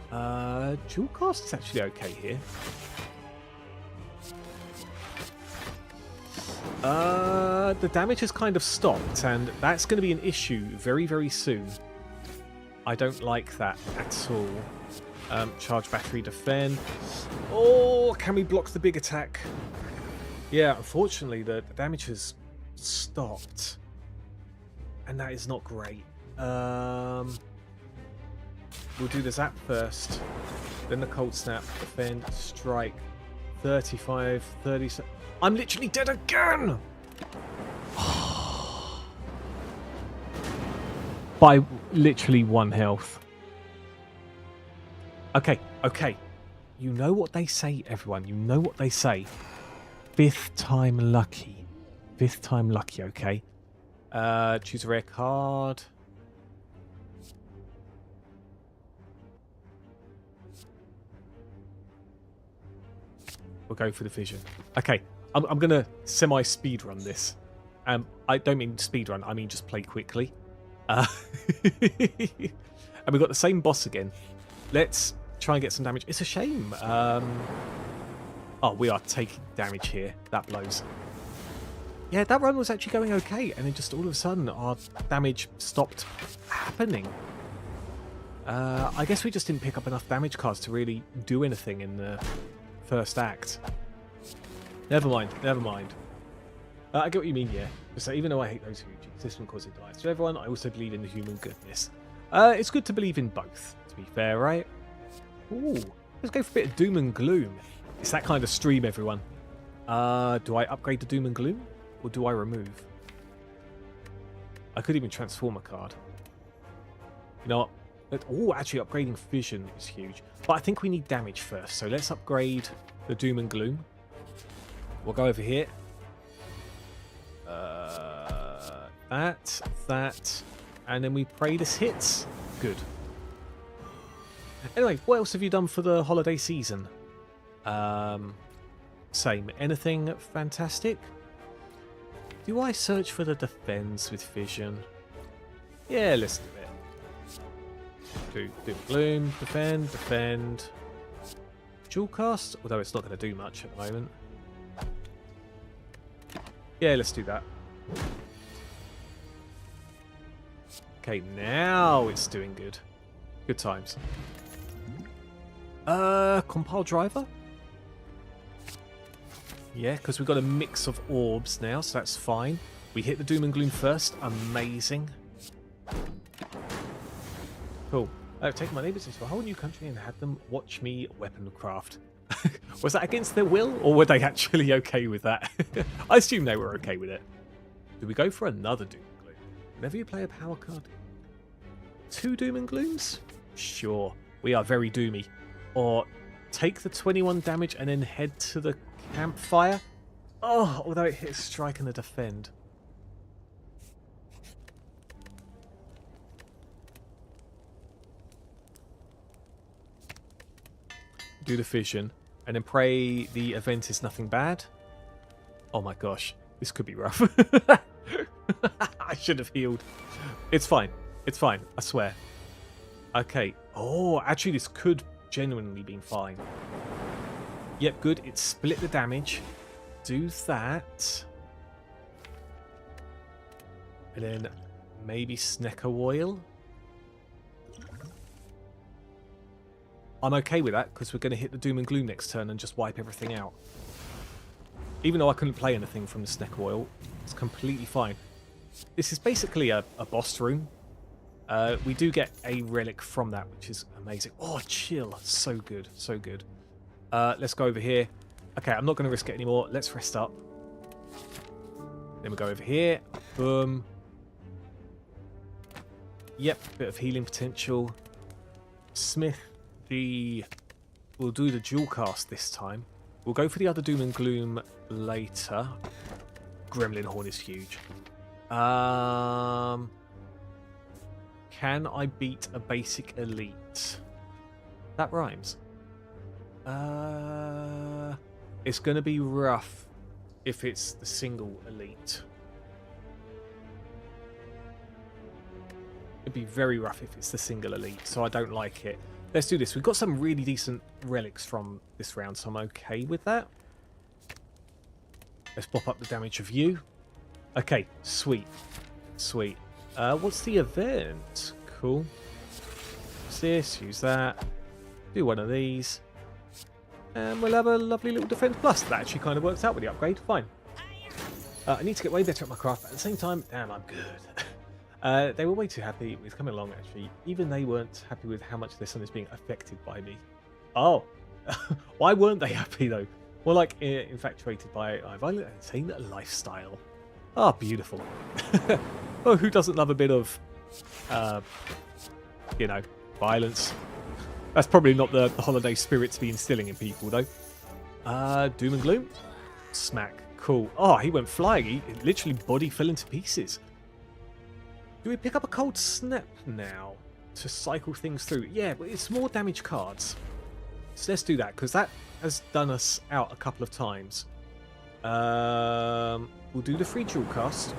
Dual cast is actually okay here. The damage has kind of stopped, and that's going to be an issue very, very soon. I don't like that at all. Charge battery, defend. Oh, can we block the big attack? Yeah, unfortunately, the damage has stopped, and that is not great. We'll do the zap first, then the cold snap, defend, strike, 35, 30. I'm literally dead again! By literally 1 health. Okay. You know what they say, everyone. You know what they say. 5th time lucky. 5th time lucky, okay? Choose a rare card. We'll go for the vision. Okay, I'm going to semi-speed run this. I don't mean speed run, I mean just play quickly. And we've got the same boss again. Let's try and get some damage. It's a shame. Oh, we are taking damage here. That blows. Yeah, that run was actually going okay, and then just all of a sudden our damage stopped happening. I guess we just didn't pick up enough damage cards to really do anything in the first act. Never mind. I get what you mean, yeah. So even though I hate those who exist and cause it dies to everyone, I also believe in the human goodness. It's good to believe in both, to be fair, right? Ooh, let's go for a bit of doom and gloom. It's that kind of stream, everyone. Do I upgrade to doom and gloom, or do I remove? I could even transform a card. You know what? Oh, actually, upgrading vision is huge. But I think we need damage first, so let's upgrade the doom and gloom. We'll go over here. That, and then we pray this hits. Good. Anyway, what else have you done for the holiday season? Same. Anything fantastic? Do I search for the defense with vision? Yeah, let's do it. Do gloom, defend. Dual cast, although it's not going to do much at the moment. Yeah, let's do that. Okay, now it's doing good. Good times. Compile driver? Yeah, because we've got a mix of orbs now, so that's fine. We hit the doom and gloom first. Amazing. Cool. I've taken my neighbours into a whole new country and had them watch me weapon craft. Was that against their will, or were they actually okay with that? I assume they were okay with it. Do we go for another doom and gloom? Whenever you play a power card, 2 doom and glooms? Sure. We are very doomy. Or take the 21 damage and then head to the campfire. Oh, although it hits strike and the defend. Do the vision, and then pray the event is nothing bad. Oh my gosh, this could be rough. I should have healed. It's fine. It's fine, I swear. Okay. Oh, actually this could genuinely be fine. Yep, good. It split the damage. Do that. And then maybe Snecker Oil. I'm okay with that, because we're going to hit the Doom and Gloom next turn and just wipe everything out. Even though I couldn't play anything from the Snecker Oil, it's completely fine. This is basically a boss room. We do get a relic from that, which is amazing. Oh, chill. So good. So good. Let's go over here. Okay, I'm not going to risk it anymore. Let's rest up. Then we go over here. Boom. Yep, bit of healing potential. Smith, we'll do the dual cast this time. We'll go for the other Doom and Gloom later. Gremlin Horn is huge. Can I beat a basic elite? That rhymes. It's going to be rough if it's the single elite. It'd be very rough if it's the single elite, so I don't like it. Let's do this. We've got some really decent relics from this round, so I'm okay with that. Let's pop up the damage of you. Okay, sweet. Sweet. What's the event? Cool. Use this, use that. Do one of these. And we'll have a lovely little defense plus. That actually kind of works out with the upgrade. Fine. I need to get way better at my craft, but at the same time, damn, I'm good. They were way too happy with coming along, actually. Even they weren't happy with how much their son is being affected by me. Oh. Why weren't they happy, though? More like infatuated by a violent and insane lifestyle. Ah, beautiful. Oh, who doesn't love a bit of, you know, violence? That's probably not the holiday spirit to be instilling in people, though. Doom and Gloom. Smack. Cool. Oh, he went flying. He literally body fell into pieces. Do we pick up a cold snap now to cycle things through? Yeah, but it's more damage cards. So let's do that, because that has done us out a couple of times. We'll do the free dual cast.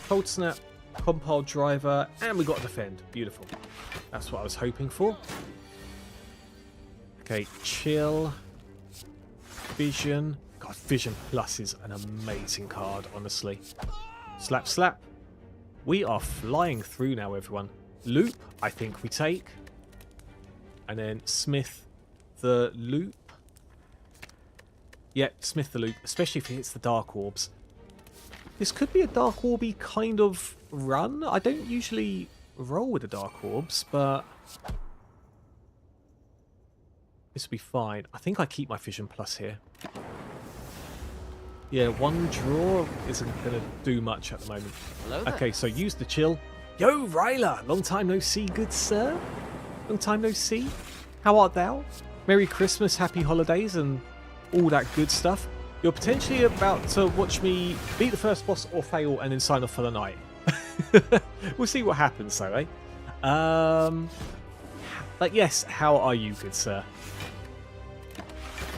Cold snap, compile driver, and we got to defend. Beautiful. That's what I was hoping for. Okay, chill. Vision. God, Vision Plus is an amazing card, honestly. Slap, slap. We are flying through now, everyone. Loop, I think we take. And then Smith the Loop. Yeah, Smith the Loop, especially if he hits the Dark Orbs. This could be a Dark Orby kind of run. I don't usually roll with the Dark Orbs, but this will be fine. I think I keep my Vision Plus here. Yeah, one draw isn't going to do much at the moment. Okay, so use the chill. Yo, Ryla! Long time no see, good sir. Long time no see. How art thou? Merry Christmas, happy holidays, and all that good stuff. You're potentially about to watch me beat the first boss or fail and then sign off for the night. We'll see what happens, though, eh? But yes, how are you, good sir?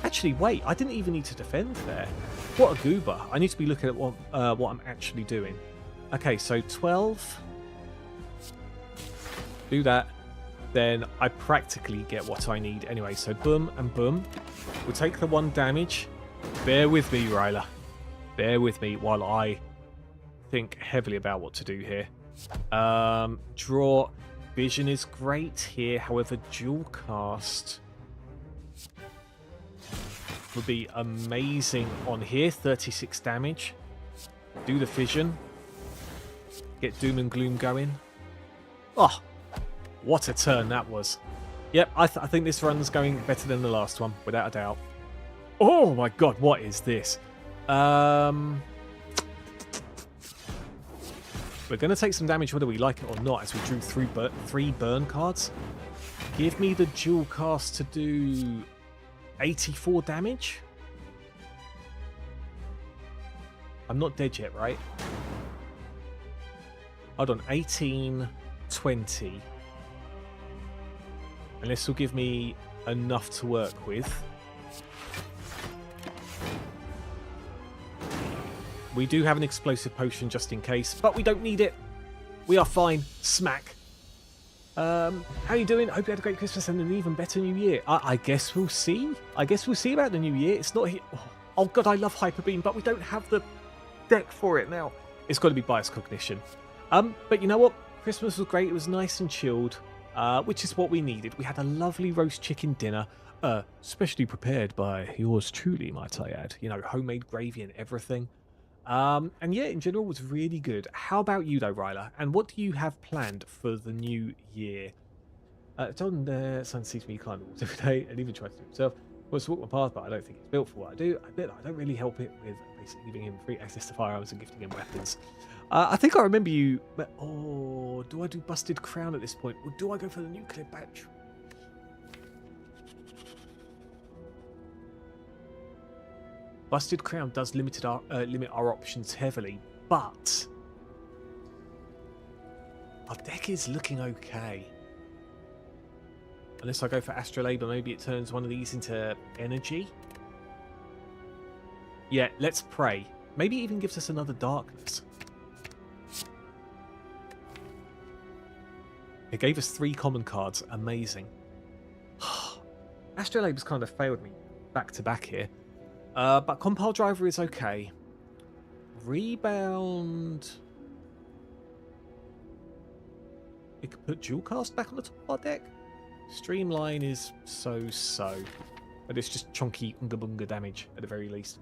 Actually, wait, I didn't even need to defend there. What a goober. I need to be looking at what I'm actually doing. Okay, so 12. Do that. Then I practically get what I need anyway. So boom and boom. We'll take the 1 damage. Bear with me, Ryla. Bear with me while I think heavily about what to do here. Draw. Vision is great here. However, dual cast would be amazing on here. 36 damage. Do the Vision. Get Doom and Gloom going. Oh, what a turn that was. Yep, I think this run's going better than the last one, without a doubt. Oh my god, what is this? We're going to take some damage whether we like it or not, as we drew 3 burn cards. Give me the dual cast to do 84 damage. I'm not dead yet, right? Hold on, 18, 20. And this will give me enough to work with. We do have an explosive potion just in case, but we don't need it. We are fine. Smack. How are you doing? I hope you had a great Christmas and an even better New Year. I guess we'll see. I guess we'll see about the New Year. It's not here. Oh god, I love Hyper Beam, but we don't have the deck for it now. It's got to be Bias Cognition. But you know what? Christmas was great. It was nice and chilled, which is what we needed. We had a lovely roast chicken dinner, specially prepared by yours truly, might I add. You know, homemade gravy and everything. And yeah, in general, it was really good. How about you, though, Ryla? And what do you have planned for the new year? John, son sees me climb walls every day and even tries to do himself. wants to walk my path, but I don't think it's built for what I do. I don't really help it with basically giving him free access to firearms and gifting him weapons. I think I remember you... Oh, do I do Busted Crown at this point? Or do I go for the nuclear battery? Busted Crown does limit our options heavily, but our deck is looking okay. Unless I go for Astrolabe, maybe it turns one of these into energy. Yeah, let's pray. Maybe it even gives us another darkness. It gave us 3 common cards. Amazing. Astrolabe has kind of failed me back to back here. But Compile Driver is okay. Rebound. It could put Dual Cast back on the top of our deck. Streamline is so-so. But it's just chunky unga bunga damage at the very least.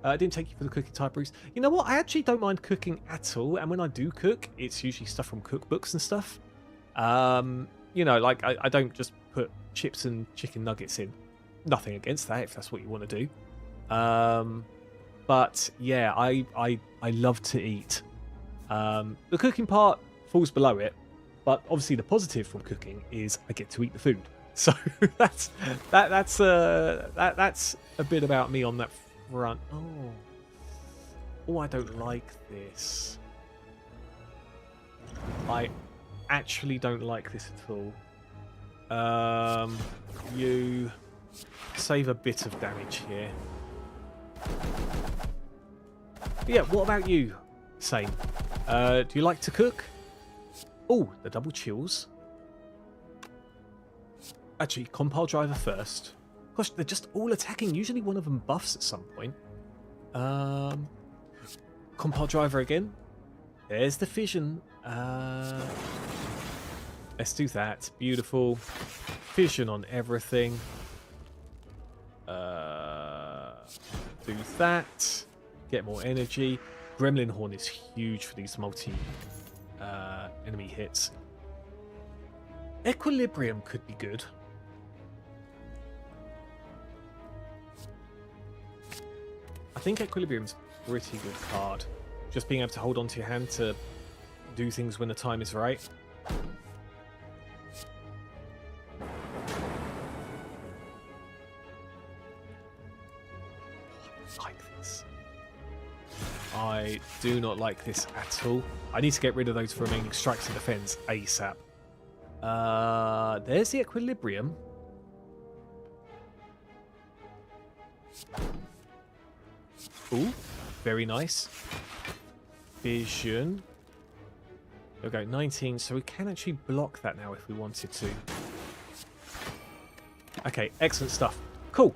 I didn't take you for the cooking type, Bruce. You know what? I actually don't mind cooking at all. And when I do cook, it's usually stuff from cookbooks and stuff. You know, like I don't just put chips and chicken nuggets in. Nothing against that if that's what you want to do. But yeah, I love to eat. The cooking part falls below it, but obviously the positive from cooking is I get to eat the food. So that's a bit about me on that front. Oh, I don't like this. I actually don't like this at all. You save a bit of damage here. But yeah, what about you? Same. Do you like to cook? Oh, the double chills. Actually, Compile Driver first. Gosh, they're just all attacking. Usually one of them buffs at some point. Compile Driver again. There's the fission. Let's do that. Beautiful. Fission on everything. Do that. Get more energy. Gremlin Horn is huge for these enemy hits. Equilibrium could be good. I think Equilibrium's a pretty good card. Just being able to hold on to your hand to do things when the time is right. I do not like this at all. I need to get rid of those remaining strikes and defense ASAP. There's the Equilibrium. Ooh, very nice. Vision. We'll go 19, so we can actually block that now if we wanted to. Okay, excellent stuff. Cool.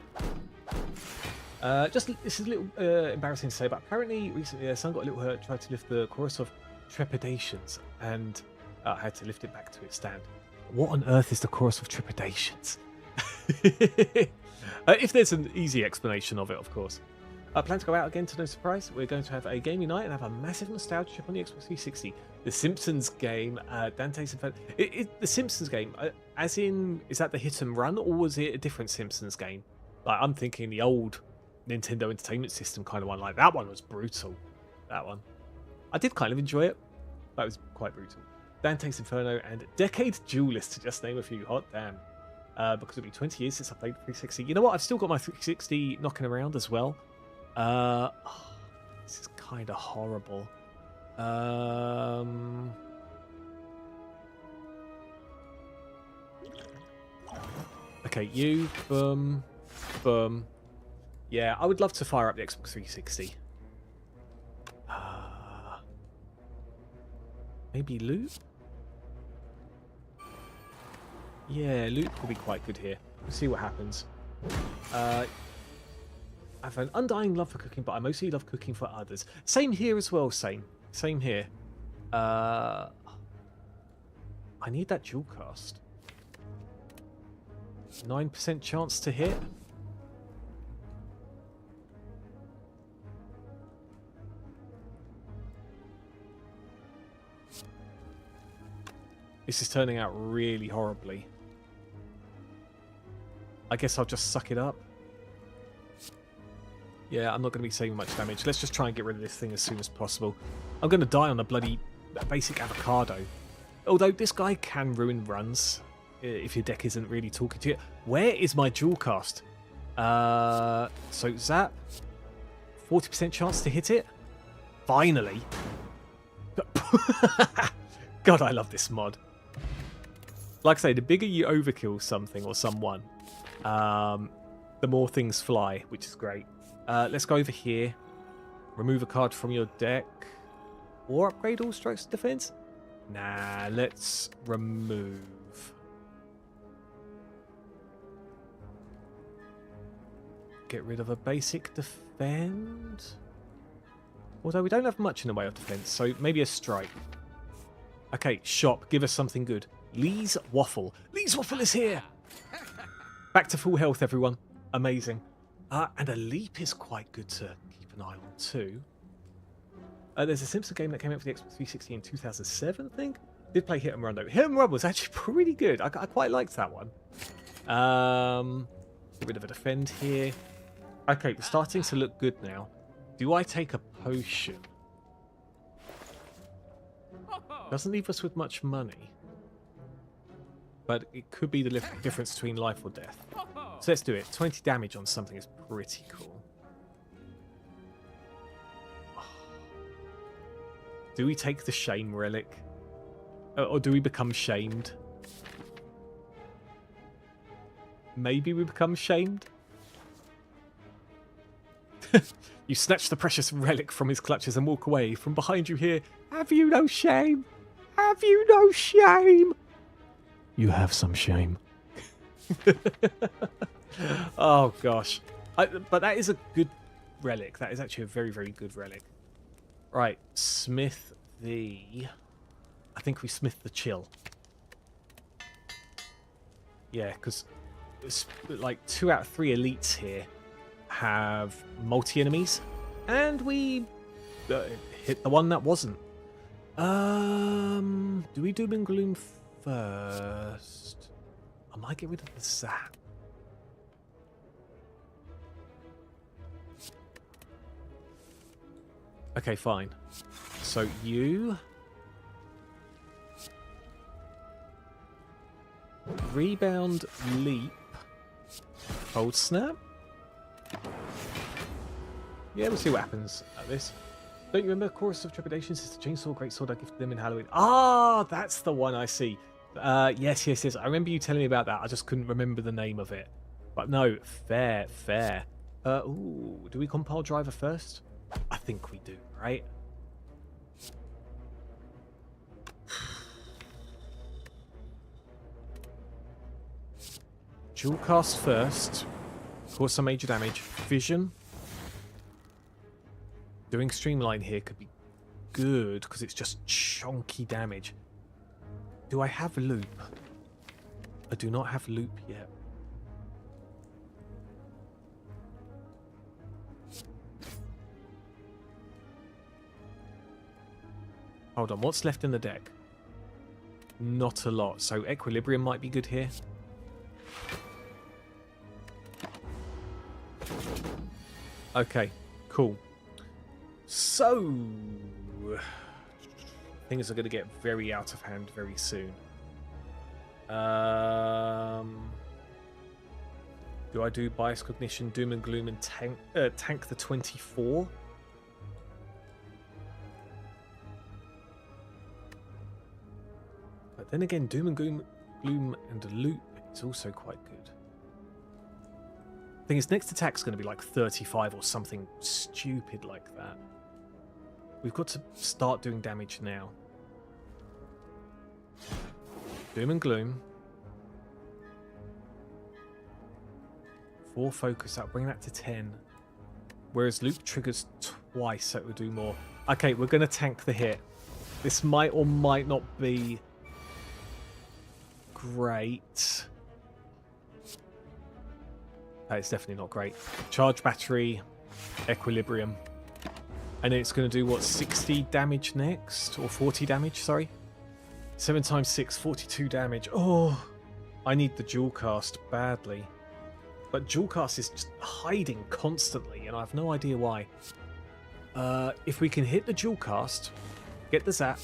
This is a little embarrassing to say, but apparently recently Sun got a little hurt, tried to lift the chorus of trepidations, and had to lift it back to its stand. What on earth is the chorus of trepidations? If there's an easy explanation of it, of course. Plan to go out again to no surprise. We're going to have a gaming night and have a massive nostalgia trip on the Xbox 360. The Simpsons game, Dante's Inferno. The Simpsons game, as in, is that the hit and run, or was it a different Simpsons game? Like, I'm thinking the old Nintendo Entertainment System kind of one. Like, that one was brutal. That one. I did kind of enjoy it. That was quite brutal. Dante's Inferno and Decade Duelist, to just name a few. Hot damn. Because it'll be 20 years since I played 360. You know what? I've still got my 360 knocking around as well. This is kind of horrible. Okay, you. Boom. Boom. Yeah, I would love to fire up the Xbox 360. Maybe loot? Yeah, loot will be quite good here. We'll see what happens. I have an undying love for cooking, but I mostly love cooking for others. Same here as well, same here. I need that dual cast. 9% chance to hit. This is turning out really horribly. I guess I'll just suck it up. Yeah, I'm not going to be saving much damage. Let's just try and get rid of this thing as soon as possible. I'm going to die on a bloody basic avocado. Although this guy can ruin runs if your deck isn't really talking to you. Where is my dual cast? So zap. 40% chance to hit it. Finally. God, I love this mod. Like I say, the bigger you overkill something or someone, the more things fly, which is great. Let's go over here. Remove a card from your deck. Or upgrade all strikes to defense. Nah, let's remove. Get rid of a basic defend. Although we don't have much in the way of defense, so maybe a strike. Okay, shop, give us something good. Lee's Waffle. Lee's Waffle is here! Back to full health, everyone. Amazing. And a leap is quite good to keep an eye on too. There's a Simpson game that came out for the Xbox 360 in 2007, I think. Did play Hit and Run though. Hit and Run was actually pretty good. I quite liked that one. Get rid of a defend here. Okay, we're starting to look good now. Do I take a potion? Doesn't leave us with much money. But it could be the difference between life or death. So let's do it. 20 damage on something is pretty cool. Do we take the shame relic? Or do we become shamed? Maybe we become shamed? You snatch the precious relic from his clutches and walk away. From behind you here, have you no shame? Have you no shame? You have some shame. Oh gosh. But that is a good relic. That is actually a very, very good relic. Right, smith the... I think we smith the chill. Yeah, because like 2 out of 3 elites here have multi-enemies. And we hit the one that wasn't. Do we Doom and Gloom first? I might get rid of the zap. Okay, fine. So you... Rebound, leap, cold snap. Yeah, we'll see what happens at this. Don't you remember Chorus of Trepidation? It's the chainsaw greatsword I gifted them in Halloween. Ah, that's the one I see. Yes. I remember you telling me about that. I just couldn't remember the name of it. But no, fair. Ooh, do we compile driver first? I think we do, right? Dual cast first. Cause some major damage. Vision. Doing Streamline here could be good because it's just chunky damage. Do I have loop? I do not have loop yet. Hold on, what's left in the deck? Not a lot, so Equilibrium might be good here. Okay, cool. So, things are going to get very out of hand very soon. Do I do Bias Cognition, Doom and Gloom, and tank the 24? But then again, Doom and Gloom and Loop is also quite good. Thing is, next attack's going to be like 35 or something stupid like that. We've got to start doing damage now. Doom and Gloom. 4 focus, that'll bring that to 10. Whereas Loop triggers twice, so it will do more. Okay, we're going to tank the hit. This might or might not be great. It's definitely not great. Charge battery, Equilibrium. And then it's going to do, what, 60 damage next? Or 40 damage, sorry. 7 times 6, 42 damage. Oh, I need the dual cast badly. But Jewelcast is just hiding constantly, and I have no idea why. If we can hit the Jewelcast, get the Zap,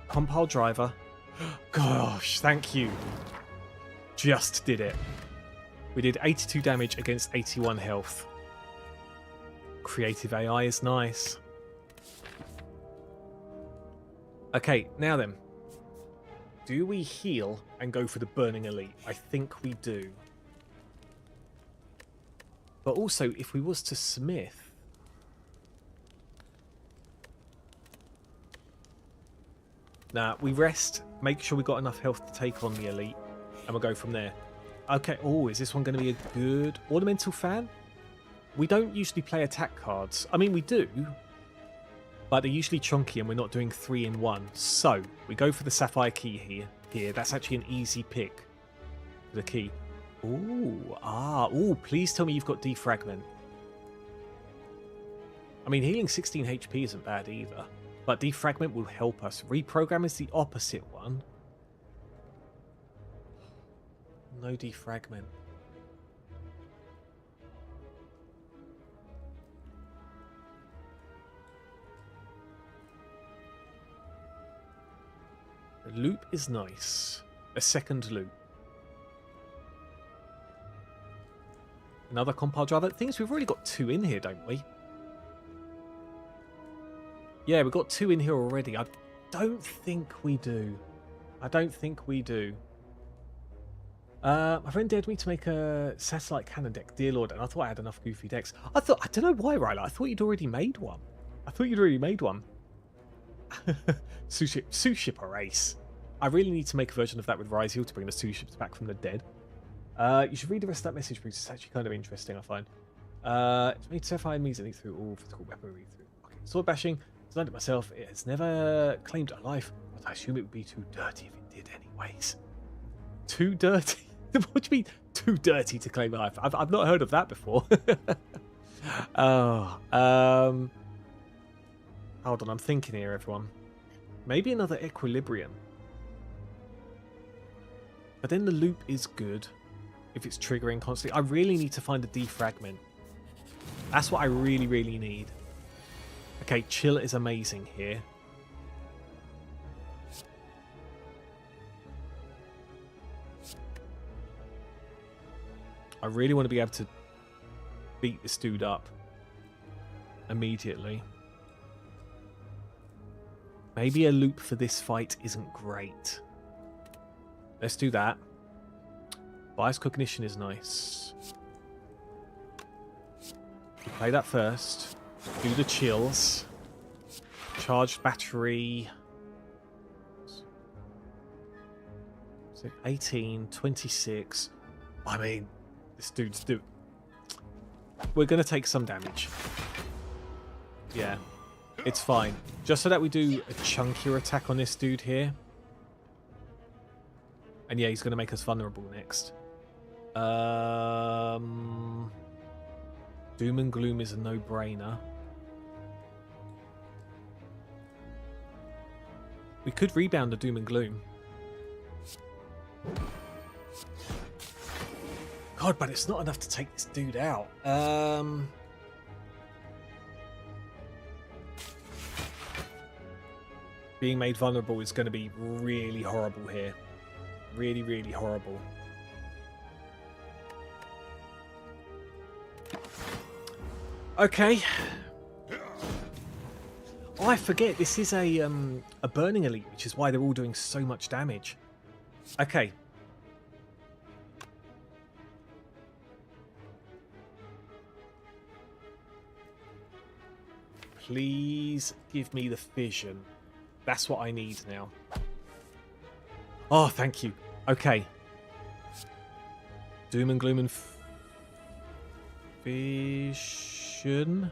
Compile Driver... Gosh, thank you. Just did it. We did 82 damage against 81 health. Creative AI is nice. Okay, now then. Do we heal and go for the Burning Elite? I think we do. But also, if we was to smith... Nah, we rest, make sure we got enough health to take on the Elite, and we'll go from there. Okay, oh, is this one going to be a good Ornamental Fan? We don't usually play attack cards. I mean, we do, but they're usually chunky and we're not doing 3 in 1. So, we go for the Sapphire Key here. That's actually an easy pick. The key. Ooh, please tell me you've got Defragment. I mean, healing 16 HP isn't bad either, but Defragment will help us. Reprogram is the opposite one. No Defragment. A loop is nice. A second loop. Another Compile Driver. The thing is, we've already got 2 in here, don't we? Yeah, we've got 2 in here already. I don't think we do. My friend dared me to make a satellite cannon deck, dear lord, and I thought I had enough goofy decks. I don't know why, Ryla. I thought you'd already made one. Sous ship a race. I really need to make a version of that with Rise Heal to bring the Sous ships back from the dead. You should read the rest of that message, Bruce. It's actually kind of interesting, I find. It's made terrified immediately through all physical weaponry. Okay, sword bashing. Designed it myself. It has never claimed a life, but I assume it would be too dirty if it did anyways. Too dirty? What do you mean, too dirty to claim a life? I've not heard of that before. Hold on, I'm thinking here, everyone. Maybe another Equilibrium. But then the loop is good if it's triggering constantly. I really need to find a Defragment. That's what I really, really need. Okay, Chill is amazing here. I really want to be able to beat this dude up immediately. Maybe a loop for this fight isn't great. Let's do that. Bias Cognition is nice. Play that first. Do the chills. Charged battery. 18, 26. I mean, this dude's we're going to take some damage. Yeah, it's fine. Just so that we do a chunkier attack on this dude here. And yeah, he's going to make us vulnerable next. Doom and Gloom is a no-brainer. We could rebound the Doom and Gloom. God, but it's not enough to take this dude out. Being made vulnerable is going to be really horrible here. Really, really horrible. Okay. Oh, I forget. This is a Burning Elite, which is why they're all doing so much damage. Okay. Please give me the fission. That's what I need now. Oh, thank you. Okay. Doom and Gloom and fission.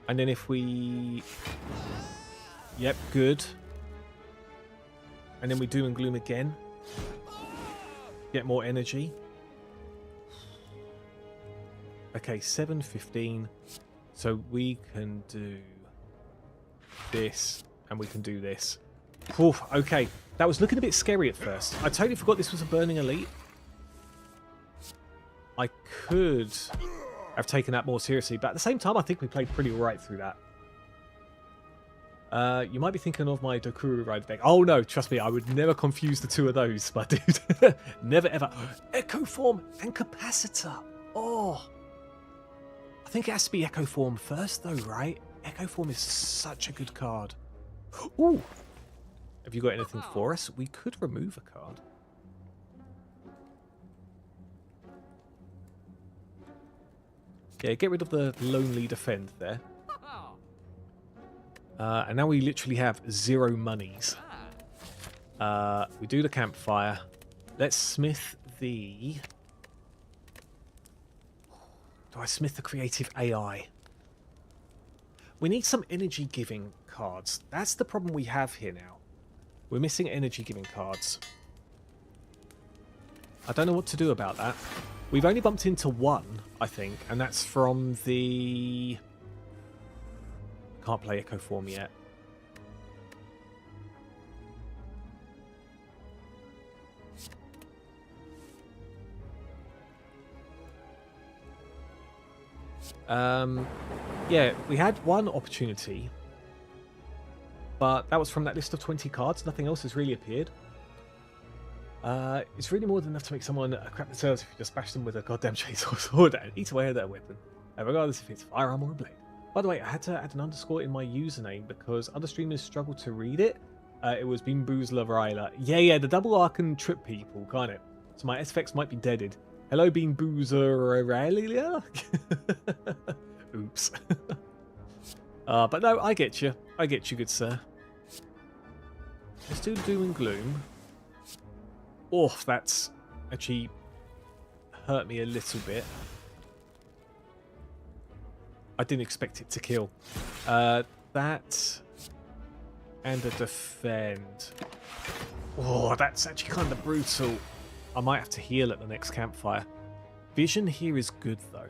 And then if we... Yep, good. And then we Doom and Gloom again. Get more energy. Okay, 7:15. So we can do this, and we can do this. Oof, okay, That was looking a bit scary at first. I totally forgot this was a burning elite. I could have taken that more seriously, but at the same time, I think we played pretty alright through that. You might be thinking of my Dokuru Rider deck. Oh no, trust me, I would never confuse the two of those, my dude. Never ever. Echo Form and Capacitor. Oh. I think it has to be Echo Form first though, right? Echo Form is such a good card. Ooh. Have you got anything for us? We could remove a card. Yeah, get rid of the Lonely Defend there. And now we literally have 0 monies. We do the campfire. Let's smith the... Do I smith the creative AI? We need some energy giving cards. That's the problem we have here now. We're missing energy giving cards. I don't know what to do about that. We've only bumped into one, I think, and that's from the... Can't play Echo Form yet. Yeah, we had one opportunity, but that was from that list of 20 cards. Nothing else has really appeared. It's really more than enough to make someone crap themselves if you just bash them with a goddamn chainsaw sword and eat away at their weapon, regardless if it's firearm or a blade. By the way, I had to add an underscore in my username because other streamers struggle to read it. It was Bean Boozler Ryla. Yeah, the double arc and trip people, can't it? So my SFX might be deaded. Hello, Bean Boozer Ryla. Oops. But no, I get you. I get you, good sir. Let's do Doom and Gloom. Oh, that's actually hurt me a little bit. I didn't expect it to kill. That and a defend. Oh, that's actually kind of brutal. I might have to heal at the next campfire. Vision here is good though.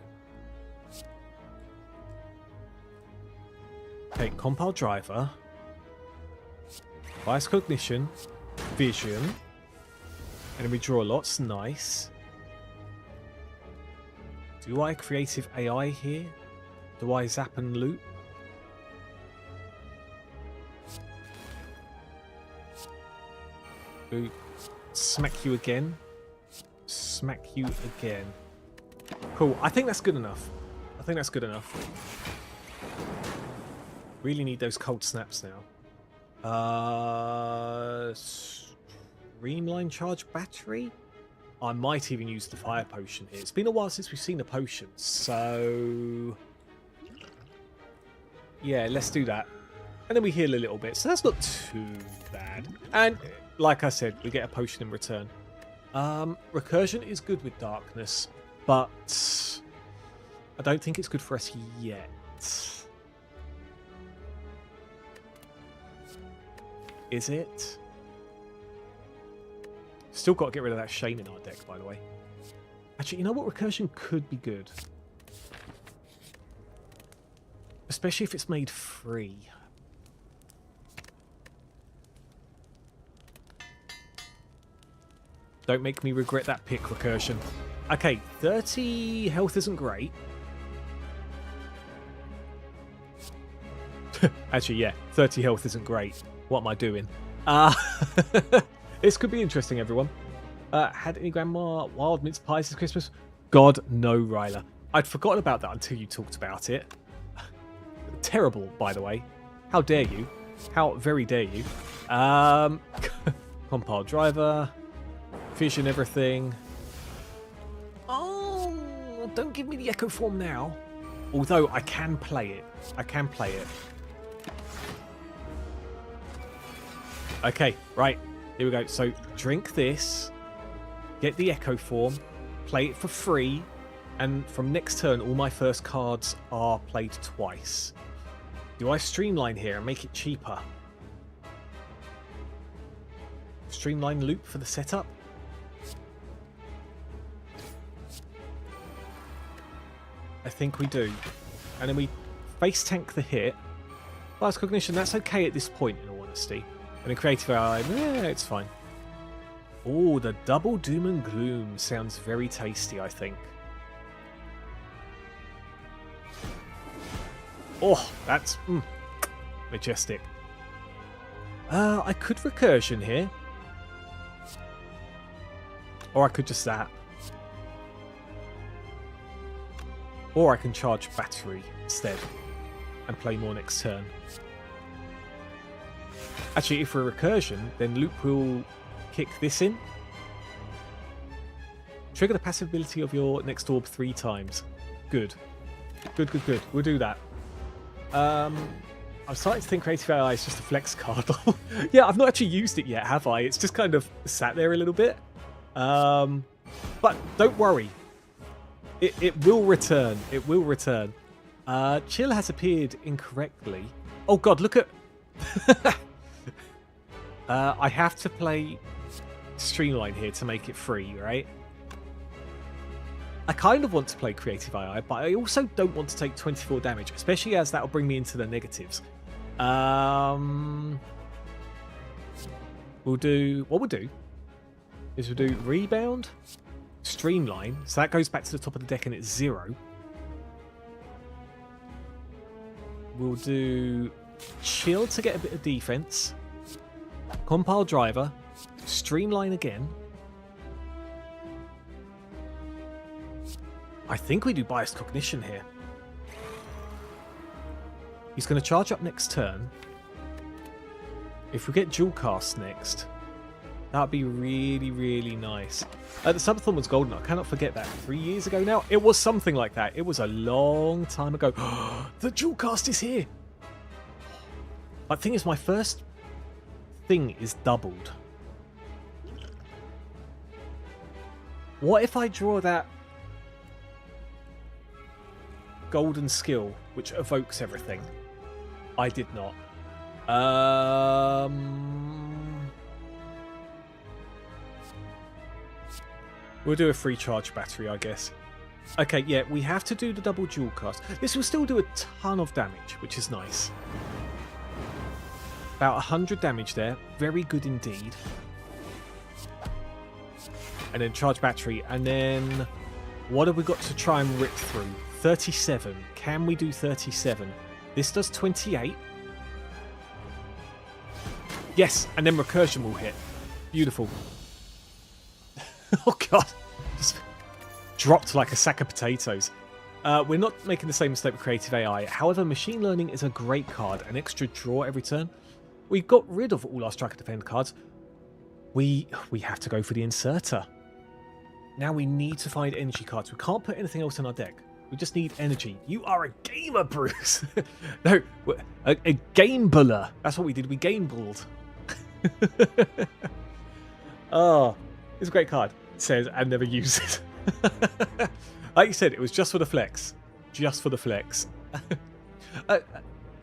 Okay, Compile Driver, Bias Cognition, Vision, and then we draw lots. Nice. Do I Creative AI here? Do I zap and loop? Ooh. Smack you again. Smack you again. Cool. I think that's good enough. I think that's good enough. Really need those cold snaps now. Streamline charge battery? I might even use the fire potion here. It's been a while since we've seen a potion, so... yeah, let's do that. And then we heal a little bit, so that's not too bad. And, like I said, we get a potion in return. Recursion is good with darkness, but I don't think it's good for us yet. Is it? Still got to get rid of that Shane in our deck, by the way. Actually, you know what? Recursion could be good. Especially if it's made free. Don't make me regret that pick, Recursion. Okay, 30 health isn't great. Actually, yeah, 30 health isn't great. What am I doing? This could be interesting, everyone. Had any Grandma Wild Mince Pies this Christmas? God, no, Ryla. I'd forgotten about that until you talked about it. Terrible, by the way. How dare you? How very dare you? Compile Driver. Vision everything. Oh, don't give me the Echo Form now. Although I can play it. I can play it. Okay, right. Here we go. So drink this. Get the Echo Form. Play it for free. And from next turn, all my first cards are played twice. Do I streamline here and make it cheaper? Streamline loop for the setup? I think we do. And then we face tank the hit. Bias Cognition, that's okay at this point, in all honesty. And then creative AI, it's fine. Oh, the double doom and gloom sounds very tasty, I think. Oh, that's majestic. I could recursion here. Or I could just zap. Or I can charge battery instead and play more next turn. Actually, if we're recursion, then Loop will kick this in. Trigger the passive ability of your next orb 3 times. Good. Good, good, good. We'll do that. I'm starting to think Creative AI is just a flex card. Yeah, I've not actually used it yet, have I? It's just kind of sat there a little bit. But don't worry. It will return. It will return. Chill has appeared incorrectly. Oh god, look at... I have to play Streamline here to make it free, right? I kind of want to play Creative AI, but I also don't want to take 24 damage, especially as that will bring me into the negatives. What we'll do is we'll do Rebound, Streamline, so that goes back to the top of the deck and it's 0. We'll do Chill to get a bit of defense, Compile Driver, Streamline again. I think we do Biased Cognition here. He's going to charge up next turn. If we get Dual Cast next, that'd be really, really nice. The Subathon was golden. I cannot forget that. 3 years ago now? It was something like that. It was a long time ago. The Dual Cast is here! The thing is, my first thing is doubled. What if I draw that golden skill, which evokes everything? I did not. We'll do a free charge battery, I guess. Okay, yeah, we have to do the double dual cast. This will still do a ton of damage, which is nice. About 100 damage there. Very good indeed. And then charge battery. And then what have we got to try and rip through? 37. Can we do 37? This does 28. Yes, and then recursion will hit. Beautiful. Oh god. Just dropped like a sack of potatoes. We're not making the same mistake with Creative AI. However, Machine Learning is a great card. An extra draw every turn. We got rid of all our Strike and Defend cards. We have to go for the Inserter. Now we need to find energy cards. We can't put anything else in our deck. We just need energy. You are a gamer, Bruce. No, a game buller. That's what we did. We game bulled. Oh, it's a great card. It says, and never use it. Like you said, it was just for the flex. Just for the flex.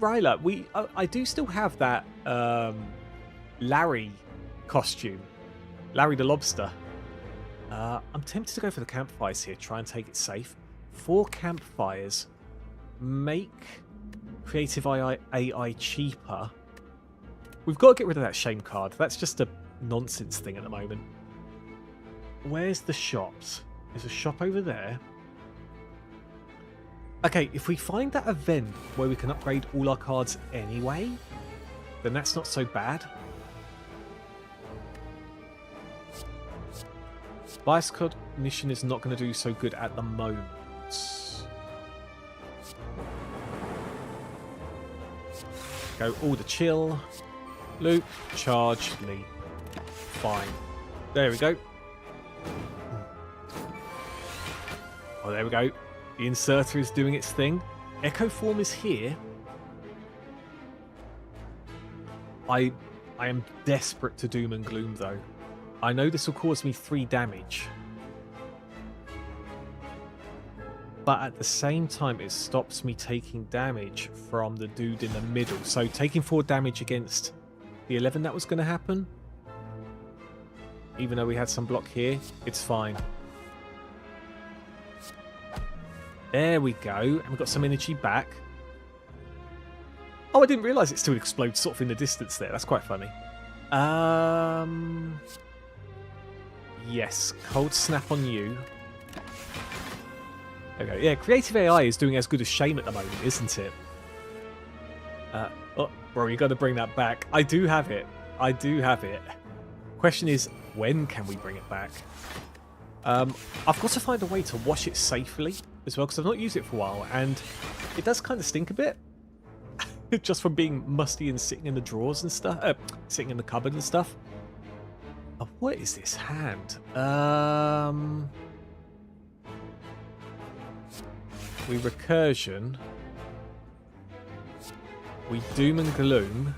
Ryla, I do still have that Larry costume. Larry the Lobster. I'm tempted to go for the campfires here. Try and take it safe. 4 campfires. Make Creative AI cheaper. We've got to get rid of that shame card. That's just a nonsense thing at the moment. Where's the shops? There's a shop over there. Okay, if we find that event where we can upgrade all our cards anyway, then that's not so bad. Bias Cognition is not going to do so good at the moment. Go all the chill. Loop, charge, leap. Fine. There we go. Oh, there we go. The Inserter is doing its thing. Echo Form is here. I am desperate to Doom and Gloom, though. I know this will cause me 3 damage. But at the same time, it stops me taking damage from the dude in the middle. So taking 4 damage against the 11 that was going to happen. Even though we had some block here, it's fine. There we go. And we've got some energy back. Oh, I didn't realise it still explodes sort of in the distance there. That's quite funny. Yes, cold snap on you. Okay, yeah, creative AI is doing as good as Shame at the moment, isn't it? Oh, bro, you got to bring that back. I do have it. I do have it. Question is, when can we bring it back? I've got to find a way to wash it safely as well, because I've not used it for a while, and it does kind of stink a bit. Just from being musty and sitting in the drawers and stuff. Sitting in the cupboard and stuff. Oh, what is this hand? We recursion. We doom and gloom.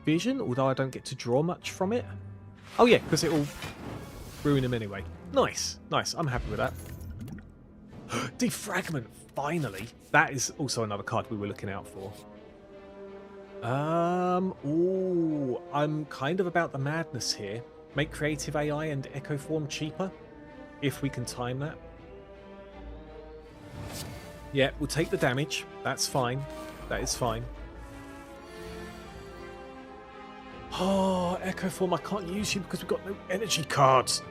Vision, although I don't get to draw much from it. Oh yeah, because it will ruin him anyway. Nice, nice. I'm happy with that. Defragment, finally. That is also another card we were looking out for. Ooh, I'm kind of about the madness here. Make creative AI and echo form cheaper, if we can time that. Yeah, we'll take the damage. That's fine. That is fine. Oh, echo form, I can't use you because we've got no energy cards.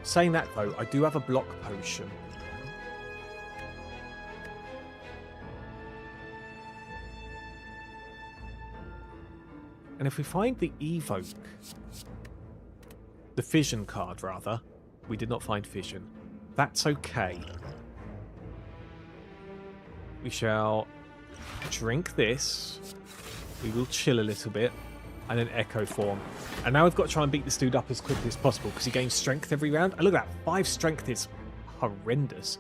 Saying that though, I do have a block potion. And if we find the evoke, the fission card rather, we did not find fission. That's okay. We shall drink this. We will chill a little bit. And then echo form. And now we've got to try and beat this dude up as quickly as possible because he gains strength every round. And look at that. 5 strength is horrendous.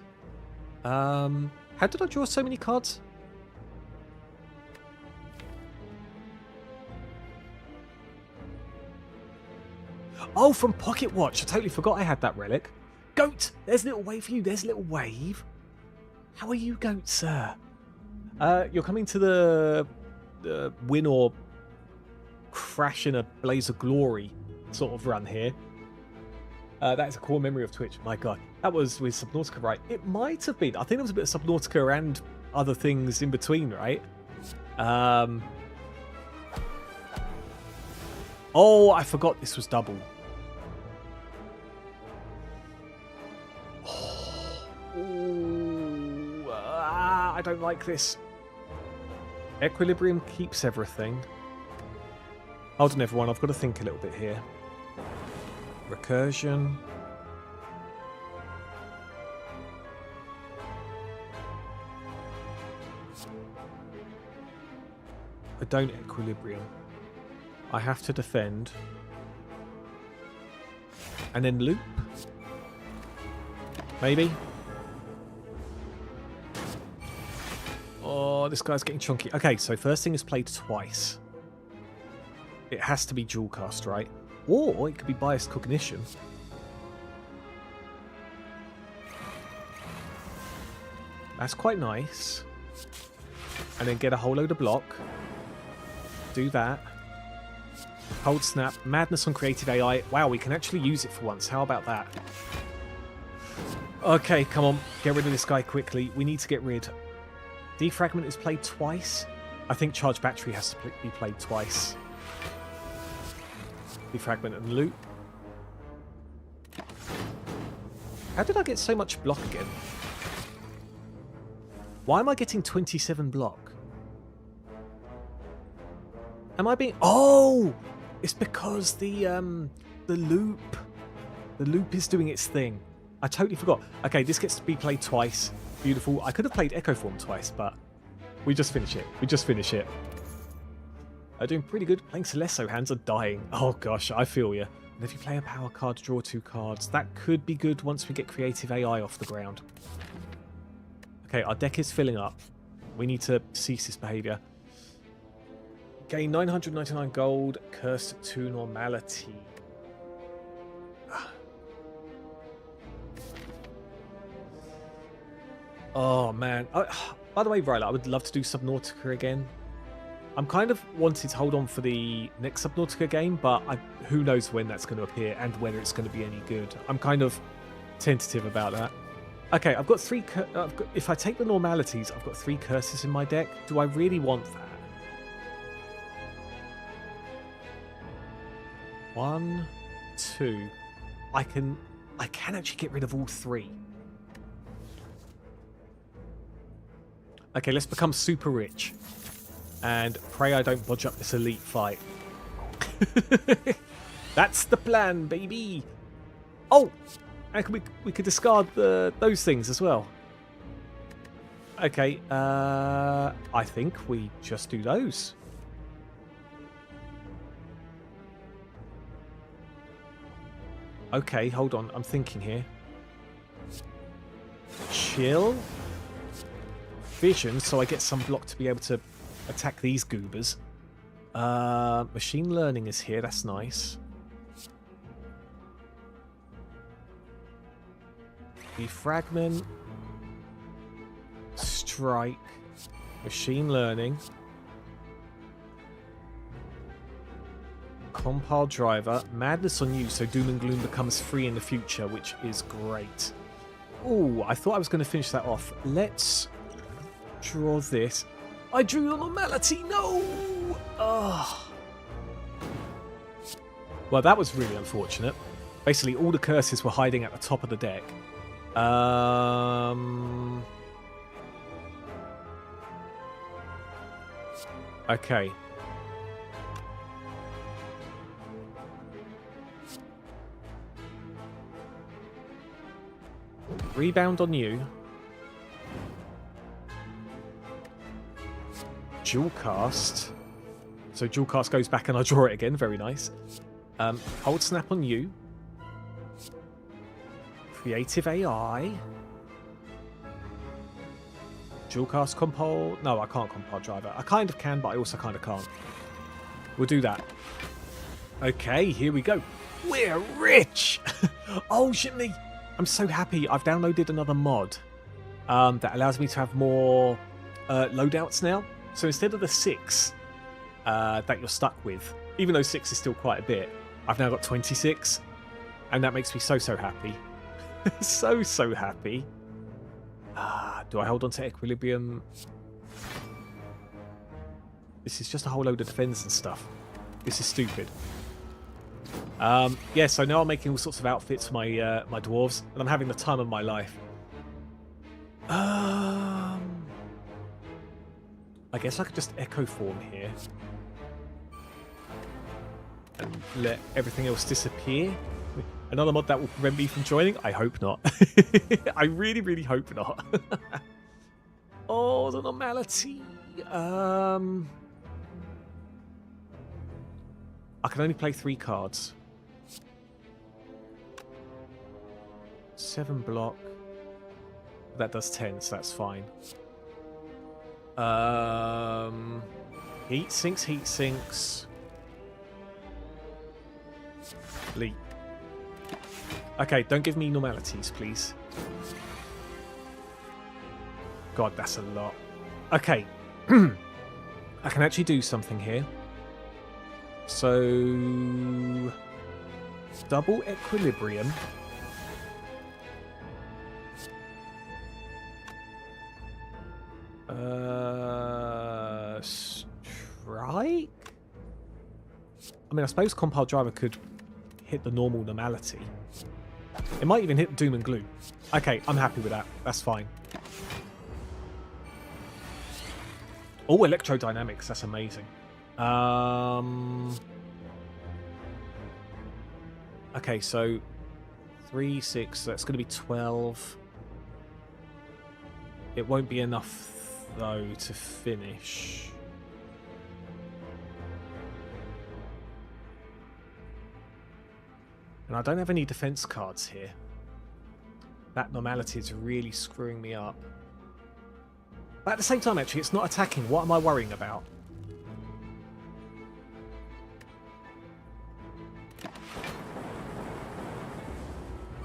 How did I draw so many cards? Oh, from Pocket Watch. I totally forgot I had that relic. Goat! There's a little wave for you. There's a little wave. How are you, Goat, sir? You're coming to the win or crash in a blaze of glory sort of run here. That is a core memory of Twitch. My god. That was with Subnautica, right? It might have been. I think there was a bit of Subnautica and other things in between, right? Oh, I forgot this was double. Ooh, I don't like this. Equilibrium keeps everything. Hold on, everyone. I've got to think a little bit here. Recursion. I don't equilibrium. I have to defend. And then loop. Maybe. Oh, this guy's getting chunky. Okay, so first thing is played twice. It has to be dual cast, right? Or it could be biased cognition. That's quite nice. And then get a whole load of block. Do that. Cold snap. Madness on creative AI. Wow, we can actually use it for once. How about that? Okay, come on. Get rid of this guy quickly. We need to get rid. Defragment is played twice. I think Charge Battery has to be played twice. Defragment and loop. How did I get so much block again? Why am I getting 27 block? Am I being... Oh! It's because the loop is doing its thing. I totally forgot. Okay, this gets to be played twice. Beautiful. I could have played Echo Form twice, but we just finish it. We just finish it. I'm doing pretty good. Playing Celesto hands are dying. Oh gosh, I feel you. And if you play a power card, draw 2 cards. That could be good once we get creative AI off the ground. Okay, our deck is filling up. We need to cease this behaviour. Gain 999 gold, cursed to normality. Oh man. By the way, Ryla, I would love to do Subnautica again. I'm kind of wanting to hold on for the next Subnautica game, but who knows when that's going to appear and whether it's going to be any good. I'm kind of tentative about that. Okay, I've got three... if I take the normalities, I've got 3 curses in my deck. Do I really want that? 1, 2. I can actually get rid of all 3. Okay, let's become super rich. And pray I don't bodge up this elite fight. That's the plan, baby. Oh, and we could discard those things as well. Okay, I think we just do those. Okay, hold on. I'm thinking here. Chill. Vision, so I get some block to be able to attack these goobers. Machine learning is here. That's nice. Defragment. Strike. Machine learning. Compile driver. Madness on you, so Doom and Gloom becomes free in the future, which is great. Ooh, I thought I was going to finish that off. Let's draw this. I drew the normality. No! Oh. Well, that was really unfortunate. Basically, all the curses were hiding at the top of the deck. Okay. Rebound on you. Dual cast. So dual cast goes back and I draw it again. Very nice. Cold snap on you. Creative AI. Dual cast compile. No, I can't compile driver. I kind of can, but I also kind of can't. We'll do that. Okay, here we go. We're rich! Oh, shit me. I'm so happy. I've downloaded another mod that allows me to have more loadouts now. So instead of the 6 that you're stuck with, even though 6 is still quite a bit, I've now got 26. And that makes me so, so happy. So, so happy. Do I hold on to Equilibrium? This is just a whole load of defense and stuff. This is stupid. Yeah, so now I'm making all sorts of outfits for my my dwarves, and I'm having the time of my life. I guess I could just echo form here and let everything else disappear. Another mod that will prevent me from joining? I hope not. I really, really hope not. Oh, the normality. I can only play 3 cards. 7 block. That does 10, so that's fine. Heat sinks, heat sinks. Leap. Okay, don't give me normalities, please. God, that's a lot. Okay. I can actually do something here. So... double equilibrium. Strike? I mean, I suppose Compile Driver could hit the normal normality. It might even hit Doom and Gloom. Okay, I'm happy with that. That's fine. Oh, electrodynamics. That's amazing. Okay, so 3, 6. So that's going to be 12. It won't be enough, though, to finish. And I don't have any defense cards here. That normality is really screwing me up. But at the same time, actually, it's not attacking. What am I worrying about?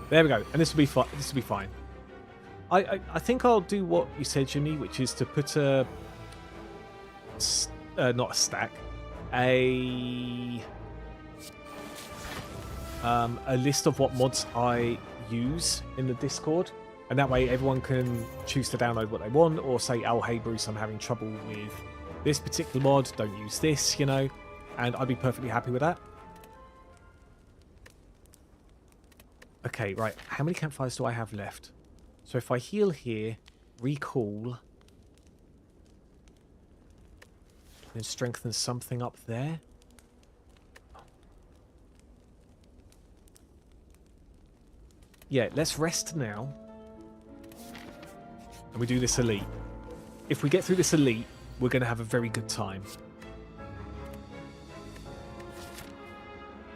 There we go. And this will be fine. This will be fine. I think I'll do what you said, Jimmy, which is to put a... not a stack. A list of what mods I use in the Discord. And that way everyone can choose to download what they want, or say, oh, hey, Bruce, I'm having trouble with this particular mod. Don't use this, you know. And I'd be perfectly happy with that. Okay, right. How many campfires do I have left? So if I heal here, recall, and strengthen something up there. Yeah, let's rest now. And we do this elite. If we get through this elite, we're going to have a very good time.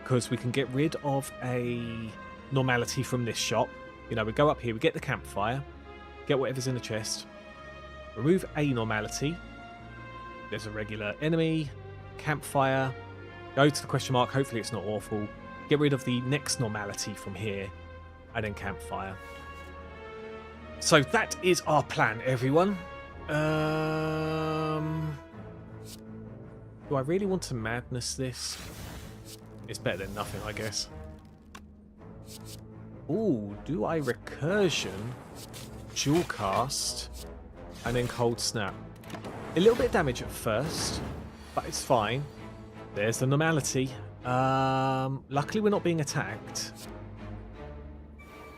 Because we can get rid of a normality from this shop. You know, we go up here, we get the campfire, get whatever's in the chest, remove a normality. There's a regular enemy, campfire, go to the question mark, hopefully it's not awful, get rid of the next normality from here, and then campfire. So that is our plan, everyone. Do I really want to madness this? It's better than nothing, I guess. Ooh, do I recursion, dual cast, and then cold snap? A little bit of damage at first, but it's fine. There's the normality. Luckily we're not being attacked.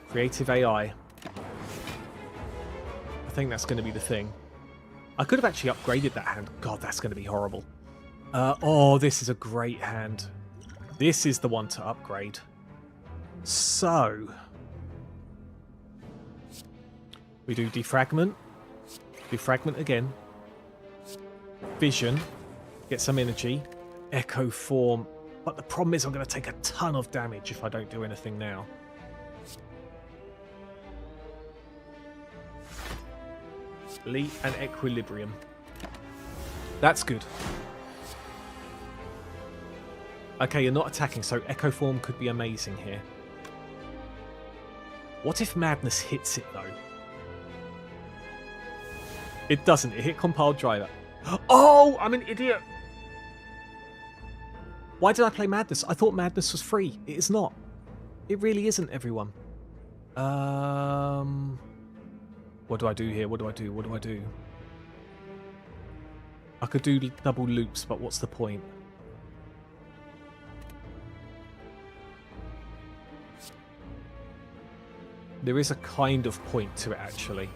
Creative AI. I think that's going to be the thing. I could have actually upgraded that hand. God, that's going to be horrible. Oh, this is a great hand. This is the one to upgrade. So, we do defragment again, vision, get some energy, echo form, but the problem is I'm going to take a ton of damage if I don't do anything now. Elite and equilibrium. That's good. Okay, you're not attacking, so echo form could be amazing here. What if madness hits it, though? It doesn't. It hit compiled driver. Oh, I'm an idiot. Why did I play madness? I thought madness was free. It is not. It really isn't, everyone. What do I do here? What do I do? What do I do? I could do double loops, but what's the point? There is a kind of point to it, actually.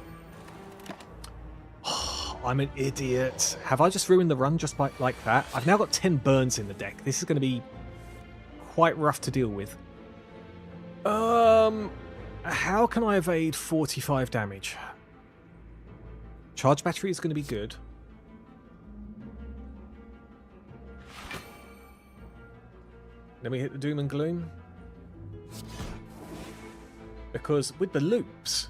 Oh, I'm an idiot. Have I just ruined the run just like that? I've now got 10 burns in the deck. This is going to be quite rough to deal with. How can I evade 45 damage? Charge battery is going to be good. Then we hit the doom and gloom. Because with the loops,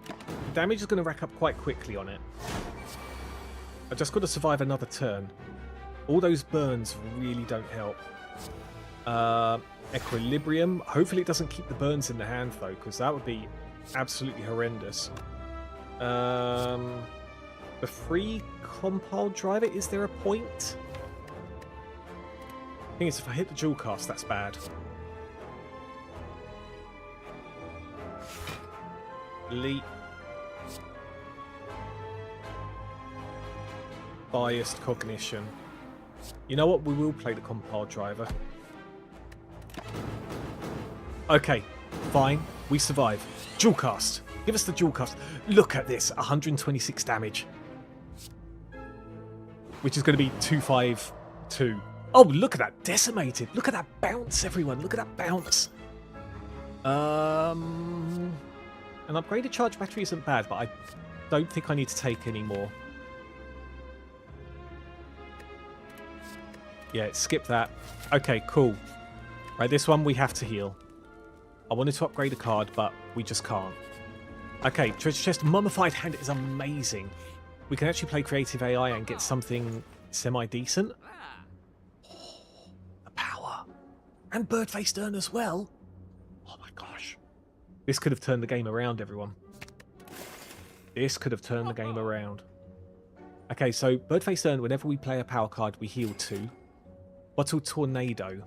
the damage is going to rack up quite quickly on it. I just got to survive another turn. All those burns really don't help. Equilibrium. Hopefully it doesn't keep the burns in the hand, though, because that would be absolutely horrendous. The free compiled driver, is there a point? The thing is, if I hit the dual cast, that's bad. Elite. Biased cognition. You know what? We will play the compiled driver. Okay, fine. We survive. Dual cast. Give us the dual cast. Look at this. 126 damage. Which is going to be 252. Oh, look at that. Decimated. Look at that bounce, everyone. Look at that bounce. An upgraded charge battery isn't bad, but I don't think I need to take any more. Yeah, skip that. Okay, cool. Right, this one we have to heal. I wanted to upgrade a card, but we just can't. Okay, treasure chest mummified hand is amazing. We can actually play creative AI and get something semi-decent. Oh, the power. And bird-faced urn as well. Oh my gosh. This could have turned the game around, everyone. This could have turned the game around. Okay, so bird-faced urn, whenever we play a power card, we heal 2. Bottle tornado.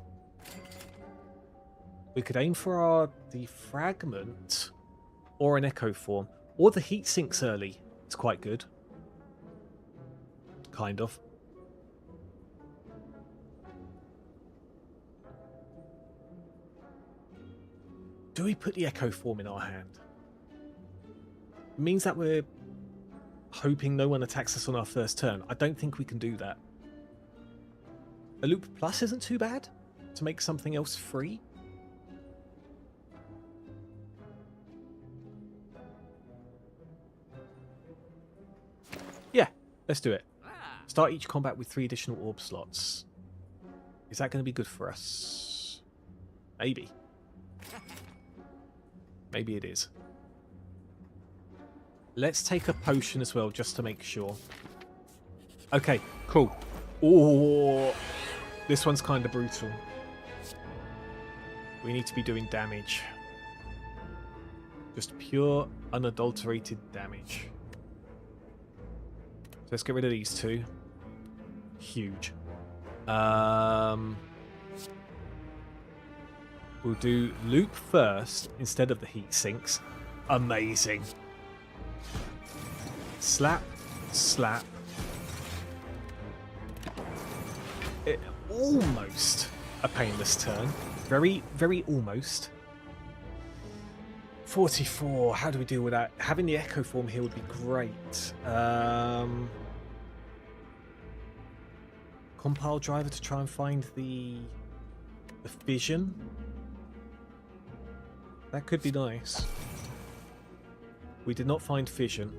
We could aim for our defragment. or an echo form, or the heat sinks early. It's quite good. Kind of. Do we put the echo form in our hand? It means that we're hoping no one attacks us on our first turn. I don't think we can do that. A loop plus isn't too bad to make something else free. Yeah, let's do it. Start each combat with 3 additional orb slots. Is that going to be good for us? Maybe. Maybe it is. Let's take a potion as well, just to make sure. Okay, cool. Oh, this one's kind of brutal. We need to be doing damage. Just pure, unadulterated damage. So let's get rid of these 2. Huge. We'll do loop first instead of the heat sinks. Amazing. Slap, slap. Almost a painless turn. Very, very almost. 44. How do we deal with that? Having the echo form here would be great. Compile driver to try and find the fission. That could be nice. We did not find fission.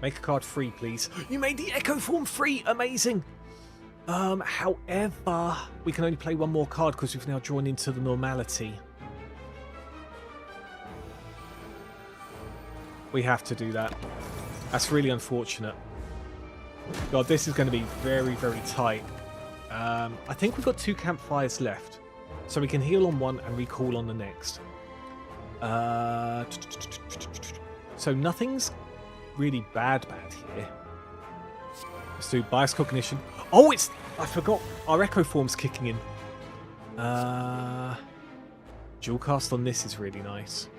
Make a card free, please. You made the echo form free. Amazing. However, we can only play one more card because we've now drawn into the normality. We have to do that. That's really unfortunate. God, this is going to be very, very tight. I think we've got 2 campfires left. So we can heal on one and recall on the next. So nothing's really bad here. Let's do bias cognition. Oh, I forgot. Our echo form's kicking in. Dual cast on this is really nice.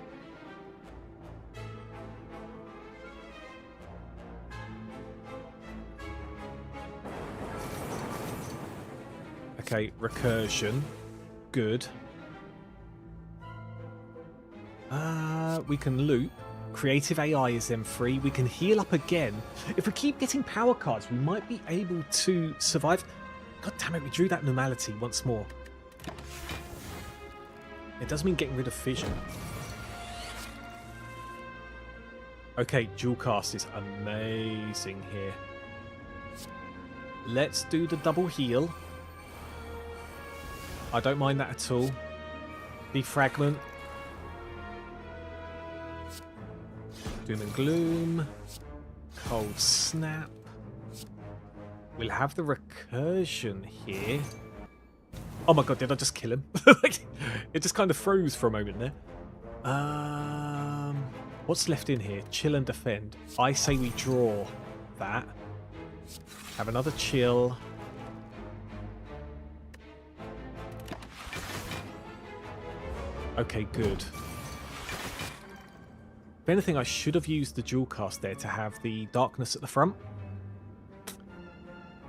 Okay, recursion. Good. We can loop. Creative AI is then free. We can heal up again. If we keep getting power cards, we might be able to survive. God damn it, we drew that normality once more. It does mean getting rid of fission. Okay, dual cast is amazing here. Let's do the double heal. I don't mind that at all. Defragment. Doom and Gloom. Cold Snap. We'll have the recursion here. Oh my god, did I just kill him? It just kind of froze for a moment there. What's left in here? Chill and defend. I say we draw that. Have another chill. Okay, good. If anything, I should have used the dual cast there to have the darkness at the front.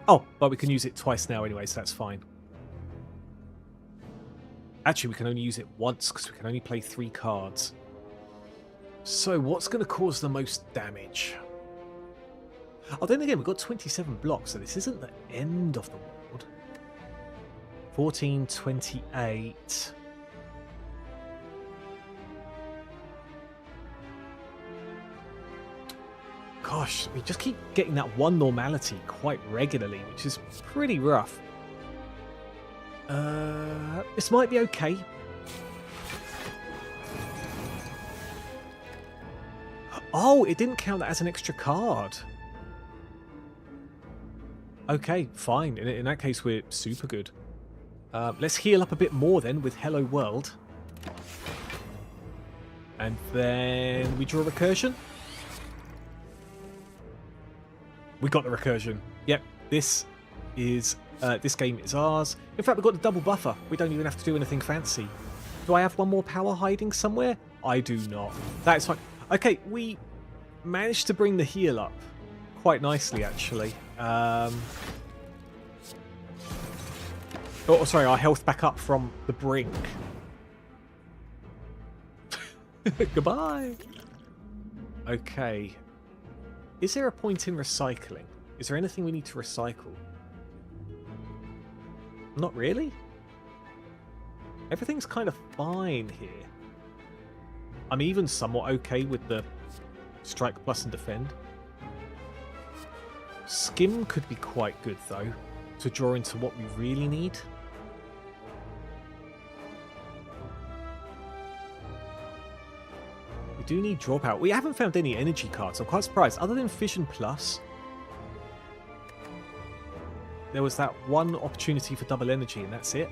Oh, but we can use it twice now anyway, so that's fine. Actually, we can only use it once because we can only play 3 cards. So what's going to cause the most damage? Oh, then again, we've got 27 blocks, so this isn't the end of the world. 14, 28... Gosh, we just keep getting that one normality quite regularly, which is pretty rough. This might be okay. Oh, it didn't count that as an extra card. Okay, fine. In that case, we're super good. Let's heal up a bit more then with Hello World. And then we draw recursion. We got the recursion. Yep, this game is ours. In fact, we've got the double buffer. We don't even have to do anything fancy. Do I have one more power hiding somewhere? I do not. That's fine. Okay, we managed to bring the heal up quite nicely, actually. Oh, sorry, our health back up from the brink. Goodbye. Okay. Is there a point in recycling? Is there anything we need to recycle? Not really. Everything's kind of fine here. I'm even somewhat okay with the strike plus and defend. Skim could be quite good though, to draw into what we really need. We do need dropout. We haven't found any energy cards. I'm quite surprised. Other than Fission Plus, there was that one opportunity for double energy, and that's it.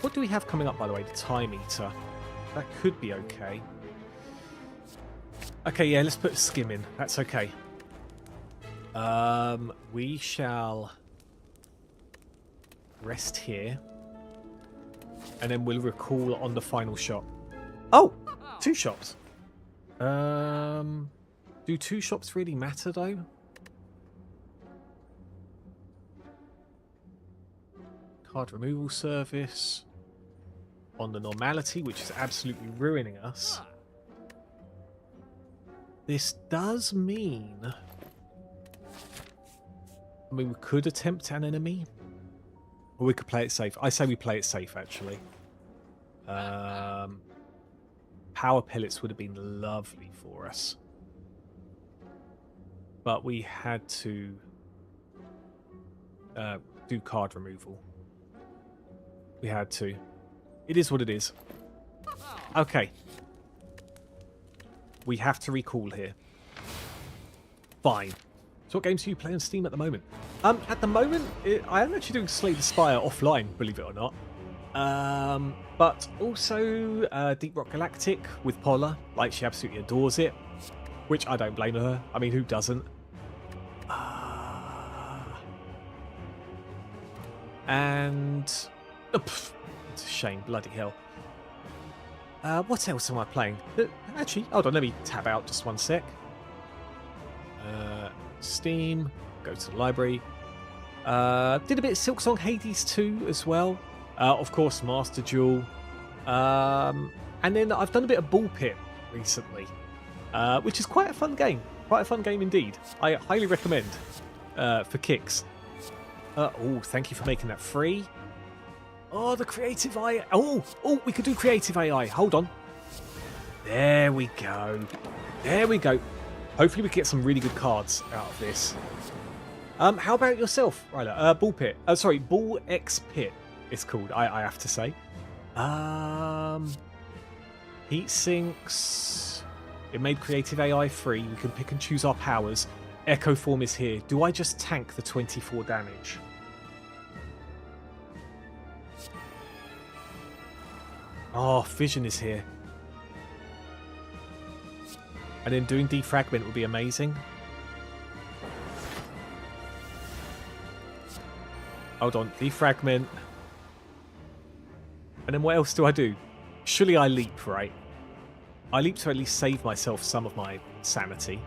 What do we have coming up, by the way? The Time Eater. That could be okay. Okay, yeah, let's put Skim in. That's okay. We shall rest here. And then we'll recall on the final shop. Oh! 2 shops. Do 2 shops really matter, though? Card removal service. On the normality, which is absolutely ruining us. This does mean... I mean, we could attempt an enemy. Or we could play it safe. I say we play it safe, actually. Power pellets would have been lovely for us. But we had to do card removal. We had to. It is what it is. Okay. We have to recall here. Fine. So what games do you play on Steam at the moment? At the moment, I am actually doing Slay the Spire offline, believe it or not. But also Deep Rock Galactic with Paula. Like, she absolutely adores it. Which I don't blame her. I mean, who doesn't? And... it's a shame, bloody hell. What else am I playing? Actually, hold on, let me tab out just one sec. Steam, go to the library. Did a bit of Silksong Hades 2 as well. Of course, Master Duel. And then I've done a bit of Ball Pit recently, which is quite a fun game. Quite a fun game indeed. I highly recommend for kicks. Oh, thank you for making that free. Oh, the creative AI. Oh, we could do creative AI. Hold on. There we go. There we go. Hopefully we get some really good cards out of this. How about yourself, Ryla? Ball Pit. Sorry, Ball X Pit it's called, I have to say. Heat sinks. It made creative AI free. We can pick and choose our powers. Echo Form is here. Do I just tank the 24 damage? Oh, Fission is here. And then doing Defragment would be amazing. Hold on, Defragment. And then what else do I do? Surely I leap, right? I leap to at least save myself some of my sanity.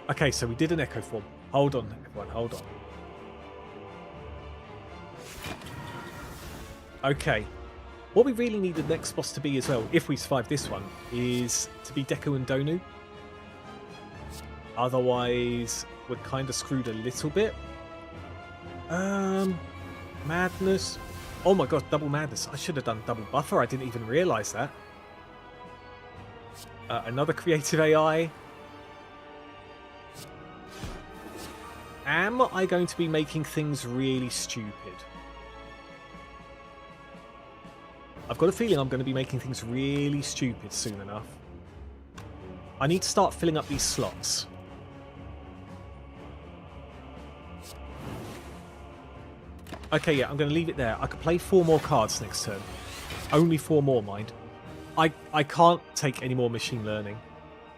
Okay, so we did an Echo Form. Hold on, everyone, hold on. Okay. What we really need the next boss to be as well, if we survive this one, is to be Deku and Donu. Otherwise, we're kind of screwed a little bit. Madness. Oh my god, double madness. I should have done double buffer. I didn't even realise that. Another creative AI. Am I going to be making things really stupid? I've got a feeling I'm going to be making things really stupid soon enough. I need to start filling up these slots. Okay, yeah, I'm going to leave it there. I could play 4 more cards next turn. Only 4 more, mind. I can't take any more machine learning.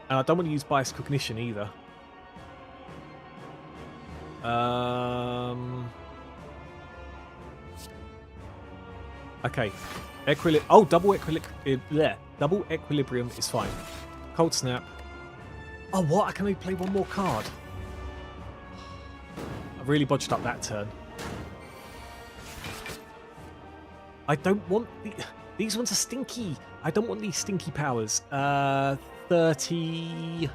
And I don't want to use bias cognition either. Okay. Double equilibrium is fine. Cold snap. Oh, what? I can only play one more card. I've really bodged up that turn. I don't want... These ones are stinky. I don't want these stinky powers. 30...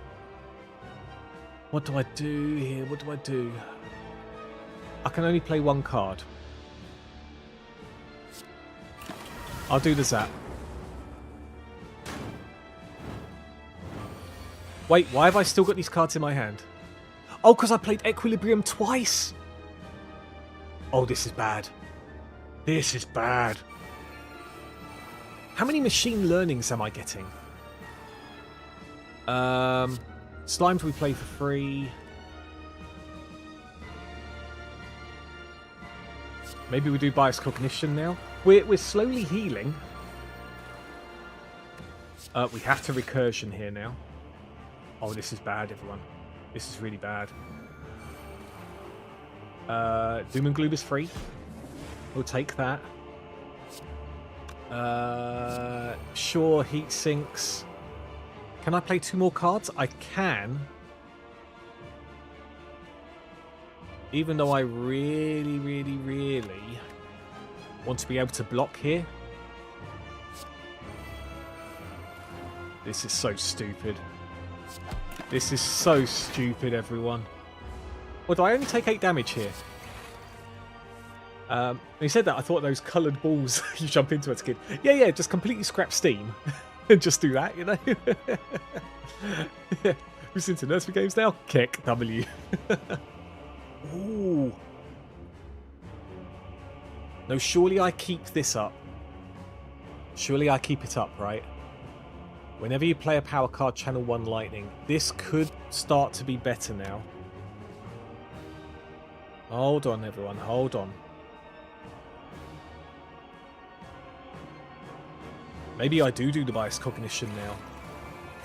What do I do here? What do I do? I can only play one card. I'll do the zap. Wait, why have I still got these cards in my hand? Oh, because I played Equilibrium twice. Oh, this is bad. This is bad. How many machine learnings am I getting? Slimes we play for free. Maybe we do bias cognition now. We're slowly healing. We have to recursion here now. Oh, this is bad, everyone. This is really bad. Doom and Gloom is free. We'll take that. Sure, heat sinks. Can I play 2 more cards? I can. Even though I really, really, really want to be able to block here. This is so stupid. This is so stupid, everyone. Well, do I only take 8 damage here? When you said that, I thought those coloured balls you jump into as a kid. Yeah, just completely scrap Steam. And just do that, you know? Yeah. Who's into nursery games now? Kick W. Ooh. No, surely I keep this up. Surely I keep it up, right? Whenever you play a power card, channel 1 lightning. This could start to be better now. Hold on, everyone. Hold on. Maybe I do the bias cognition now.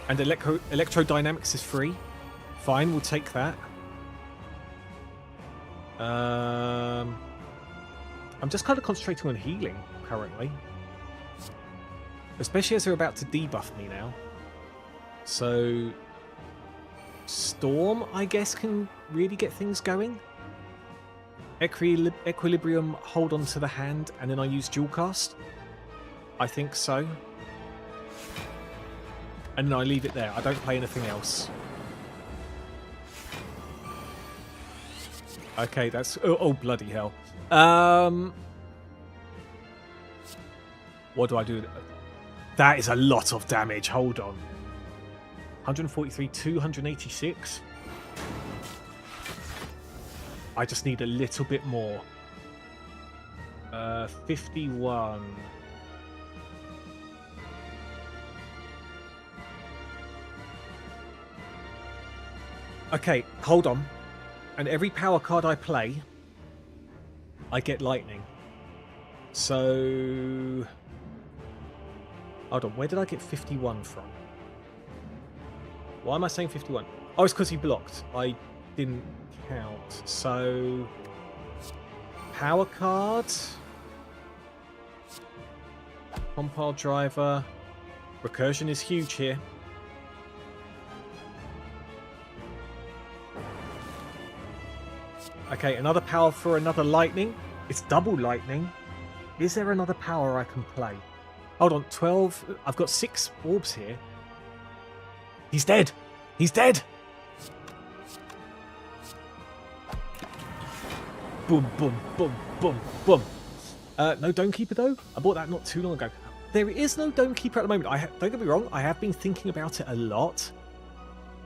And electrodynamics is free. Fine, we'll take that. I'm just kind of concentrating on healing currently. Especially as they're about to debuff me now. So... Storm, I guess, can really get things going. Equilibrium, hold on to the hand, and then I use dual cast. I think so. And then I leave it there. I don't play anything else. Okay, that's... Oh, bloody hell. What do I do? That is a lot of damage. Hold on. 143, 286. I just need a little bit more. 51. Okay, hold on. And every power card I play, I get lightning. So... Hold on, where did I get 51 from? Why am I saying 51? Oh, it's because he blocked. I didn't count. So... Power card. Compile driver. Recursion is huge here. Okay, another power for another lightning. It's double lightning. Is there another power I can play? Hold on, 12. I've got 6 orbs here. He's dead. He's dead. Boom, boom, boom, boom, boom. No Dome Keeper, though. I bought that not too long ago. There is no Dome Keeper at the moment. Don't get me wrong. I have been thinking about it a lot.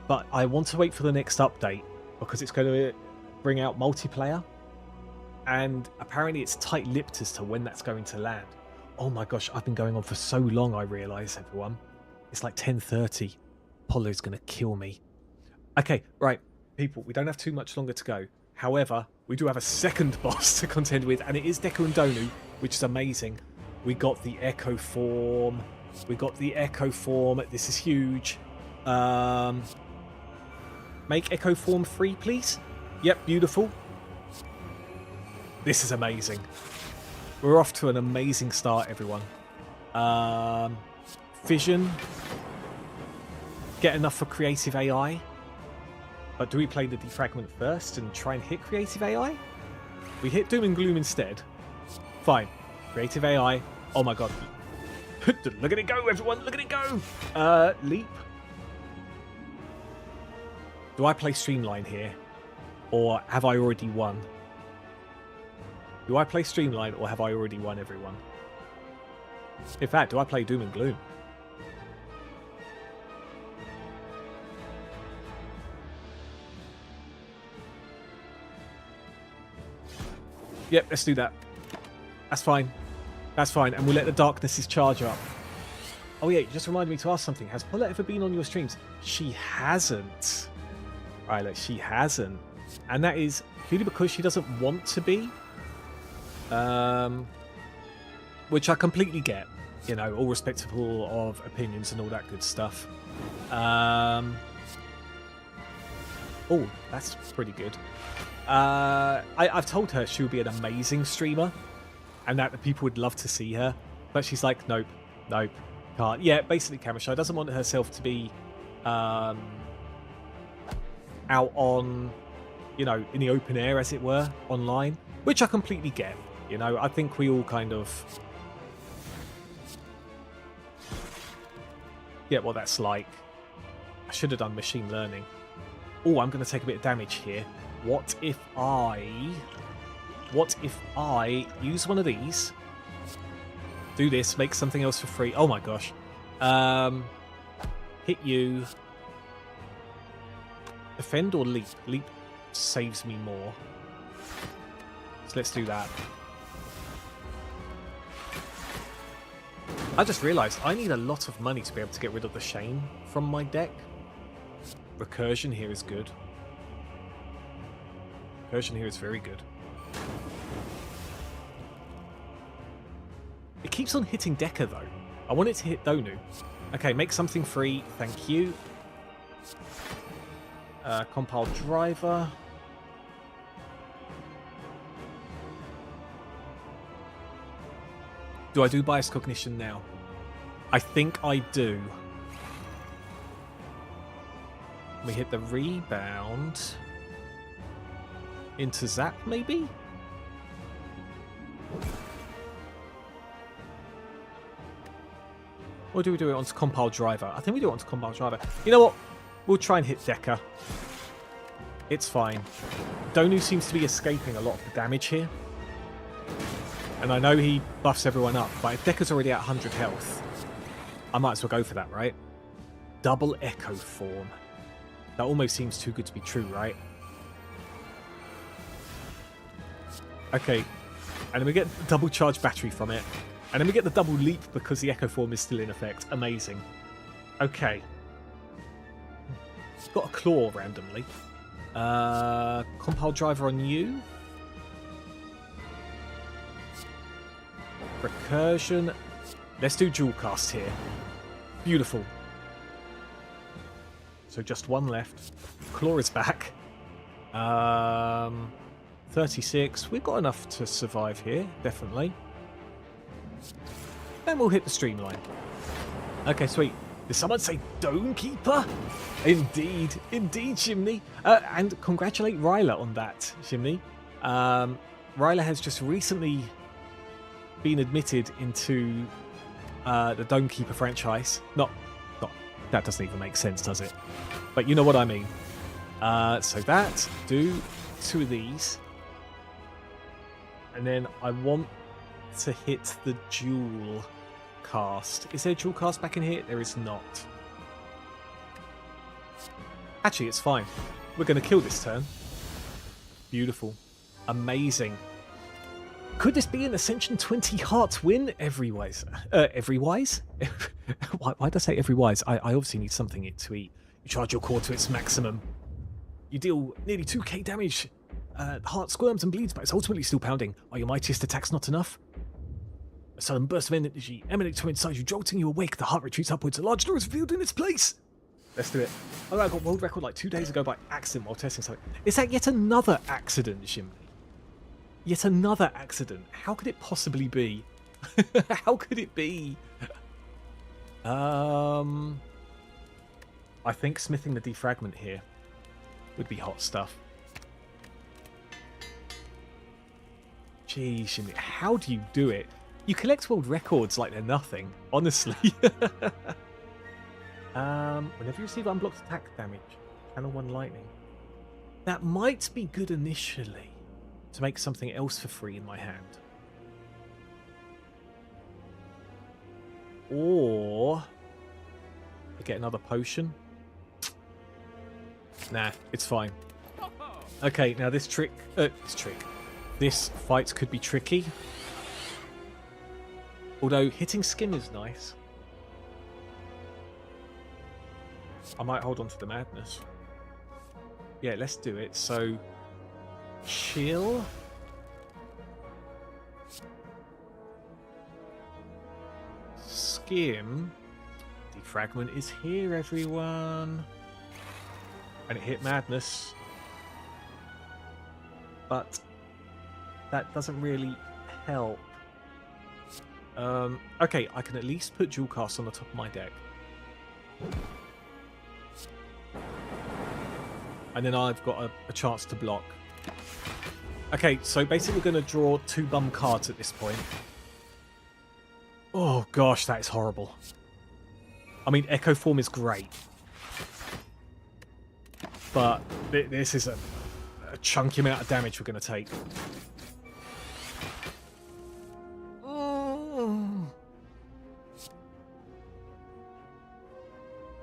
But I want to wait for the next update. Because it's going to bring out multiplayer, and apparently it's tight-lipped as to when that's going to land. Oh my gosh, I've been going on for so long, I realise, everyone. It's like 10:30. Apollo's going to kill me. Okay, right, people, we don't have too much longer to go. However, we do have a second boss to contend with, and it is Deku and Donu, which is amazing. We got the Echo Form. We got the Echo Form. This is huge. Make Echo Form free, please. Yep, beautiful. This is amazing. We're off to an amazing start, everyone. Vision. Get enough for creative AI. But do we play the defragment first and try and hit creative AI? We hit doom and gloom instead. Fine. Creative AI. Oh my god. Look at it go, everyone. Look at it go. Leap. Do I play Streamline here? Or have I already won? Do I play Streamline or have I already won, everyone? In fact, do I play Doom and Gloom? Yep, let's do that. That's fine. That's fine. And we'll let the darknesses charge up. Oh yeah, you just reminded me to ask something. Has Paulette ever been on your streams? She hasn't. Right, look, she hasn't. And that is purely because she doesn't want to be. Which I completely get. You know, all respectable of opinions and all that good stuff. Oh, that's pretty good. I've told her she would be an amazing streamer and that the people would love to see her, but she's like, nope, can't. Yeah, basically Camera Shy doesn't want herself to be out on, you know, in the open air, as it were, online, which I completely get. You know, I think we all kind of get what that's like. I should have done machine learning. Oh, I'm going to take a bit of damage here. What if I use one of these, do this, make something else for free? Oh my gosh. Hit you. Defend or leap? Leap saves me more. So let's do that. I just realised I need a lot of money to be able to get rid of the shame from my deck. Recursion here is good. Recursion here is very good. It keeps on hitting Decker though. I want it to hit Donu. Okay, make something free. Thank you. Compile driver. Do I do bias cognition now? I think I do. We hit the rebound. Into Zap, maybe? Or do we do it onto Compile Driver? I think we do it onto Compile Driver. You know what? We'll try and hit Decker. It's fine. Donu seems to be escaping a lot of the damage here. And I know he buffs everyone up, but if Decker's already at 100 health, I might as well go for that, right? Double Echo Form. That almost seems too good to be true, right? Okay, and then we get the double charge battery from it. And then we get the double leap because the Echo Form is still in effect. Amazing. Okay. Got a claw randomly. Compile driver on you. Recursion. Let's do dual cast here. Beautiful. So just one left. Claw is back. 36. We've got enough to survive here, definitely. Then we'll hit the streamline. Okay, sweet. Did someone say Dome Keeper? Indeed. Indeed, Chimney. And congratulate Ryla on that, Chimney. Ryla has just recently been admitted into the Dome Keeper franchise. Not, that doesn't even make sense, does it? But you know what I mean. So that, do 2 of these. And then I want to hit the dual cast. Is there a dual cast back in here? There is not. Actually, it's fine. We're going to kill this turn. Beautiful. Amazing. Could this be an Ascension 20 heart win? Everywise. Everywise? Why did I say everywise? I obviously need something to eat. You charge your core to its maximum. You deal nearly 2k damage. The heart squirms and bleeds, but it's ultimately still pounding. Are your mightiest attacks not enough? A sudden burst of energy emanates from inside you, jolting you awake. The heart retreats upwards. A large door is revealed in its place. Let's do it. Oh, I got world record like 2 days ago by accident while testing something. Is that yet another accident, Shimmy? Yet another accident. How could it possibly be? How could it be? I think smithing the defragment here would be hot stuff. Jeez, Jimmy, how do you do it? You collect world records like they're nothing, honestly. Whenever you receive unblocked attack damage, channel 1 lightning. That might be good initially to make something else for free in my hand. Or I get another potion. Nah, it's fine. Okay, now this this fight could be tricky. Although hitting skim is nice. I might hold on to the madness. Yeah, let's do it. So, chill. Skim. Defragment is here, everyone. And it hit madness. But that doesn't really help. Okay, I can at least put dual cast on the top of my deck. And then I've got a chance to block. Okay, so basically we're going to draw 2 bum cards at this point. Oh gosh, that is horrible. I mean, Echo Form is great. But this is a chunky amount of damage we're going to take.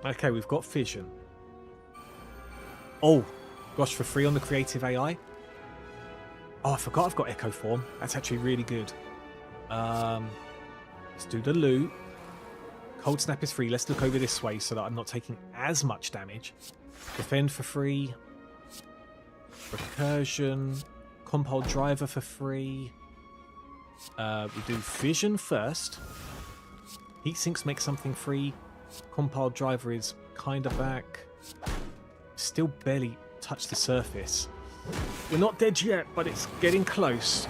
Okay, we've got Fission. Oh, gosh, for free on the creative AI. Oh, I forgot I've got Echo Form. That's actually really good. Let's do the loot. Cold Snap is free. Let's look over this way so that I'm not taking as much damage. Defend for free. Recursion. Compile Driver for free. We do Fission first. Heat Sinks make something free. Compile Driver is kind of back. Still barely touched the surface. We're not dead yet, but it's getting close.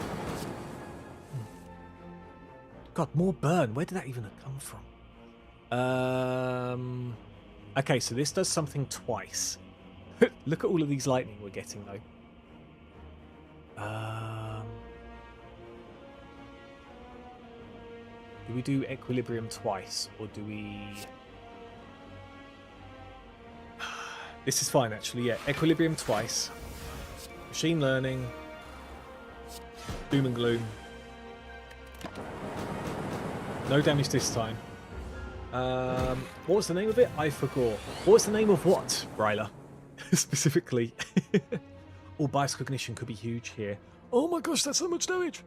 God, more burn. Where did that even come from? Okay, so this does something twice. Look at all of these lightning we're getting, though. Do we do Equilibrium twice, or do we... This is fine, actually, yeah. Equilibrium twice. Machine Learning. Doom and Gloom. No damage this time. What was the name of it? I forgot. What was the name of what, Ryla? Specifically. All bias cognition could be huge here. Oh my gosh, that's so much damage!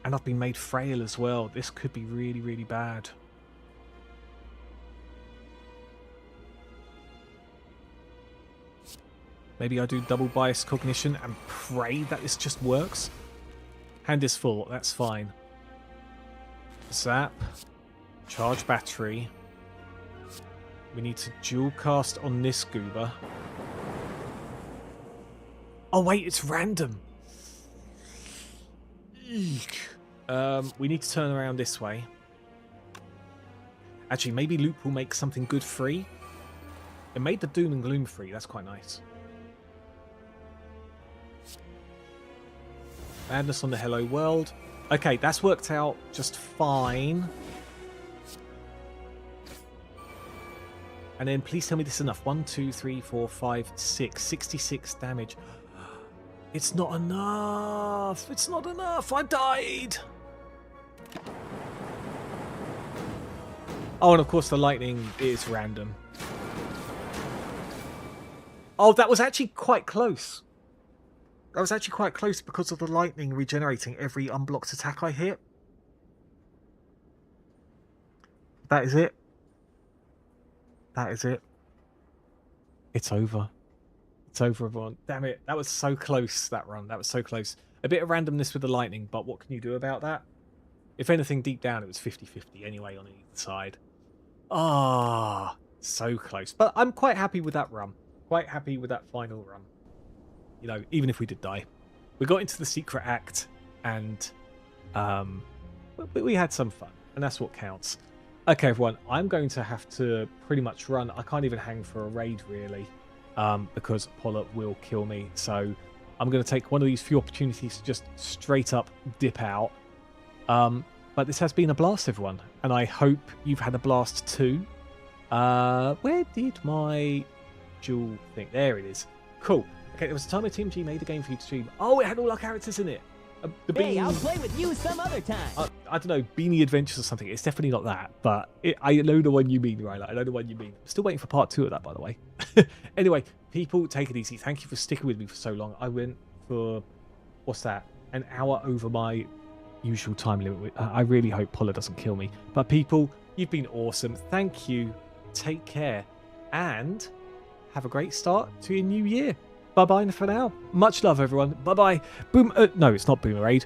And I've been made frail as well. This could be really, really bad. Maybe I do double bias cognition and pray that this just works. Hand is full, that's fine. Zap. Charge battery. We need to dual cast on this goober. Oh wait, it's random. Eek. We need to turn around this way. Actually, maybe Loop will make something good free. It made the Doom and Gloom free. That's quite nice. Madness on the Hello World. Okay, that's worked out just fine. And then please tell me this is enough. 1, 2, 3, 4, 5, 6. 66 damage. It's not enough. It's not enough. I died. Oh, and of course the lightning is random. Oh, that was actually quite close. That was actually quite close because of the lightning regenerating every unblocked attack I hit. That is it. That is it. It's over. It's over, everyone. Damn it. That was so close, that run. That was so close. A bit of randomness with the lightning, but what can you do about that? If anything, deep down, it was 50-50 anyway on either side. Ah, So close. But I'm quite happy with that run. Quite happy with that final run. You know, even if we did die. We got into the secret act and we had some fun. And that's what counts. Okay, everyone. I'm going to have to pretty much run. I can't even hang for a raid, really. Because Paula will kill me. So I'm going to take one of these few opportunities to just straight up dip out. But this has been a blast, everyone. And I hope you've had a blast too. Where did my jewel thing? There it is. Cool. Okay, there was a time when Team G made a game for you to stream. Oh, it had all our characters in it. Hey, I'll play with you some other time. I don't know, Beanie Adventures or something. It's definitely not that, but I know the one you mean, Ryla. I know the one you mean. I'm still waiting for part 2 of that, by the way. Anyway, people, take it easy. Thank you for sticking with me for so long. I went for, what's that? An hour over my usual time limit. I really hope Paula doesn't kill me. But people, you've been awesome. Thank you. Take care. And have a great start to your new year. Bye-bye for now. Much love, everyone. Bye-bye. Boom. No, it's not Boomerade.